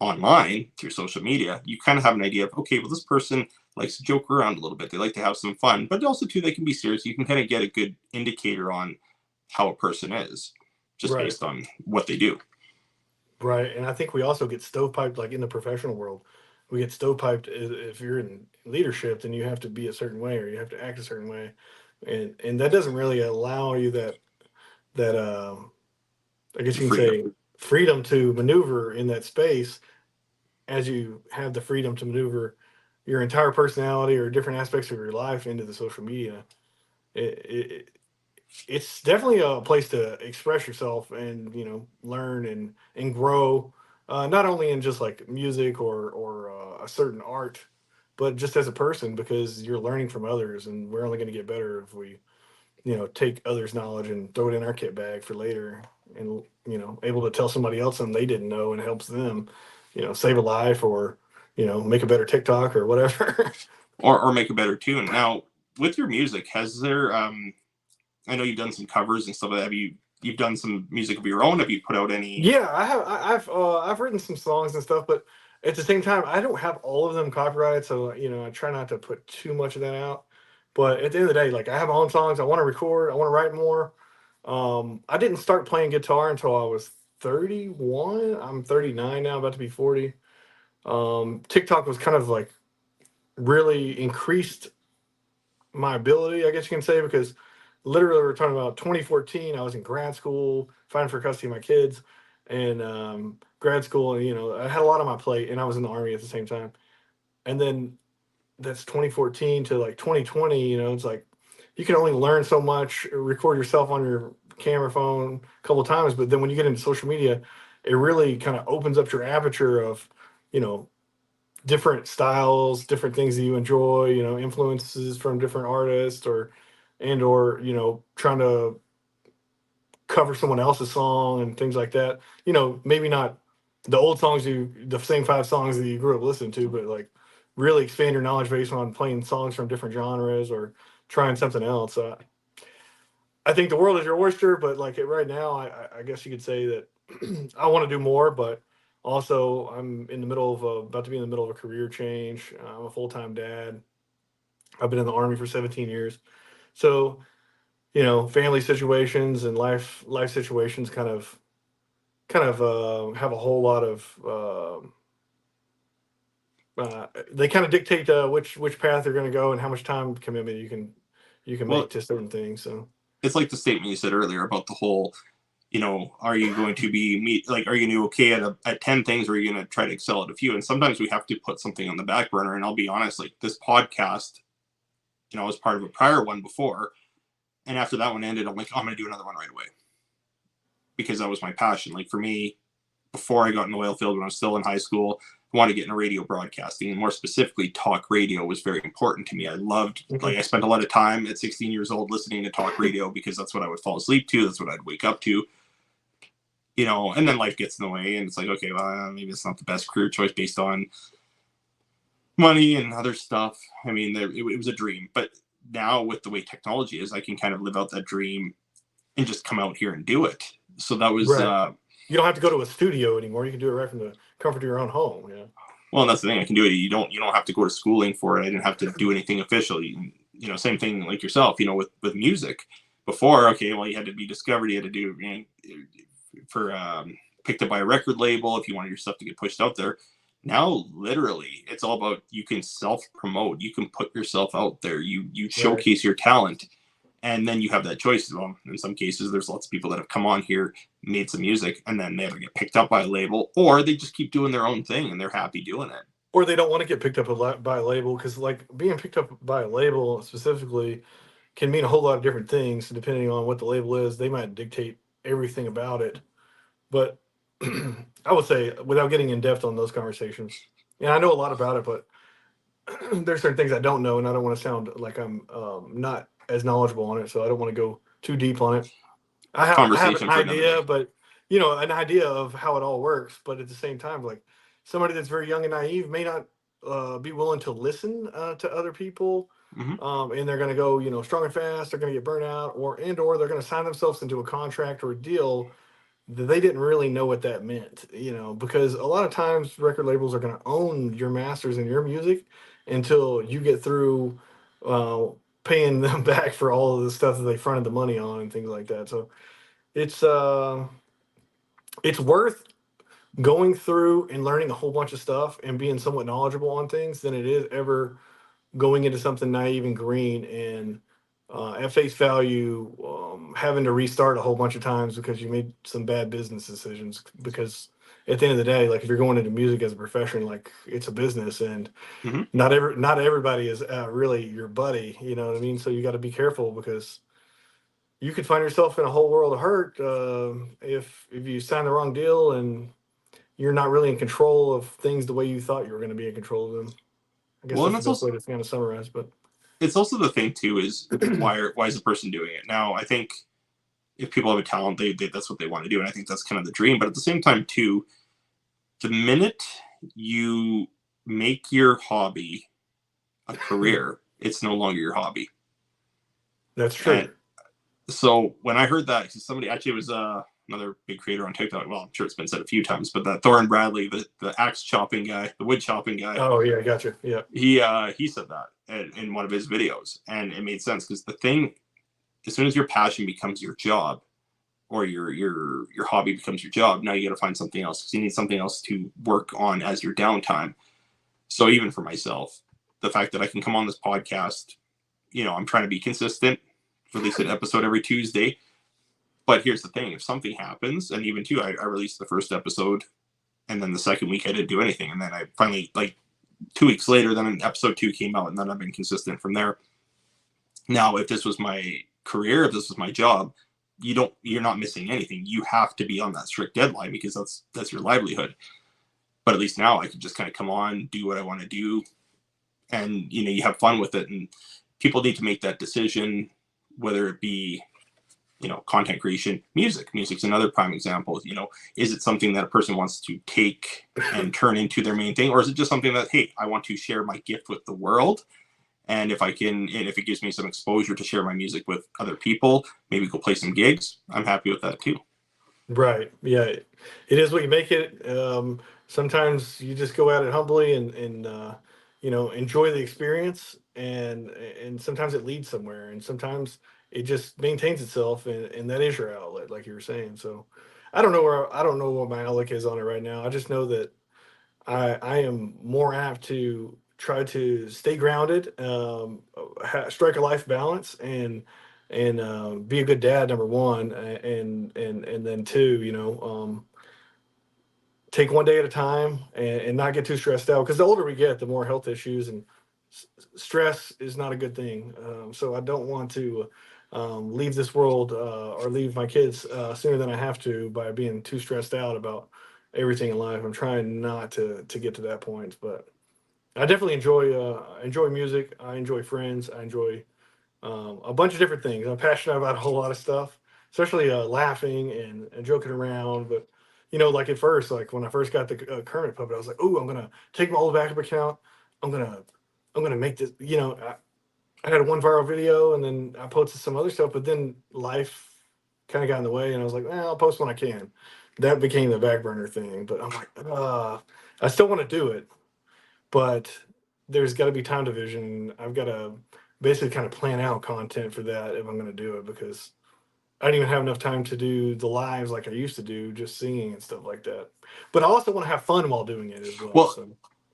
S1: online, through social media, you kind of have an idea of, okay, well, this person likes to joke around a little bit. They like to have some fun, but also too, they can be serious. You can kind of get a good indicator on how a person is just
S2: Right.
S1: based on what they do.
S2: Right. And I think we also get stovepiped, like in the professional world. We get stovepiped if you're in leadership, then you have to be a certain way or you have to act a certain way. And that doesn't really allow you that I guess you can
S1: Freedom.
S2: say freedom to maneuver in that space as you have the freedom to maneuver your entire personality or different aspects of your life into the social media. It, it's definitely a place to express yourself and learn and grow, not only in just like music or a certain art, but just as a person, because you're learning from others, and we're only going to get better if we take others knowledge and throw it in our kit bag for later, and able to tell somebody else something they didn't know, and helps them save a life, or make a better TikTok or whatever.
S1: Or make a better tune. Now, with your music, has there I know you've done some covers and stuff like that. You've done some music of your own? Have you put out any?
S2: Yeah, I have. I've written some songs and stuff, but at the same time, I don't have all of them copyrighted, so I try not to put too much of that out. But at the end of the day, like, I have my own songs. I want to record. I want to write more. I didn't start playing guitar until I was 31. I'm 39 now, about to be 40. TikTok was kind of like really increased my ability, I guess you can say, because literally we're talking about 2014. I was in grad school, fighting for custody of my kids, and grad school. And I had a lot on my plate, and I was in the army at the same time. And then that's 2014 to like 2020. It's like you can only learn so much, record yourself on your camera phone a couple of times, but then when you get into social media, it really kind of opens up your aperture of you know different styles, different things that you enjoy, influences from different artists, or trying to cover someone else's song and things like that. Maybe not the old songs, the same five songs that you grew up listening to, but like really expand your knowledge base on playing songs from different genres or trying something else. I think the world is your oyster, but like right now, I guess you could say that I want to do more, but also I'm in the middle of about to be in the middle of a career change. I'm a full time dad. I've been in the army for 17 years, so family situations and life situations kind of have a whole lot of they kind of dictate which path they're going to go and how much time commitment you can make
S1: Well,
S2: to certain things. So
S1: it's like the statement you said earlier about the whole. Are you going to are you going to do okay at 10 things, or are you going to try to excel at a few? And sometimes we have to put something on the back burner. And I'll be honest, like this podcast, I was part of a prior one before, and after that one ended, I'm like, oh, I'm going to do another one right away because that was my passion. Like for me, before I got in the oil field when I was still in high school, I wanted to get into radio broadcasting, and more specifically, talk radio was very important to me. I spent a lot of time at 16 years old listening to talk radio because that's what I would fall asleep to. That's what I'd wake up to. And then life gets in the way, and it's like, okay, well, maybe it's not the best career choice based on money and other stuff. I mean, it was a dream, but now with the way technology is, I can kind of live out that dream and just come out here and do it. So that was,
S2: right, you don't have to go to a studio anymore. You can do it right from the comfort of your own home. Yeah.
S1: well, and that's the thing. I can do it. You don't have to go to schooling for it. I didn't have to do anything official. Same thing like yourself. With music. Before, okay, well, you had to be discovered. You had to do for picked up by a record label if you wanted your stuff to get pushed out there. Now, literally, it's all about you can self promote. You can put yourself out there. You
S2: Right.
S1: showcase your talent, and then you have that choice. Well, in some cases, there's lots of people that have come on here, made some music, and then they either get picked up by a label, or they just keep doing their own thing and they're happy doing it.
S2: Or they don't want to get picked up by a label, because like being picked up by a label specifically can mean a whole lot of different things depending on what the label is. They might dictate everything about it. But I would say, without getting in depth on those conversations, and I know a lot about it, but there's certain things I don't know, and I don't want to sound like I'm not as knowledgeable on it, so I don't want to go too deep on it. I have an
S1: Conversation for another
S2: idea,
S1: day.
S2: but an idea of how it all works. But at the same time, like somebody that's very young and naive may not be willing to listen to other people.
S1: Hmm.
S2: And they're going to go, strong and fast. They're going to get burnt out, or they're going to sign themselves into a contract or a deal that they didn't really know what that meant. Because a lot of times record labels are going to own your masters and your music until you get through uh, paying them back for all of the stuff that they fronted the money on and things like that. So it's uh, it's worth going through and learning a whole bunch of stuff and being somewhat knowledgeable on things than it is ever going into something naive and green and at face value having to restart a whole bunch of times because you made some bad business decisions. Because at the end of the day, like if you're going into music as a profession, like it's a business, and
S1: Hmm.
S2: not everybody is really your buddy. You know what I mean? So you got to be careful, because you could find yourself in a whole world of hurt if you sign the wrong deal and you're not really in control of things the way you thought you were going to be in control of them. I guess
S1: Well, and
S2: that's the
S1: that's
S2: best
S1: also,
S2: way to kind of summarize. But
S1: it's also the thing too is why is the person doing it? Now, I think if people have a talent, they that's what they want to do, and I think that's kind of the dream. But at the same time, too, the minute you make your hobby a career, it's no longer your hobby.
S2: that's
S1: And
S2: true.
S1: so when I heard that, somebody actually was another big creator on TikTok. Well, I'm sure it's been said a few times, but that Thorin Bradley, the axe chopping guy, the wood chopping guy,
S2: Oh yeah, gotcha. Yeah,
S1: he said that in one of his videos, and it made sense because the thing, as soon as your passion becomes your job, or your hobby becomes your job, now you got to find something else because you need something else to work on as your downtime. So even for myself, the fact that I can come on this podcast, I'm trying to be consistent, release an episode every Tuesday. But here's the thing: if something happens, and even too, I released the first episode, and then the second week I didn't do anything, and then I finally, like 2 weeks later, then episode 2 came out, and then I've been consistent from there. Now, if this was my career, if this was my job, you're not missing anything. You have to be on that strict deadline because that's your livelihood. But at least now I can just kind of come on, do what I want to do, and you have fun with it. And people need to make that decision, whether it be content creation, music's another prime example. Is it something that a person wants to take and turn into their main thing, or is it just something that, hey, I want to share my gift with the world, and if it gives me some exposure to share my music with other people, maybe go play some gigs, I'm happy with that too.
S2: right. Yeah, it is what you make it. Sometimes you just go at it humbly and enjoy the experience, and sometimes it leads somewhere, and sometimes it just maintains itself, and that is your outlet, like you were saying. So I don't know what my outlook is on it right now. I just know that I am more apt to try to stay grounded, strike a life balance, and be a good dad, number one, and then two, take one day at a time and not get too stressed out. Because the older we get, the more health issues and stress is not a good thing. So I don't want to leave this world or leave my kids sooner than I have to by being too stressed out about everything in life. I'm trying not to get to that point, but I definitely enjoy music. I enjoy friends. I enjoy a bunch of different things. I'm passionate about a whole lot of stuff, especially laughing and joking around. But like at first, like when I first got the Kermit puppet, I was like, "Oh, I'm gonna take my old backup account. I'm gonna I'm gonna make this." I had one viral video, and then I posted some other stuff. But then life kind of got in the way, and I was like, I'll post when I can." That became the back burner thing. But I'm like, I still want to do it, but there's got to be time division. I've got to basically kind of plan out content for that if I'm going to do it, because I don't even have enough time to do the lives like I used to do, just singing and stuff like that. But I also want to have fun while doing it as well.
S1: Well,
S2: So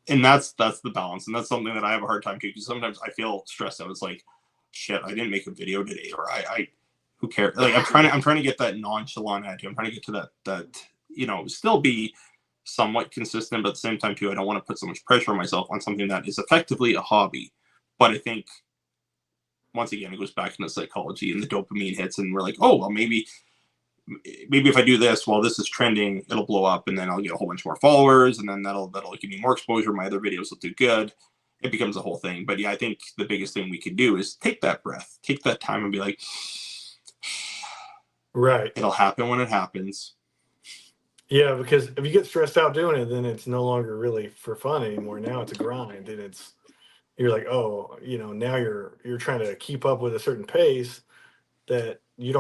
S1: and that's the balance, and that's something that I have a hard time too, because sometimes I feel stressed out. It's like, shit, I didn't make a video today, or I who cares? Like I'm trying to get that nonchalant attitude. I'm trying to get to that still be somewhat consistent, but at the same time too, I don't want to put so much pressure on myself on something that is effectively a hobby. But I think once again it goes back into psychology, and the dopamine hits, and we're like, oh well, maybe if I do this while this is trending, it'll blow up, and then I'll get a whole bunch more followers, and then that'll give me more exposure. My other videos will do good. It becomes a whole thing. But yeah, I think the biggest thing we can do is take that breath, take that time, and be like,
S2: right,
S1: it'll happen when it happens.
S2: Yeah, because if you get stressed out doing it, then it's no longer really for fun anymore. Now it's a grind, and you're like, oh, now you're trying to keep up with a certain pace that you're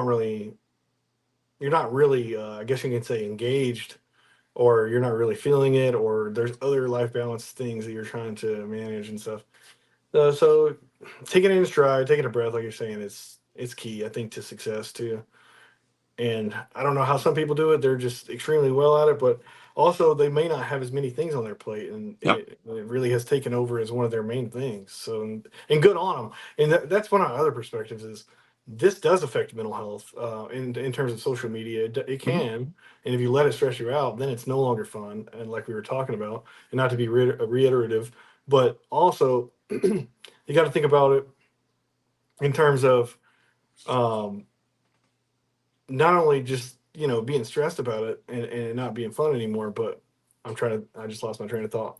S2: not really, I guess you can say, engaged, or you're not really feeling it, or there's other life balance things that you're trying to manage and stuff. So taking it in stride, taking a breath, like you're saying, it's key, I think, to success too. And I don't know how some people do it. They're just extremely well at it, but also they may not have as many things on their plate, and
S1: Yep.
S2: it really has taken over as one of their main things. So, and good on them. And that's one of my other perspectives is this does affect mental health in terms of social media. It
S1: Hmm.
S2: can, and if you let it stress you out, then it's no longer fun. And like we were talking about, and not to be reiterative, but also you got to think about it in terms of um, not only just being stressed about it and not being fun anymore, but I just lost my train of thought.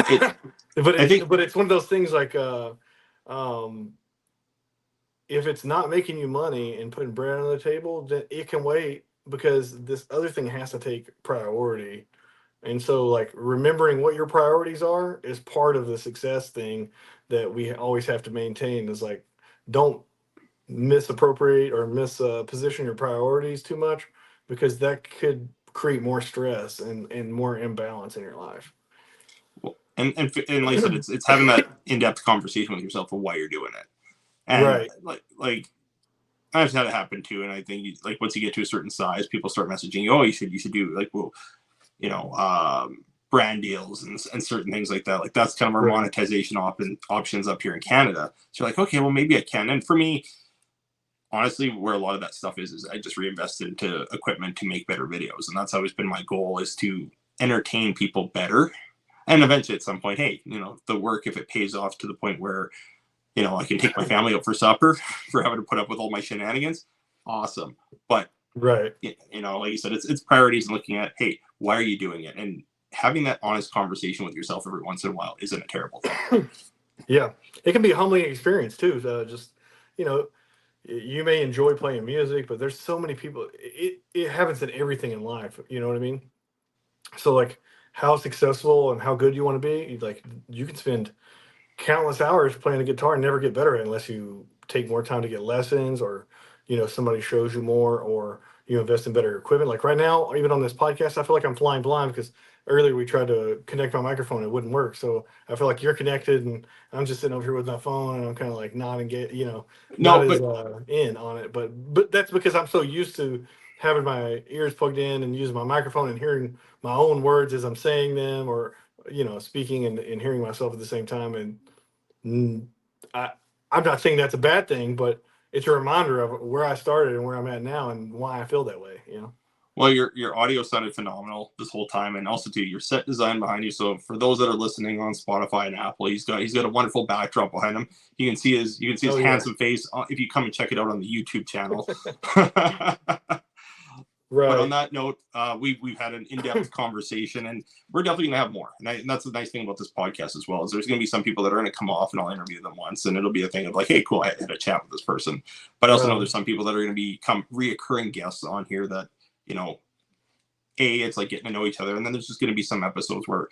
S1: It.
S2: but
S1: I think.
S2: it's one of those things like um if it's not making you money and putting bread on the table, then it can wait, because this other thing has to take priority. And so, like, remembering what your priorities are is part of the success thing that we always have to maintain. Is like, don't misappropriate or misposition your priorities too much, because that could create more stress and more imbalance in your life.
S1: And like I said, it's having that in-depth conversation with yourself of why you're doing it. And
S2: Right.
S1: like I've had it happen too. And I think like once you get to a certain size, people start messaging you, oh, you should do like, well, you know, brand deals and certain things like that. Like that's kind of our
S2: Right.
S1: monetization options up here in Canada. So you're like, okay, well maybe I can. And for me, honestly, where a lot of that stuff is I just reinvest into equipment to make better videos, and that's always been my goal, is to entertain people better. And eventually, at some point, hey, the work, if it pays off to the point where I can take my family out for supper for having to put up with all my shenanigans, awesome. But
S2: Right.
S1: like you said, it's priorities and looking at, hey, why are you doing it, and having that honest conversation with yourself every once in a while isn't a terrible thing.
S2: Yeah, it can be a humbling experience too. Just you know, you may enjoy playing music, but there's so many people. It happens in everything in life. You know what I mean? So like, how successful and how good you want to be, like you can spend countless hours playing the guitar and never get better at it unless you take more time to get lessons, or somebody shows you more, or you invest in better equipment. Like right now, even on this podcast, I feel like I'm flying blind because earlier we tried to connect my microphone, it wouldn't work. So I feel like you're connected and I'm just sitting over here with my phone, and I'm kind of like not engaged, not
S1: No,
S2: as
S1: but
S2: in on it. But that's because I'm so used to having my ears plugged in and using my microphone and hearing my own words as I'm saying them, or speaking and hearing myself at the same time. And Mm, I I'm not saying that's a bad thing, but it's a reminder of where I started and where I'm at now and why I feel that way.
S1: well, your audio sounded phenomenal this whole time, and also too your set design behind you. So for those that are listening on Spotify and Apple, he's got a wonderful backdrop behind him. You can see his
S2: Oh yeah.
S1: handsome face if you come and check it out on the YouTube channel. But on
S2: Right.
S1: that note, we've had an in-depth conversation, and we're definitely gonna have more. And that's the nice thing about this podcast as well, is there's gonna be some people that are gonna come off, and I'll interview them once, and it'll be a thing of like, hey, cool, I had a chat with this person. But I also know
S2: Right.
S1: there's some people that are gonna become reoccurring guests on here that you know, it's like getting to know each other, and then there's just gonna be some episodes where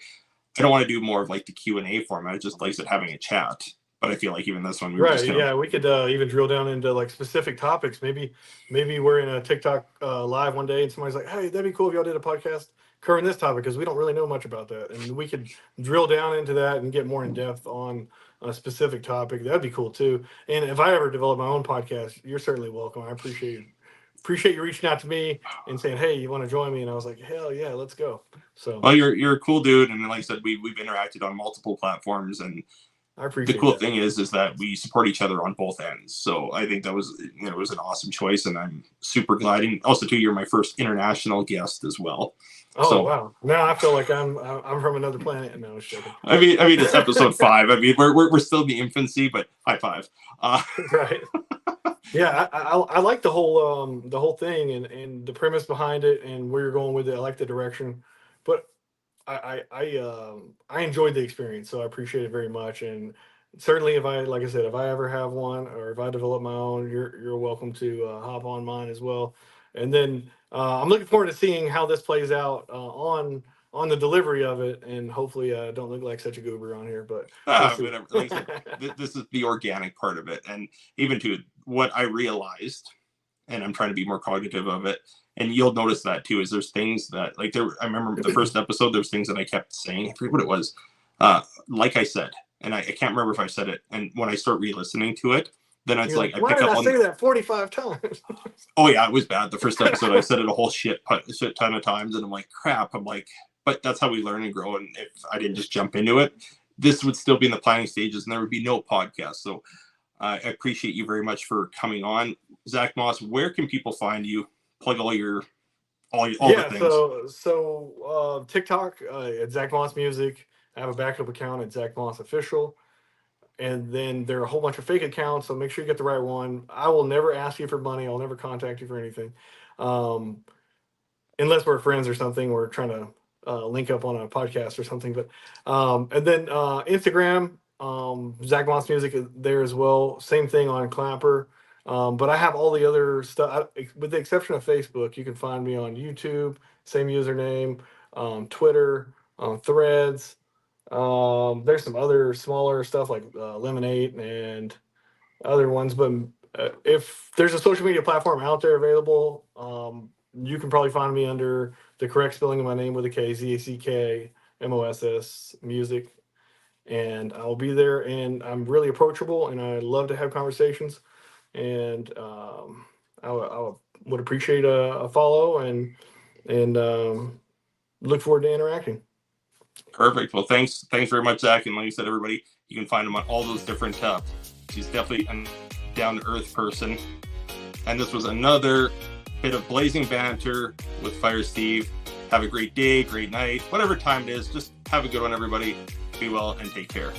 S1: I don't want to do more of like the Q&A format. It's just like I said, having a chat. But I feel like even this one, we were just
S2: Right.
S1: gonna.
S2: Yeah, we could even drill down into like specific topics. Maybe we're in a TikTok live one day and somebody's like, "Hey, that'd be cool if y'all did a podcast covering this topic because we don't really know much about that." And we could drill down into that and get more in depth on a specific topic. That'd be cool too. And if I ever develop my own podcast, you're certainly welcome. I appreciate you reaching out to me and saying, "Hey, you want to join me?" And I was like, "Hell yeah, let's go." So
S1: Well, you're a cool dude, and like I said, we've interacted on multiple platforms, and
S2: I
S1: the
S2: appreciate
S1: cool
S2: that.
S1: thing is that we support each other on both ends. So I think that was an awesome choice, and I'm super glad. And also, too, you're my first international guest as well.
S2: Oh
S1: So
S2: wow! Now I feel like I'm from another planet. No, I was joking.
S1: I mean, it's episode 5. I mean, we're still in the infancy, but high five. Uh,
S2: Right. Yeah, I like the whole thing and the premise behind it and where you're going with it. I like the direction, but I enjoyed the experience, so I appreciate it very much. And certainly, if I like I said, if I ever have one or if I develop my own, you're welcome to hop on mine as well. And then I'm looking forward to seeing how this plays out on the delivery of it, and hopefully don't look like such a goober on here, but we'll see.
S1: Whatever. Like I said, this is the organic part of it, and even to what I realized, and I'm trying to be more cognitive of it. And you'll notice that too. Is there's things that like there. I remember the first episode. There's things that I kept saying. I forget what it was. Like I said, and I can't remember if I said it. And when I start re-listening to it, then it's like I
S2: why
S1: pick
S2: did
S1: up
S2: I
S1: on.
S2: say that 45 times?
S1: Oh yeah, it was bad. The first episode, I said it a whole shit ton of times, and I'm like, crap. I'm like, but that's how we learn and grow. And if I didn't just jump into it, this would still be in the planning stages, and there would be no podcast. So I appreciate you very much for coming on, Zach Moss. Where can people find you? Plug all the things.
S2: So TikTok at Zach Moss Music. I have a backup account at Zach Moss Official. And then there are a whole bunch of fake accounts, so make sure you get the right one. I will never ask you for money. I'll never contact you for anything. Unless we're friends or something. We're trying to link up on a podcast or something. But and then Instagram, Zach Moss Music is there as well. Same thing on Clapper. But I have all the other stuff, with the exception of Facebook. You can find me on YouTube, same username, Twitter, Threads. There's some other smaller stuff like Lemonade and other ones, but if there's a social media platform out there available, you can probably find me under the correct spelling of my name with a K, ZACK Music, and I'll be there. And I'm really approachable, and I love to have conversations. And I would appreciate a follow and look forward to interacting.
S1: Perfect. Well, thanks very much, Zach. And like I said, everybody, you can find him on all those different he's definitely a down-to-earth person. And this was another bit of Blazing Banter with Fire Steve. Have a great day, great night, whatever time it is. Just have a good one, everybody. Be well and take care.